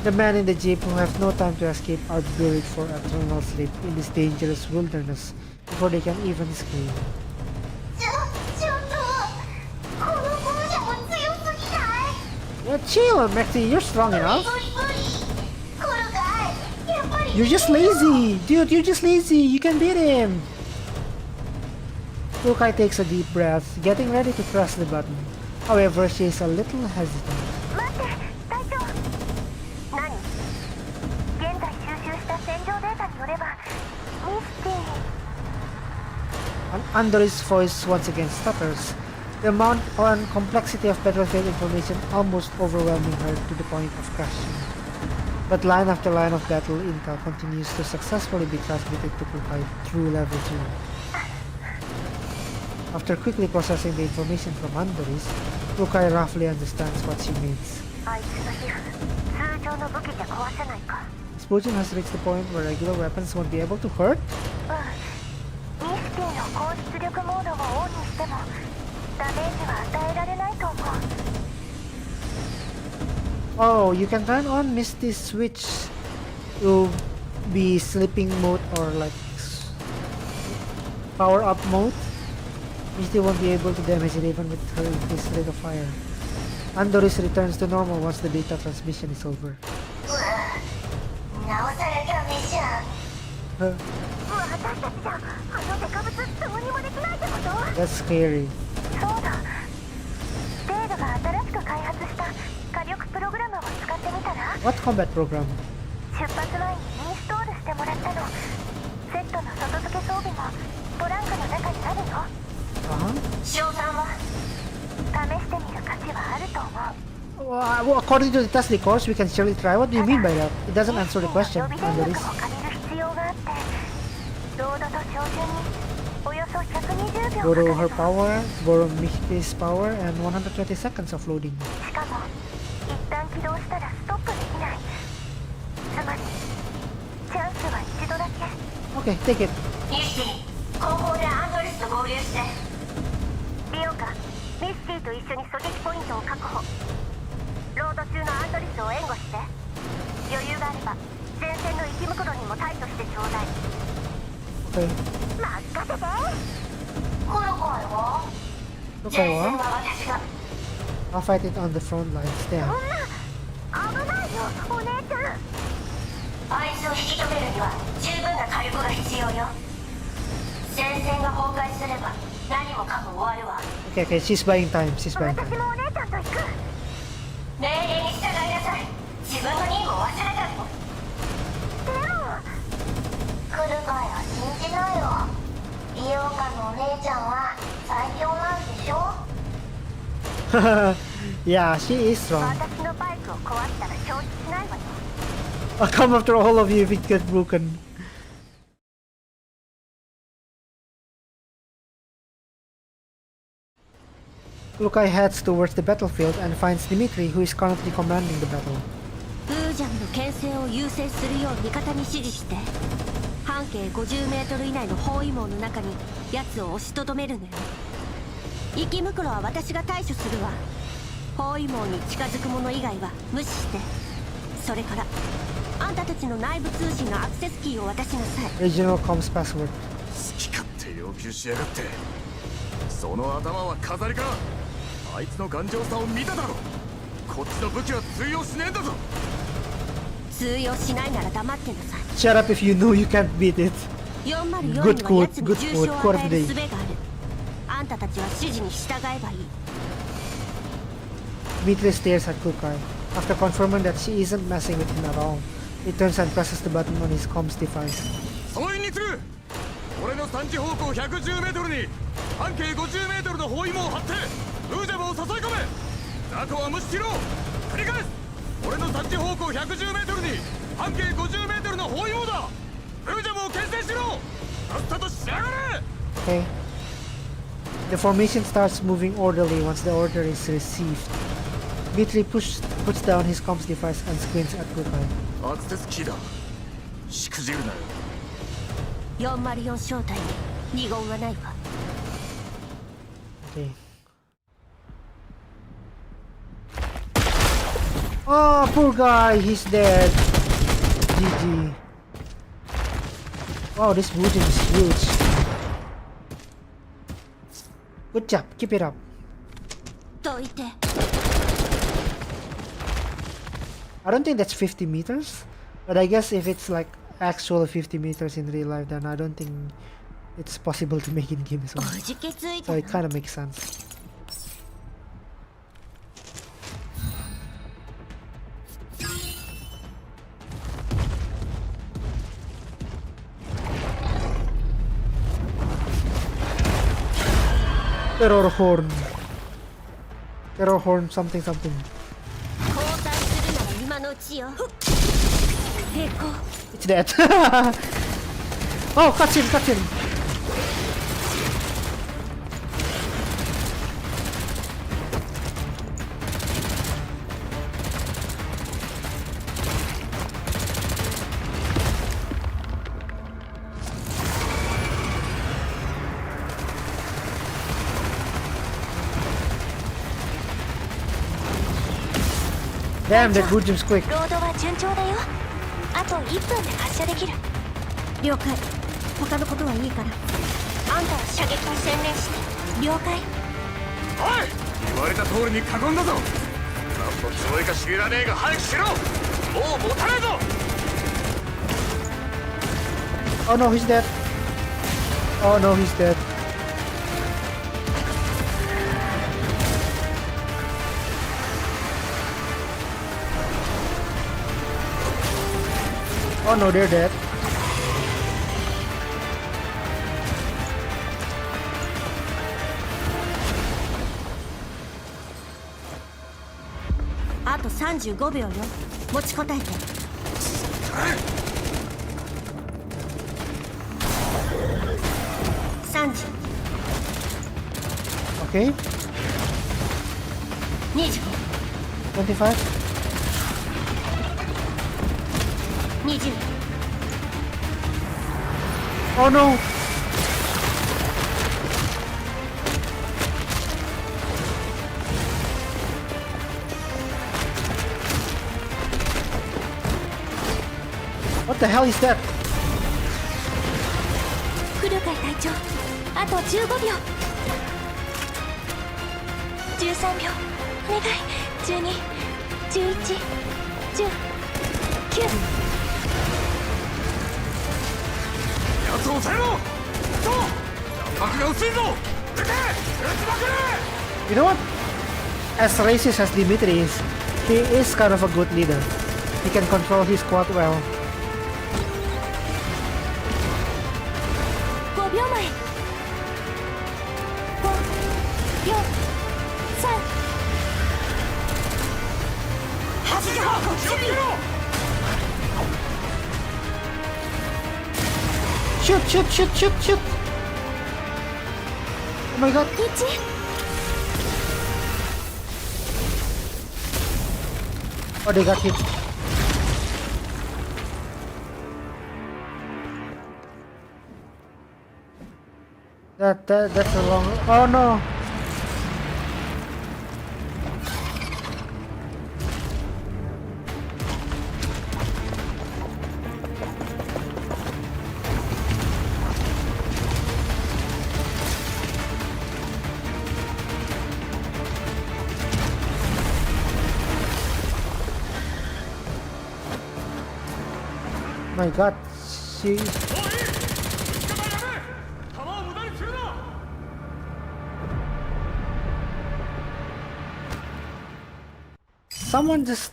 The men in the jeep who have no time to escape are buried for eternal sleep in this dangerous wilderness before they can even scream. ちょっと、このブージャム強すぎない？ Yeah, chill, Mexi, you're strong enough. 無理無理。来るかい？やっぱり。 You're just lazy! Dude, you're just lazy! You can beat him! Kukai takes a deep breath, getting ready to press the button. However, she is a little hesitant. 待って、隊長。何？現在収集した戦場データによれば、ミスティ。 Andoris' voice once again stutters, the amount and complexity of battlefield information almost overwhelming her to the point of crashing. But line after line of battle intel continues to successfully be transmitted to Kukai through level 2. After quickly processing the information from Andoris, Kukai roughly understands what she means. あいつの皮膚、通常の武器じゃ壊せないか。 This Bujum has reached the point where regular weapons won't be able to hurt? ミスティの高出力モードをオンにしてもダメージは与えられないと思う。 Oh, you can turn on Misty's switch to be sleeping mode or like power up mode. Misty won't be able to damage it even with her increased rate of fire. Andoris returns to normal once the data transmission is over. 直さなきゃメジャー。 Huh, 私たちじゃあのデカブツどうにもできないってこと？ that's scary. そうだ。デードが新しく開発した火力プログラムを使ってみたら？ What combat program? 出発前にインストールしてもらったの。セットの外付け装備もトランクの中にあるよ。 賞賛は？試してみる価値はあると思う。 Well, according to the test course, we can surely try. What do you mean by that? It doesn't answer the question, 予備電 Andoris. 力を借りる必要があって、ロードと照準におよそ120秒 Borrow か her かるの。 power, borrow Misty's power, and 120 seconds of loading. しかも一旦起動したらストップできない。つまりチャンスは一度だけ。 Okay, take it. ミスティ、後方でアンドリスと合流して。リオカ、ミスティと一緒に狙撃ポイントを確保。ロード中のアンドリスを援護して。余裕があれば前線の生き袋にも対処してちょうだい。 Okay. 任せて。コロコロは？ Okay, 前線 well, は私が。 I'll fight it on the front lines. Damn. そんな危ないよ、お姉ちゃん。あいつを引き止めるには十分な火力が必要よ。戦線が崩壊すれば何もかも終わるわ。 Okay, okay, she's buying time. She's buying 私 time. もお姉ちゃんと行く。命令に従いなさい。自分の任務を忘れたの。でも来るかよ、信じなよ。リオカのお姉ちゃんは最強なんでしょ？ Yeah, she is strong. 私のバイクを壊したら承知しないわよ。 I'll come after all of you if it gets broken. Lukai heads towards the battlefield and finds Dimitri, who is currently commanding the battle. ウージャンの牽制を優先するよう味方に指示して、半径50メートル以内の包囲網の中に奴を押しとどめるのよ。息袋は私が対処するわ。包囲網に近づく者以外は無視して。それからあんたたちの内部通信のアクセスキーを渡しなさい。 Regional comms password. 好き勝手要求しやがって。その頭は飾りか。あいつの頑丈さを見ただろ。こっちの武器は通用しねえんだぞ。通用しないなら黙ってなさい。 Shut up if you know you can't beat it. 404には Good quote, 奴に good 重 quote, 傷を quote 与 of え the る day. 術がある。あんたたちは指示に従えばいい。 Dimitri stares at Lukai. After confirming that she isn't messing with him at all, he turns and presses the button on his comms device. 総員に次ぐ。俺の3時方向110メートルに半径50メートルの包囲網を張ってウージャブを誘い込め。雑魚は無視しろ。繰り返す。俺の3時方向110メートルに半径50メートルの包囲網だ。ウージャブを牽制しろ。さっさと仕上がれ。 Okay. The formation starts moving orderly once the order is received. Dimitri puts down his comms device and squints at Lukai. アクセスキーだ。しくじるなよ。404正体に二言はないわ。 Okay. Oh, poor guy, he's dead. GG. Wow, this Wujin is huge. Good job, keep it up. どいて。 I don't think that's 50 meters, but I guess if it's like actual 50 meters in real life, then I don't think it's possible to make in game as well. おじけつい So た it kind of makes sense. Terror horn. Terror horn something something. 交代するなら今のうちよ。成功。 It's dead. Oh, cutscene, cutscene. Damn, that good jumps quick. ロードは順調だよ。あと1分で発射できる。了解。他のことはいいから。あんたは射撃に専念して。了解。おい、言われた通りに囲んだぞ。何のつもりか知らねえが早くしろ。もう持たねえぞ。 Oh no, he's dead. Oh no, he's dead. Oh no, they're dead.あと35秒よ。持ちこたえて。30、 Okay, 20、 25. 20。 Oh no. What the hell is that? フルカイ隊長、あと15秒。13秒。お願い。12、11、10、9。やつを抑えろ。そう弾幕が薄いぞ。撃て。撃ちまくれ。 You know what? As racist as Dimitri is, he is kind of a good leader. He can control his squad well. 5秒前。5、4、3、2、Shoot, shoot, shoot, shoot, shoot! Oh my god! Oh, they got hit. That's a wrong. Oh no! My god, she... Someone just...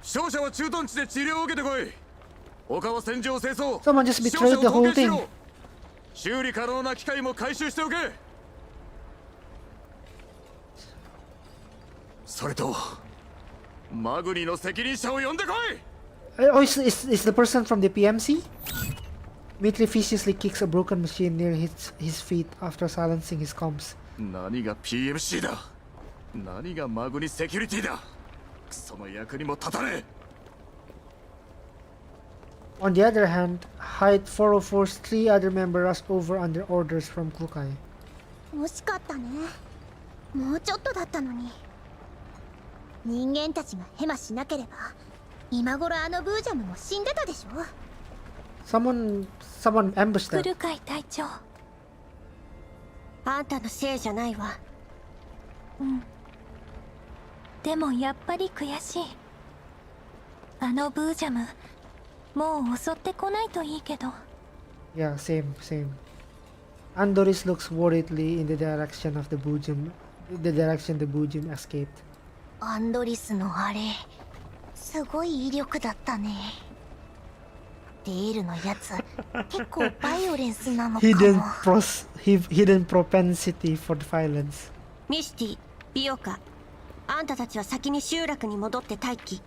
負傷者は駐屯地で治療を受けてこい。他は戦場清掃。 Someone just 負傷 betrayed 者を the 凍 whole 結し thing. ろ。修理可能な機械も回収しておけ。それとマグニの責任者を呼んでこい。 Oh, is the person from the PMC? Mitri viciously kicks a broken machine near his feet after silencing his comms. 何が PMC だ。何がマグニセキュリティだ。その役にも立たねえ。 On the other hand, Height 404's 3 other members rush over under orders from Klukai. 惜しかったね。もうちょっとだったのに。人間たちがヘマしなければ今頃あのブージャムも死んでたでしょ。 Someone ambushed them. クルカイ隊長。あんたのせいじゃないわ。でもやっぱり悔しい。あのブージャム、もう襲ってこないといいけど。 Yeah, same. Andoris looks worriedly in the direction of the Bujum escaped. アンドリスのあれすごい威力だったね。デールのやつ結構バイオレンスなのかも。Hidden propensity for violence. ミシティ、ビオカ、あんたたちは先に集落に戻って待機。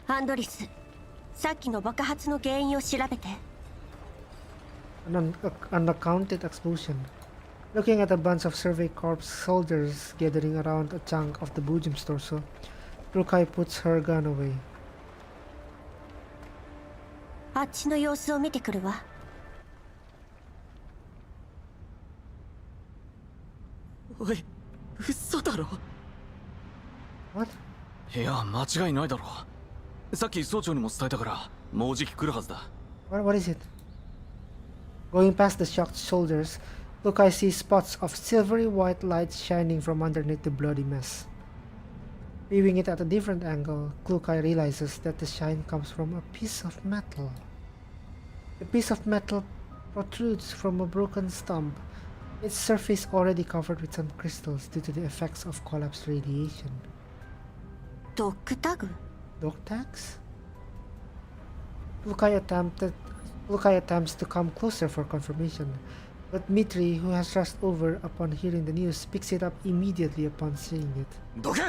アンドリス、さっきの爆発の原因を調べて。An unaccounted explosion. Looking at a bunch of Survey Corps soldiers gathering around a chunk of the Bujum's torso, Rukai puts her gun away. あっちの様子を見てくるわ。おい、嘘だろ。 What? いや、間違いないだろ。さっき総長にも伝えたから、もうじき来るはずだ。What is it? Going past the shocked shoulders, Rukai sees spots of silvery white light shining from underneath the bloody mess. Viewing it at a different angle, Klukai realizes that the shine comes from a piece of metal. The piece of metal protrudes from a broken stump, its surface already covered with some crystals due to the effects of collapsed radiation. ドッグタグ？ Dog tags? Klukai attempts to come closer for confirmation, but Mitri, who has rushed over upon hearing the news, picks it up immediately upon seeing it. どけ。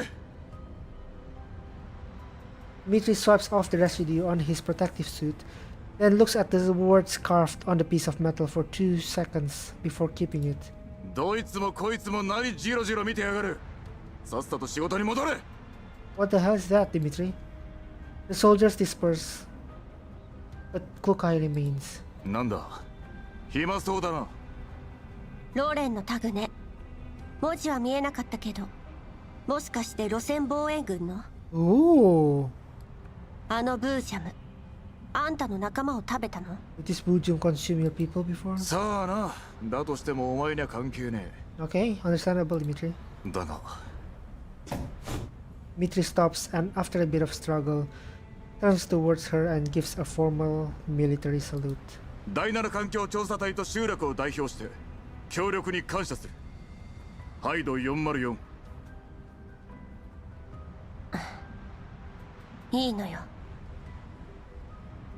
Mitri swipes off the residue on his protective suit, then looks at the words carved on the piece of metal for 2 seconds before keeping it. どいつもこいつも何ジロジロ見てやがる。さっさと仕事に戻れ。 What the hell is that, Dimitri? The soldiers disperse, but Klukai remains. なんだ。暇そうだな。ローレンのタグね。文字は見えなかったけど、もしかして路線防衛軍の？ Ooh! あのブージャム、あんたの仲間を食べたの？ Did this Bujum consume your people before? さあな。だとしてもお前には関係ね Okay, understandable, Dimitri. え。だが。 Mitri stops and, after a bit of struggle, turns towards her and gives a formal military salute. 第7環境調査隊と集落を代表して協力に感謝する。ハイド404。いいのよ。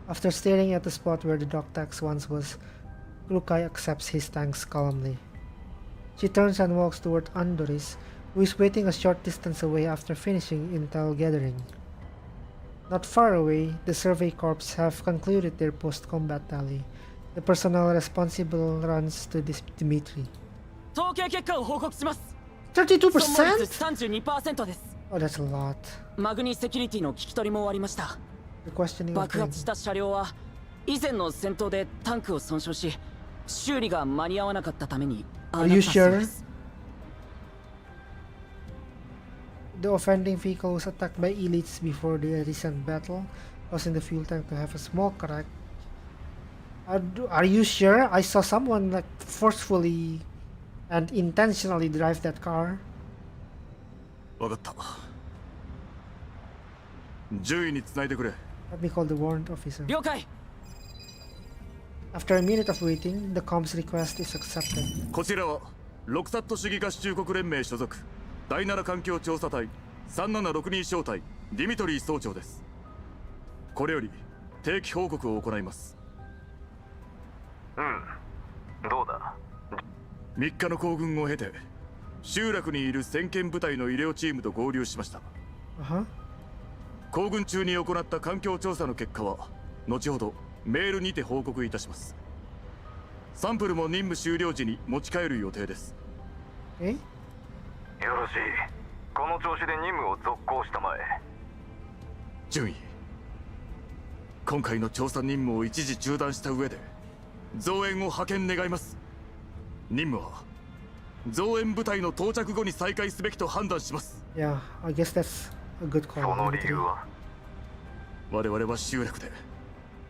After staring at the spot where the dog tax once was, Klukai accepts his thanks calmly. She turns and walks toward Andoris, who is waiting a short distance away after finishing intel gathering. Not far away, the Survey Corps have concluded their post-combat tally. The personnel responsible runs to Dimitri. 統計結果を報告します。 32%? 32% です。 Oh, that's a lot. マグニセキュリティの聞き取りも終わりました。 The questioning of 爆発した車両は以前の戦闘でタンクを損傷し、修理が間に合わなかったためにああなったそうです。 The offending vehicle was attacked by elites before the recent battle, causing the fuel tank to have a small crack. Are you sure? I saw someone like forcefully and intentionally drive that car. わかった。獣医につないでくれ。 Let me call the warrant officer. 了解。 After a minute of waiting, the comms request is accepted. こちらはロクサット主義合衆国連盟所属第7環境調査隊3762小隊ディミトリー総長です。これより定期報告を行います。どうだ。3日の行軍を経て集落にいる先遣部隊の医療チームと合流しました。行軍中に行った環境調査の結果は後ほどメールにて報告いたします。サンプルも任務終了時に持ち帰る予定です。よろしい。この調子で任務を続行したまえ。順位。今回の調査任務を一時中断した上で増援を派遣願います。任務は増援部隊の到着後に再開すべきと判断します。Yeah, I guess that's a good call. その理由は我々は集落で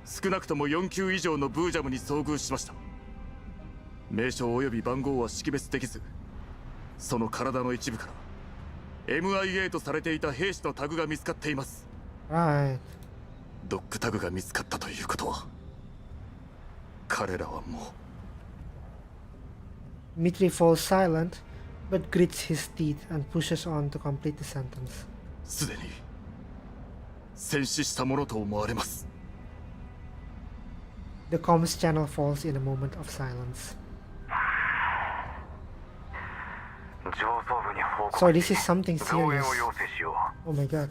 少なくとも4級以上のブージャムに遭遇しました。名称及び番号は識別できず、その体の一部から MIA とされていた兵士のタグが見つかっています。Right. ドッグタグが見つかったということは、彼らはもう。Dmitri falls silent, but grits his teeth and pushes on to complete the sentence. すでに戦死したものと思われます。The comms channel falls in a moment of silence. So this is something serious. Oh my god.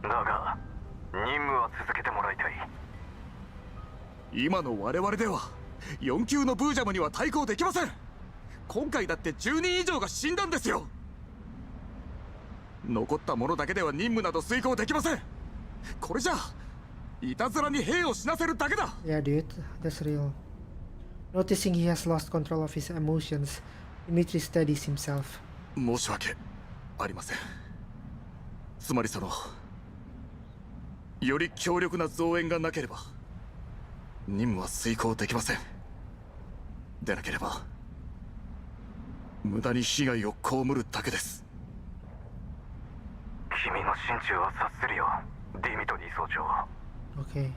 だが任務は続けてもらいたい。今の我々では4級のブージャムには対抗できません。今回だって10人以上が死んだんですよ。残った者だけでは任務など遂行できません。これじゃいたずらに兵を死なせるだけだ。 Yeah, dude, that's real. Noticing he has lost control of his emotions, Dmitri steadies himself. 申し訳ありません。つまりより強力な増援がなければ任務は遂行できません。でなければ無駄に被害を被るだけです。君の心中は察するよ、ディミトリー総長。Okay.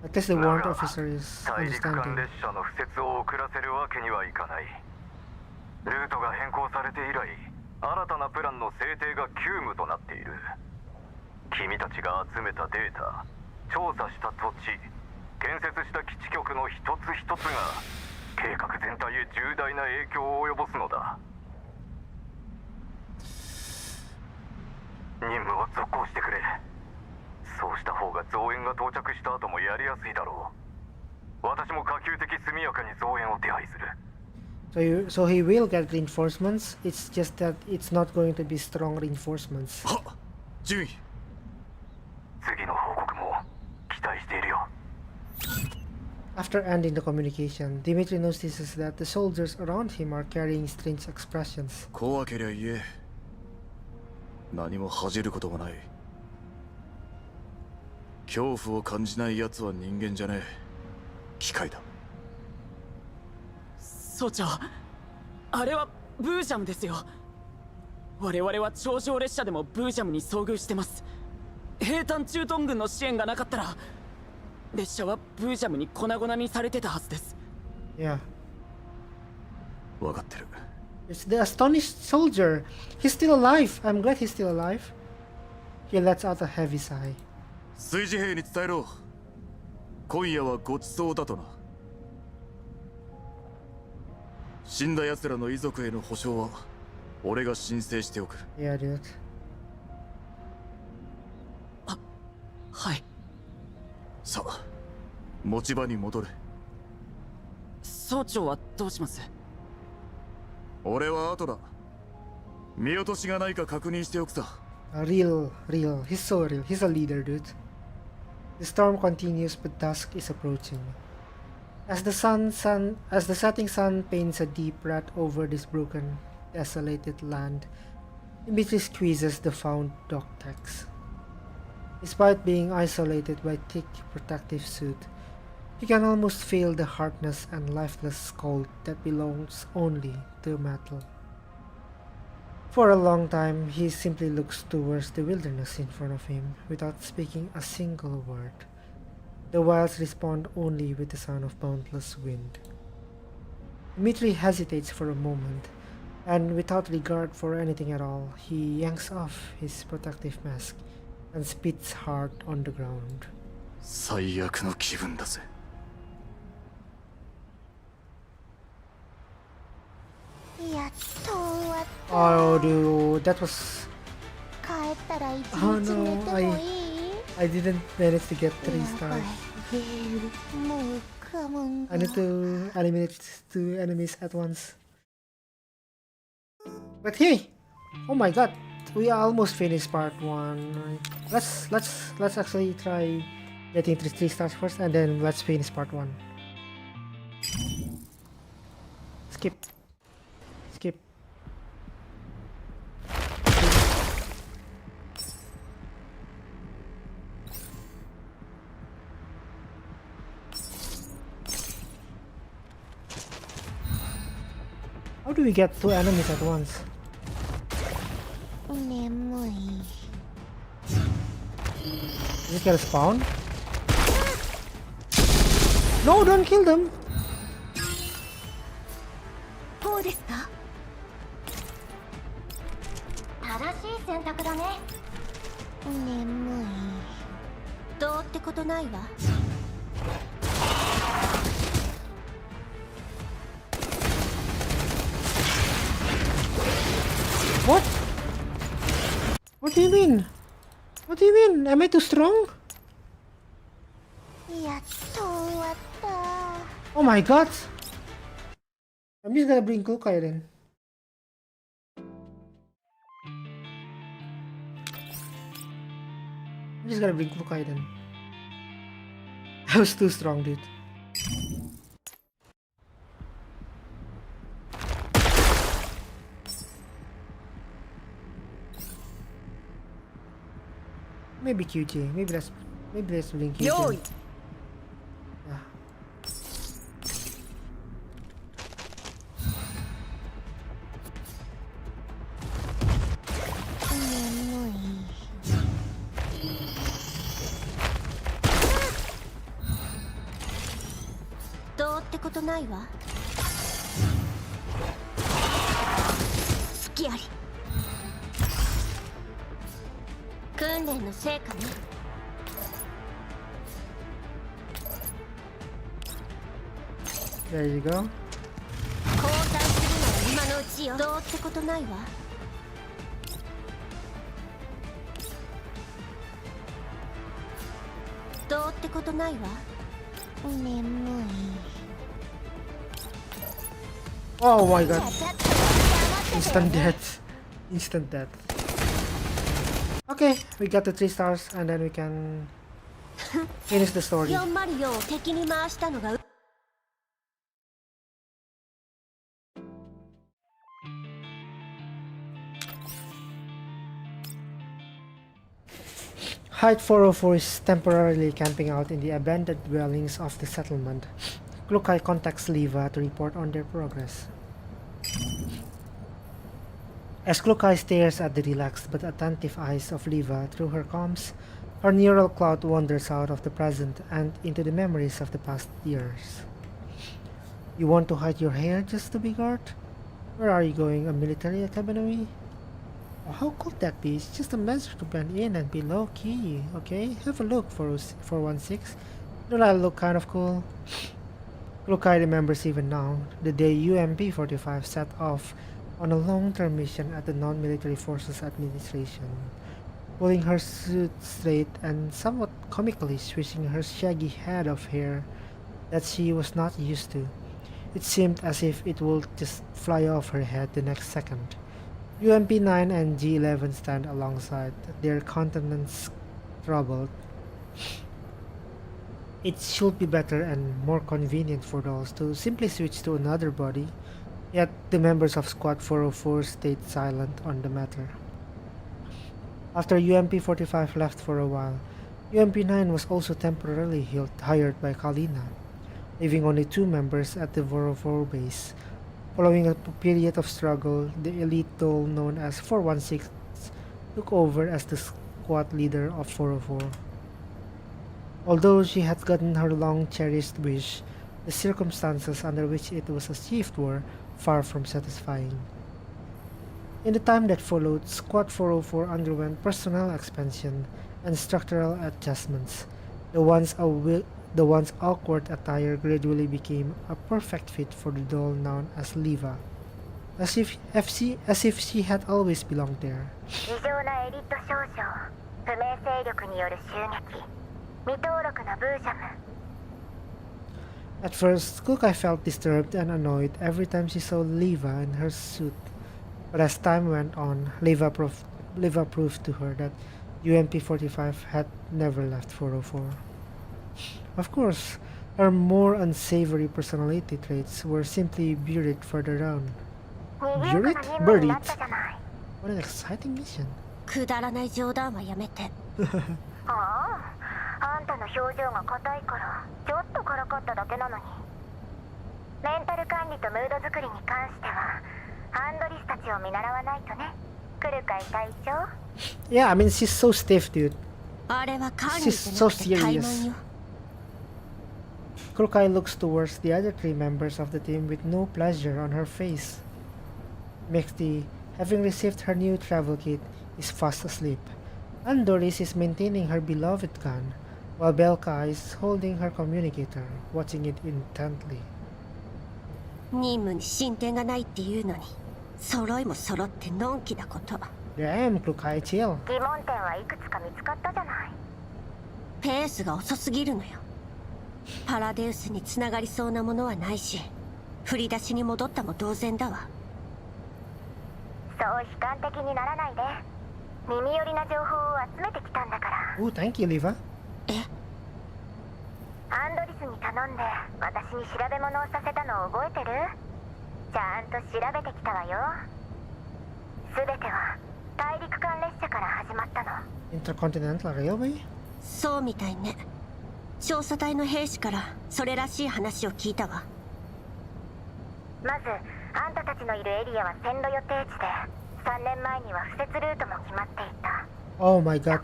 At least the warrant officer is 大陸間 understanding. 列車の敷設を遅らせるわけにはいかない。ルートが変更されて以来、新たなプランの制定が急務となっている。君たちが集めたデータ、調査した土地、建設した基地局の一つ一つが計画全体へ重大な影響を及ぼすのだ。任務を続行してくれ。そうした方が増援が到着した後もやりやすいだろう。私も可及的速やかに増援を手配する。So he will get reinforcements. It's just that it's not going to be strong reinforcements. はっ、順位。次の報告も期待しているよ。After ending the communication, Dmitri notices that the soldiers around him are carrying strange expressions. 怖けりゃ言え。何も恥じることもない。恐怖を感じない奴は人間じゃねえ。機械だ。総長、あれはブージャムですよ。我々は頂上列車でもブージャムに遭遇してます。兵站駐屯軍の支援がなかったら列車はブージャムに粉々にされてたはずです。Yeah. 分かってる。 It's the astonished soldier. He's still alive. I'm glad he's still alive. He lets out a heavy sigh. 炊事兵に伝えろ。今夜はごちそうだとな。死んだ奴らの遺族への保証は俺が申請しておく。 Yeah, dude. はい。さあ、持ち場に戻れ。総長はどうします？俺は後だ。見落としがないか確認しておくさ。Real. He's so real. He's a leader, dude. The storm continues, but dusk is approaching. As the setting sun paints a deep red over this broken, desolated land, Dimitri squeezes the found dog tags. Despite being isolated by thick protective suit, he can almost feel the hardness and lifeless cold that belongs only to metal. For a long time, he simply looks towards the wilderness in front of him without speaking a single word. The wilds respond only with the sound of boundless wind. Dmitri hesitates for a moment, and without regard for anything at all, he yanks off his protective mask and spits hard on the ground. 最悪の気分だぜ。やっと終わった。 Oh, dude, that was. 帰ったら一 Oh 日寝 no, てもいい？ I didn't manage to get 3 stars. もう我慢 I need to eliminate 2 enemies at once. But hey, oh my god, we almost finished part 1. Let's actually try getting 3 stars first, and then let's finish part 1. Skip. How do we get 2 enemies at once? 眠い。 Is it gonna spawn? No, don't kill them! どうですか？正しい選択だね。眠い。どうってことないわ。What? What do you mean? What do you mean? Am I too strong? やっと終わった。 Oh my god! I'm just gonna bring Kukai then. I'm just gonna bring Kukai then. I was too strong, dude. Maybe QJ. Maybe let's bring QJ. Yo! Yeah.どうってことないわ。好きあり。訓練の成果ね。There you go. 交代するのは今のうちよ。どうってことないわ。どうってことないわ。眠い。 Oh my god. Instant death. Instant death. Okay, we got the 3 stars and then we can finish the story. 404を敵に回したのが Height 404 is temporarily camping out in the abandoned dwellings of the settlement. Klukai contacts Liva to report on their progress. As Klukai stares at the relaxed but attentive eyes of Liva through her comms, her neural cloud wanders out of the present and into the memories of the past years. You want to hide your hair just to be guard? Where are you going, a military academy? Oh, how could that be? It's just a measure to blend in and be low-key, okay? Have a look, 416. Don't I look kind of cool? Klukai remembers even now, the day UMP-45 set off on a long-term mission at the Non-Military Forces Administration, pulling her suit straight and somewhat comically swishing her shaggy head of hair that she was not used to. It seemed as if it would just fly off her head the next second. UMP-9 and G-11 stand alongside, their countenances troubled. It should be better and more convenient for those to simply switch to another body, yet the members of Squad 404 stayed silent on the matter. After UMP-45 left for a while, UMP-9 was also temporarily hired by Kalina, leaving only 2 members at the 404 base. Following a period of struggle, the elite dole known as 416 took over as the squad leader of 404. Although she had gotten her long-cherished wish, the circumstances under which it was achieved were far from satisfying. In the time that followed, Squad 404 underwent personnel expansion and structural adjustments. The once awkward attire gradually became a perfect fit for the doll known as Liva, as if she had always belonged there. 異常なエリート少女、不明勢力による襲撃、未登録のブージャム。 At first, Kukai felt disturbed and annoyed every time she saw Liva in her suit, but as time went on, Liva proved to her that UMP-45 had never left 404. Of course, her more unsavory personality traits were simply buried further down. Buried? Buried? What an exciting mission. くだらない冗談はやめて。ああ、あんたの表情が硬いからちょっとからかっただけなのに。メンタル管理とムード作りに関してはアンドリスたちを見習わないとね。来るかい隊長。 Yeah, I mean she's so stiff, dude. あれは管理 She's じゃ so なくて怠 serious. 慢よ。 Kukai looks towards the other 3 members of the team with no pleasure on her face. Mexti, having received her new travel kit, is fast asleep. And Doris is maintaining her beloved gun, while Belka is holding her communicator, watching it intently. 任務に進展がないっていうのに、揃いも揃ってのんきなこと。 Damn, Kukai, chill. 疑問点はいくつか見つかったじゃない。ペースが遅すぎるのよ。パラデウスに繋がりそうなものはないし、振り出しに戻ったも同然だわ。そう悲観的にならないで。耳寄りな情報を集めてきたんだから。 Oh, thank you, Liva. アンドリスに頼んで私に調べ物をさせたのを覚えてる？ちゃんと調べてきたわよ。すべては大陸間列車から始まったの。 Intercontinental Railway? そうみたいね。調査隊の兵士からそれらしい話を聞いたわ。まずあんたたちのいるエリアは線路予定地で、3年前には敷設ルートも決まっていた。 Oh my god,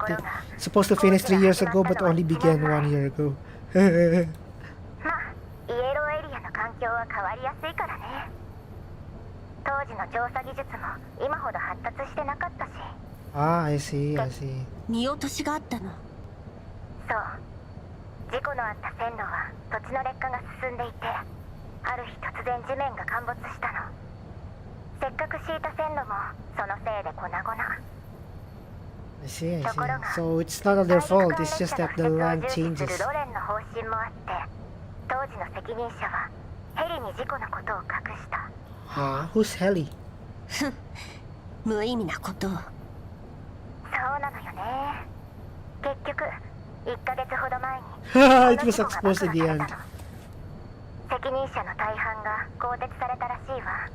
supposed to finish 3 years ago but only began 1 year ago. まあ、イエローエリアの環境は変わりやすいからね。当時の調査技術も今ほど発達してなかったし。 Ah, I see, I see. 見落としがあったの。そう。事故のあった線路は土地の劣化が進んでいて、ある日突然地面が陥没したの。せっかく敷いた線路もそのせいで粉々。 I see, I see. So it's not their fault, it's just that the land changes. ロレンの方針もあって、当時の責任者はヘリに事故のことを隠した。 Ah, who's Heli? ふん、無意味なことを。そうなのよね。結局1ヶ月ほど前に It was exposed at the end. 責任者の大半が更迭されたらしいわ。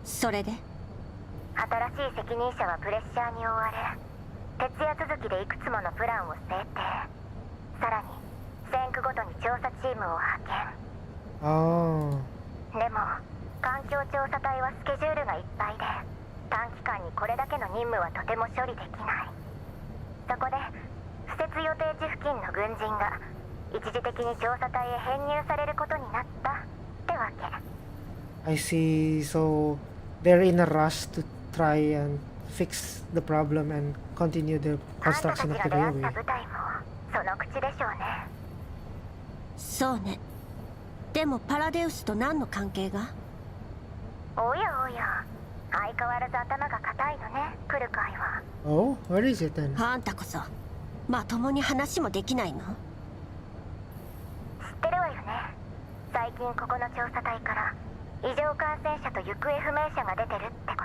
それで新しい責任者はプレッシャーに追われ、徹夜続きでいくつものプランを制定。さらに線区ごとに調査チームを派遣。 Oh. でも環境調査隊はスケジュールがいっぱいで、短期間にこれだけの任務はとても処理できない。そこで敷設予定地付近の軍人が一時的に調査隊へ編入されることになったってわけ。 I see. So they're in a rush to try and fix the problem and continue the あんたたち construction が of the 出会っ railway. た部隊もその口でしょうね。そうね。でもパラデウスと何の関係が？おやおや、相変わらず頭が固いのね、来る会は。Oh, what is it then? あんたこそまともに話もできないの？知ってるわよね。最近ここの調査隊から異常感染者と行方不明者が出てるってこ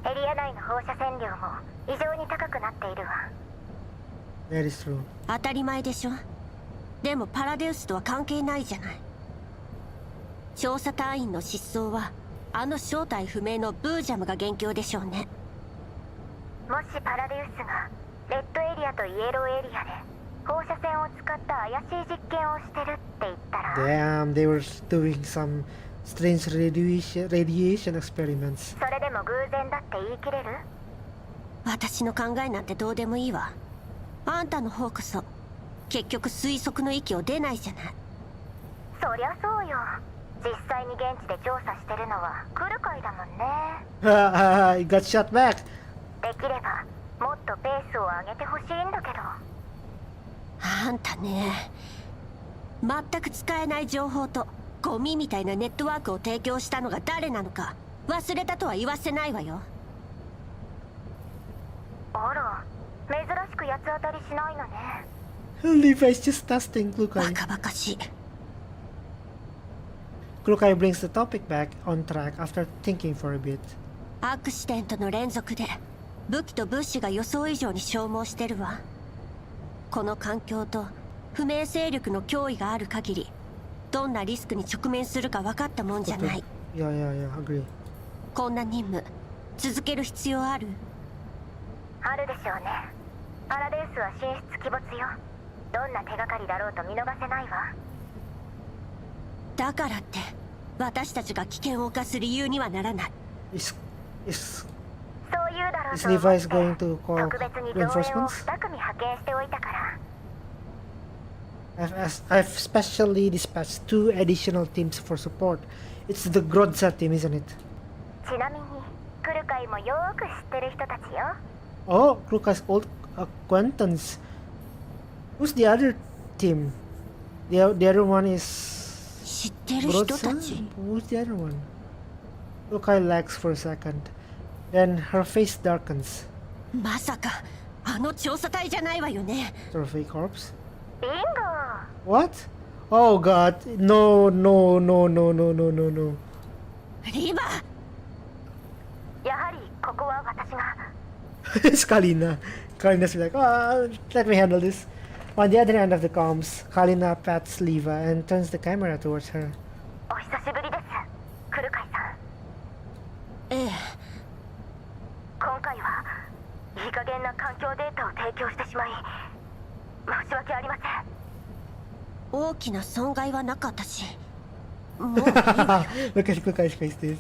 と。エリア内の放射線量も異常に高くなっているわ。That is true. 当たり前でしょ。でもパラデウスとは関係ないじゃない。調査隊員の失踪はあの正体不明のブージャムが元凶でしょうね。もしパラデウスがレッドエリアとイエローエリアで放射線を使った怪しい実験をしてるって言ったら。 Damn, they were doing some strange radiation experiments. それでも偶然だって言い切れる？私の考えなんてどうでもいいわ。あんたの方こそ結局推測の域を出ないじゃない。そりゃそうよ。実際に現地で調査してるのは来る会だもんね。I got shot back. できればもっとペースを上げてほしいんだけど。あんたね、全く使えない情報とゴミみたいなネットワークを提供したのが誰なのか忘れたとは言わせないわよ。あら、珍しく八つ当たりしないのね。Levi's just testing バ Klukai. カバカしい。Klukai brings the topic back on track after thinking for a bit. アクシデントの連続で武器と物資が予想以上に消耗してるわ。この環境と不明勢力の脅威がある限りどんなリスクに直面するか分かったもんじゃない。 Yeah, agree. こんな任務続ける必要ある？あるでしょうね。パラデウスは神出鬼没よ。どんな手がかりだろうと見逃せないわ。だからって私たちが危険を冒す理由にはならない。Is そういうだろう is と思って Levi's going to call 特別に増援を reinforcements? 2組派遣しておいたから。I've specially dispatched 2 additional teams for support. It's the Grodza team, isn't it? ちなみに来る会もよーく知ってる人たちよ。 Oh, Klukai's old acquaintance. Who's the other team? The other one is 知ってる人た Grodza? ち？ Who's the other one? Klukai lags for a second. Then her face darkens. まさかあの調査隊じゃないわよね。 Trophy corpse? ビンゴ。 What? Oh god. No. リバ。やはりここは私が。It's Kalina. Kalina's like, let me handle this. On the other end of the comms, Kalina pats Liva and turns the camera towards her. お久しぶりです、来る会さん。ええ。今回はいい加減な環境データを提供してしまい申し訳ありません。大きな損害はなかったし、もういいわよ。Look at Klukai's face, dude.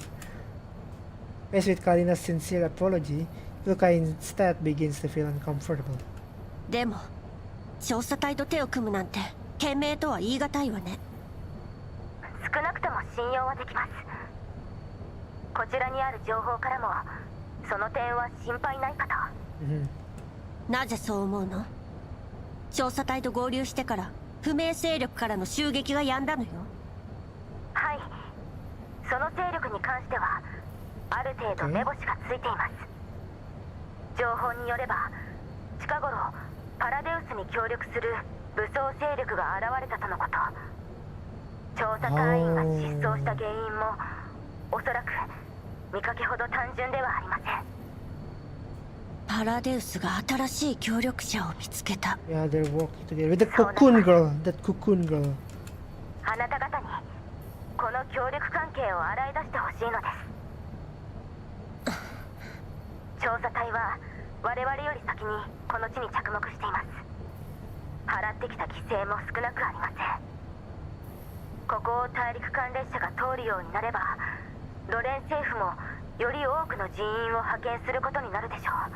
Faced with Kalina's sincere apology, Klukai instead begins to feel uncomfortable. でも調査隊と手を組むなんて賢明とは言い難いわね。少なくとも信用はできます。こちらにある情報からもその点は心配ないかと。なぜそう思うの？調査隊と合流してから不明勢力からの襲撃が止んだのよ。はい、その勢力に関してはある程度目星がついています。情報によれば近頃パラデウスに協力する武装勢力が現れたとのこと。調査隊員が失踪した原因もおそらく見かけほど単純ではありません。パラデウスが新しい協力者を見つけた。 Yeah, they're working together with the cocoon girl. That cocoon girl. あなた方にこの協力関係を洗い出してほしいのです。調査隊は我々より先にこの地に着目しています。払ってきた犠牲も少なくありません。ここを大陸間列車が通るようになればロレン政府もより多くの人員を派遣することになるでしょう。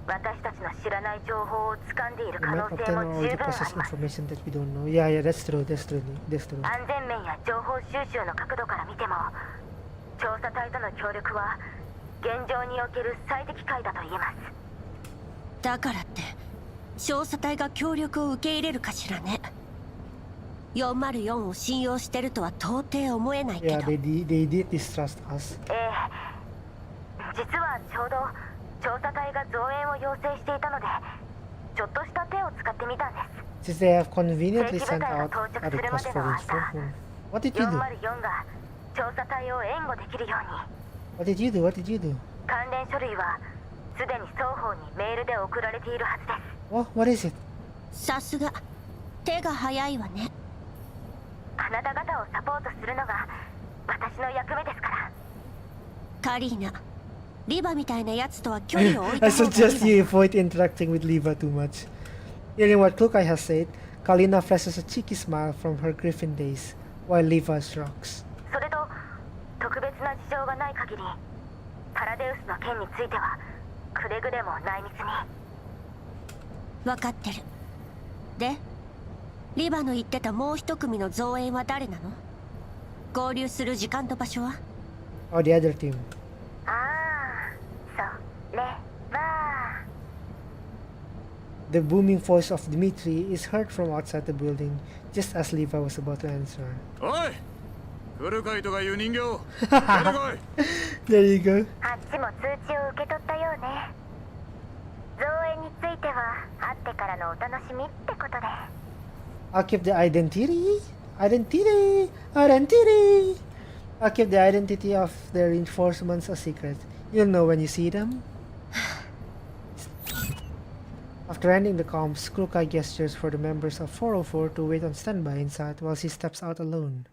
私たちの知らない情報を掴んでいる We 可 might 能性 obtain も or 十 already 分あ possess ります。 information that we don't know. Yeah, that's true. 安全面や情報収集の角度から見ても調査隊との協力は現状における最適解だと言えます。だからって調査隊が協力を受け入れるかしらね。404を信用してるとは到底思えないけど。 Yeah, they did distrust us. 実はちょうど調査隊が増援を要請していたので、ちょっとした手を使ってみたんです。 Since they have conveniently sent out a request for reinforcement. What did you do? 404が調査隊を援護できるように。 What did you do? What did you do? 関連書類はすでに双方にメールで送られているはずです。 What is it? さすが手が早いわね。あなた方をサポートするのが私の役目ですから。カリーナ、リバみたいなやつとは距離を置いた I 方がいいわ suggest you avoid interacting with Liva too much. Hearing what Klukai has said, Kalina flashes a cheeky smile from her Griffin days, while Liva shrugs. それと特別な事情がない限り、パラデウスの件についてはくれぐれも内密に。分かってる。で、リバの言ってたもう一組の増援は誰なの？合流する時間と場所は？ Or the other team. ああ、それは。 The booming voice of Dmitri is heard from outside the building, just as Liva was about to answer. おい、来るかいとかいう人形、出てこい。 There you go. あっちも通知を受け取ったようね。増援については会ってからのお楽しみってことで。 I'll keep the identity. I'll keep the identity of the reinforcements a secret. You'll know when you see them. After ending the comms, Klukai gestures for the members of 404 to wait on standby inside while she steps out alone.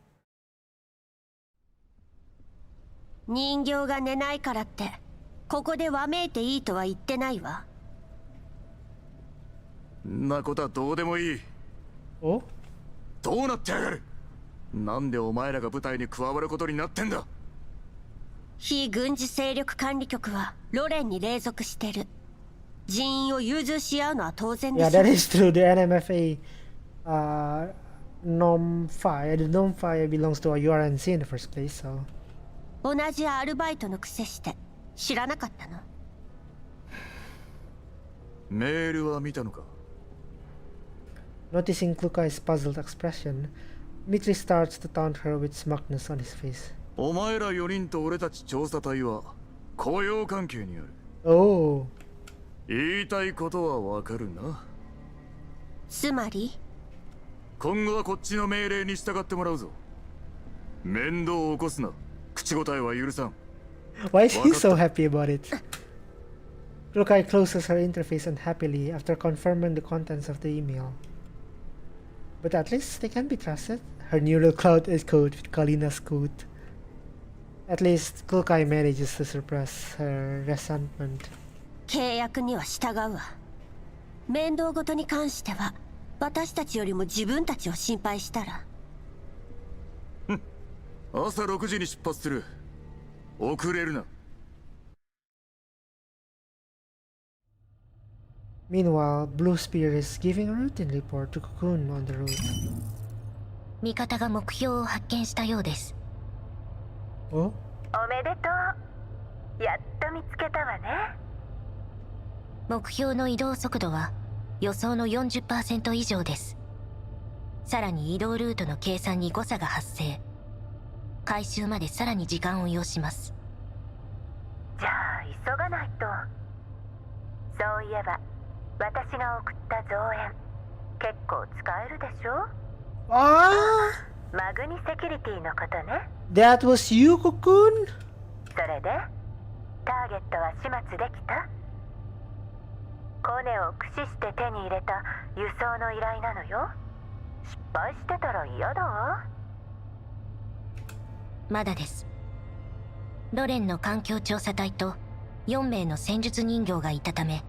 人形が寝ないからってここでわめいていいとは言ってないわ。んなことはどうでもいい。お？どうなってやがる。なんでお前らが部隊に加わることになってんだ。非軍事勢力管理局はロレンに隷属してる。人員を融通し合うのは当然で Yeah, す。 that is true. The NMFA, Nom-Fi, the Nom-Fi belongs to a URNC in the first place, so. 同じアルバイトのくせして知らなかったの？メールは見たのか。 Noticing Klukai's puzzled expression, Dmitri starts to taunt her with smugness on his face. お前ら4人と俺たち調査隊は雇用関係にある。 Oh. 言いたいことはわかるな。つまり今後はこっちの命令に従ってもらうぞ。面倒を起こすな。口答えは許さん。 Why is he so happy about it? Klukai closes her interface unhappily after confirming the contents of the email. But at least they can be trusted. Her neural cloud is code with Kalina's code. At least Klukai manages to suppress her resentment. 契約には従うわ。面倒ごとに関しては私たちよりも自分たちを心配したら。朝6時に出発する。遅れるな。 Meanwhile, Blue Spear is giving a routine report to Cocoon on the road. 味方が目標を発見したようです。 Oh? おめでとう。やっと見つけたわね。目標の移動速度は予想の 40% 以上です。さらに移動ルートの計算に誤差が発生。回収までさらに時間を要します。じゃあ急がないと。そういえば私が送った増援結構使えるでしょ。マグニセキュリティのことね。 That was you, Cocoon? それでターゲットは始末できた？コネを駆使して手に入れた輸送の依頼なのよ。失敗してたら嫌だわ。まだです。ロレンの環境調査隊と4名の戦術人形がいたため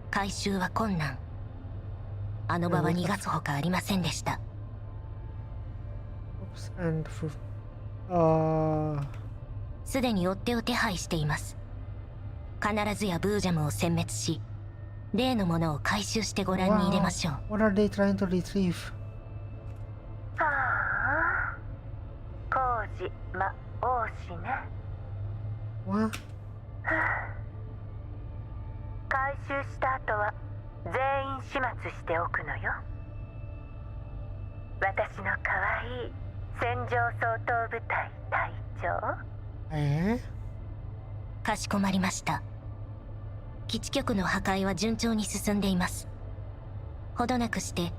回収は困難。あの場は逃がすほかありませんでした。すでに追っ手を手配しています。必ずやブージャムを殲滅し例のものを回収してご覧に入れましょう。 What are they trying to retrieve? はあ、工事魔王子ね。 What? 回収した後は全員始末しておくのよ。私の可愛い戦場相当部隊隊長。かしこまりました。基地局の破壊は順調に進んでいます。ほどなくして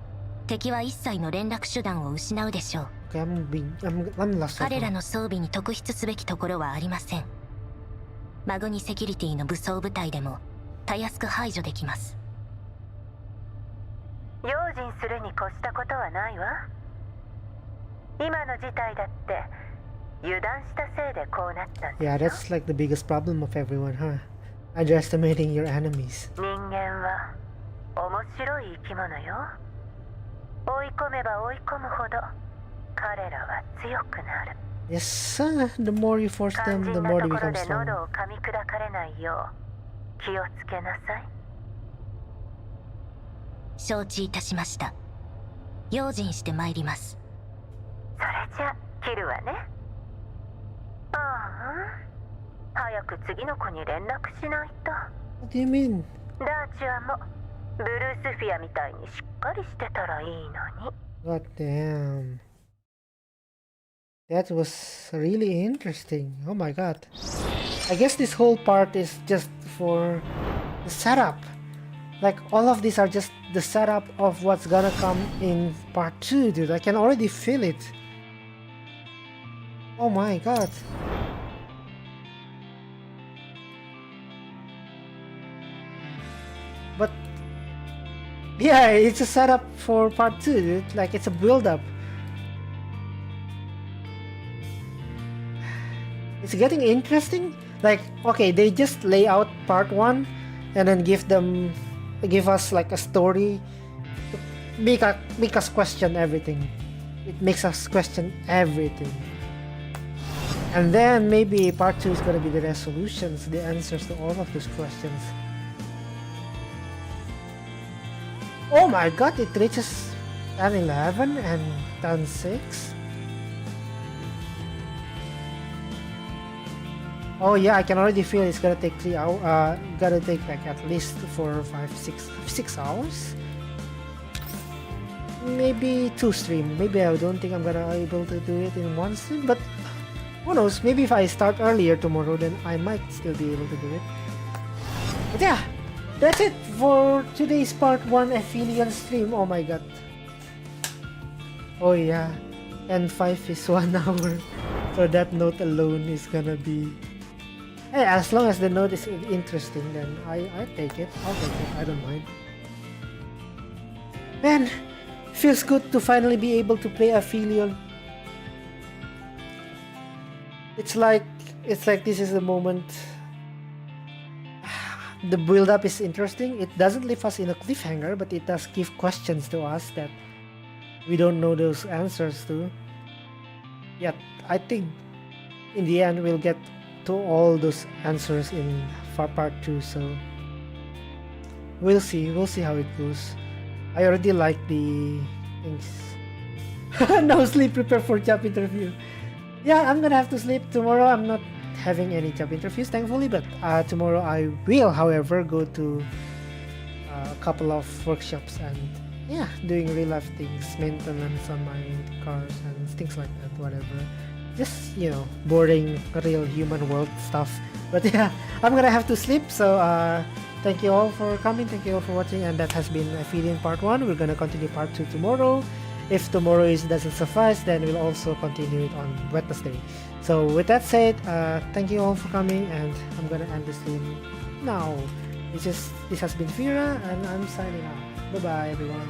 敵は一切の連絡手段を失うでしょう。彼らの装備に特筆すべきところはありません。マグニセキュリティの武装部隊でもたやすく排除できます。用心するに越したことはないわ。今の事態だって油断したせいでこうなったんだ。 Yeah, that's like the biggest problem of everyone, huh? Underestimating your enemies. 人間は面白い生き物よ。追い込めば追い込むほど彼らは強くなる。 Yes, the more you force 肝 them, 心 the な more と they ころ become で strong. 喉を噛み砕かれないよう気をつけなさい。承知いたしました。用心して参ります。それじゃ切るわね。ああ、早く次の子に連絡しないと。 What do you mean? ダーチュアもブルースフィアみたいにしっかりしてたらいいのに。 God damn. That was really interesting. Oh my god. I guess this whole part is just for the setup. Like, all of these are just the setup of what's gonna come in part 2, dude. I can already feel it. Oh my god. But yeah, it's a setup for part 2, dude. Like, it's a build-up. It's getting interesting. Like, okay, they just lay out part 1 and then give us like a story to make us question everything. It makes us question everything. And then maybe part 2 is gonna be the resolutions, the answers to all of those questions. Oh my god, it reaches 10-11 and 10-6. Oh yeah, I can already feel it's gonna take 3 hours. Gonna take like at least 4, 5, 6 hours. Maybe 2 streams. Maybe I don't think I'm gonna be able to do it in 1 stream, but who knows? Maybe if I start earlier tomorrow, then I might still be able to do it. But yeah, that's it for today's part 1 Aphelion stream. Oh my god. Oh yeah, and 5 is 1 hour. So that note alone is gonna be... Hey, as long as the note is interesting, then I take it. I'll take it. I don't mind. Man, feels good to finally be able to play Aphelion. It's like this is the moment. The build-up is interesting. It doesn't leave us in a cliffhanger, but it does give questions to us that we don't know those answers to. Yet, I think in the end we'll get to all those answers in part 2, so we'll see how it goes. I already like the things. No sleep, prepare for job interview. Yeah, I'm gonna have to sleep tomorrow. I'm not having any job interviews, thankfully, but tomorrow I will, however, go to a couple of workshops and yeah, doing real life things, maintenance on my cars and things like that, whatever. Just, you know, boring real human world stuff. But yeah, I'm gonna have to sleep, so thank you all for coming, thank you all for watching, and that has been Aphelion part 1. We're gonna continue part 2 tomorrow. If tomorrow doesn't suffice, then we'll also continue it on Wednesday. So with that said, thank you all for coming, and I'm gonna end the stream now. This has been ViRA, and I'm signing out. Bye bye everyone.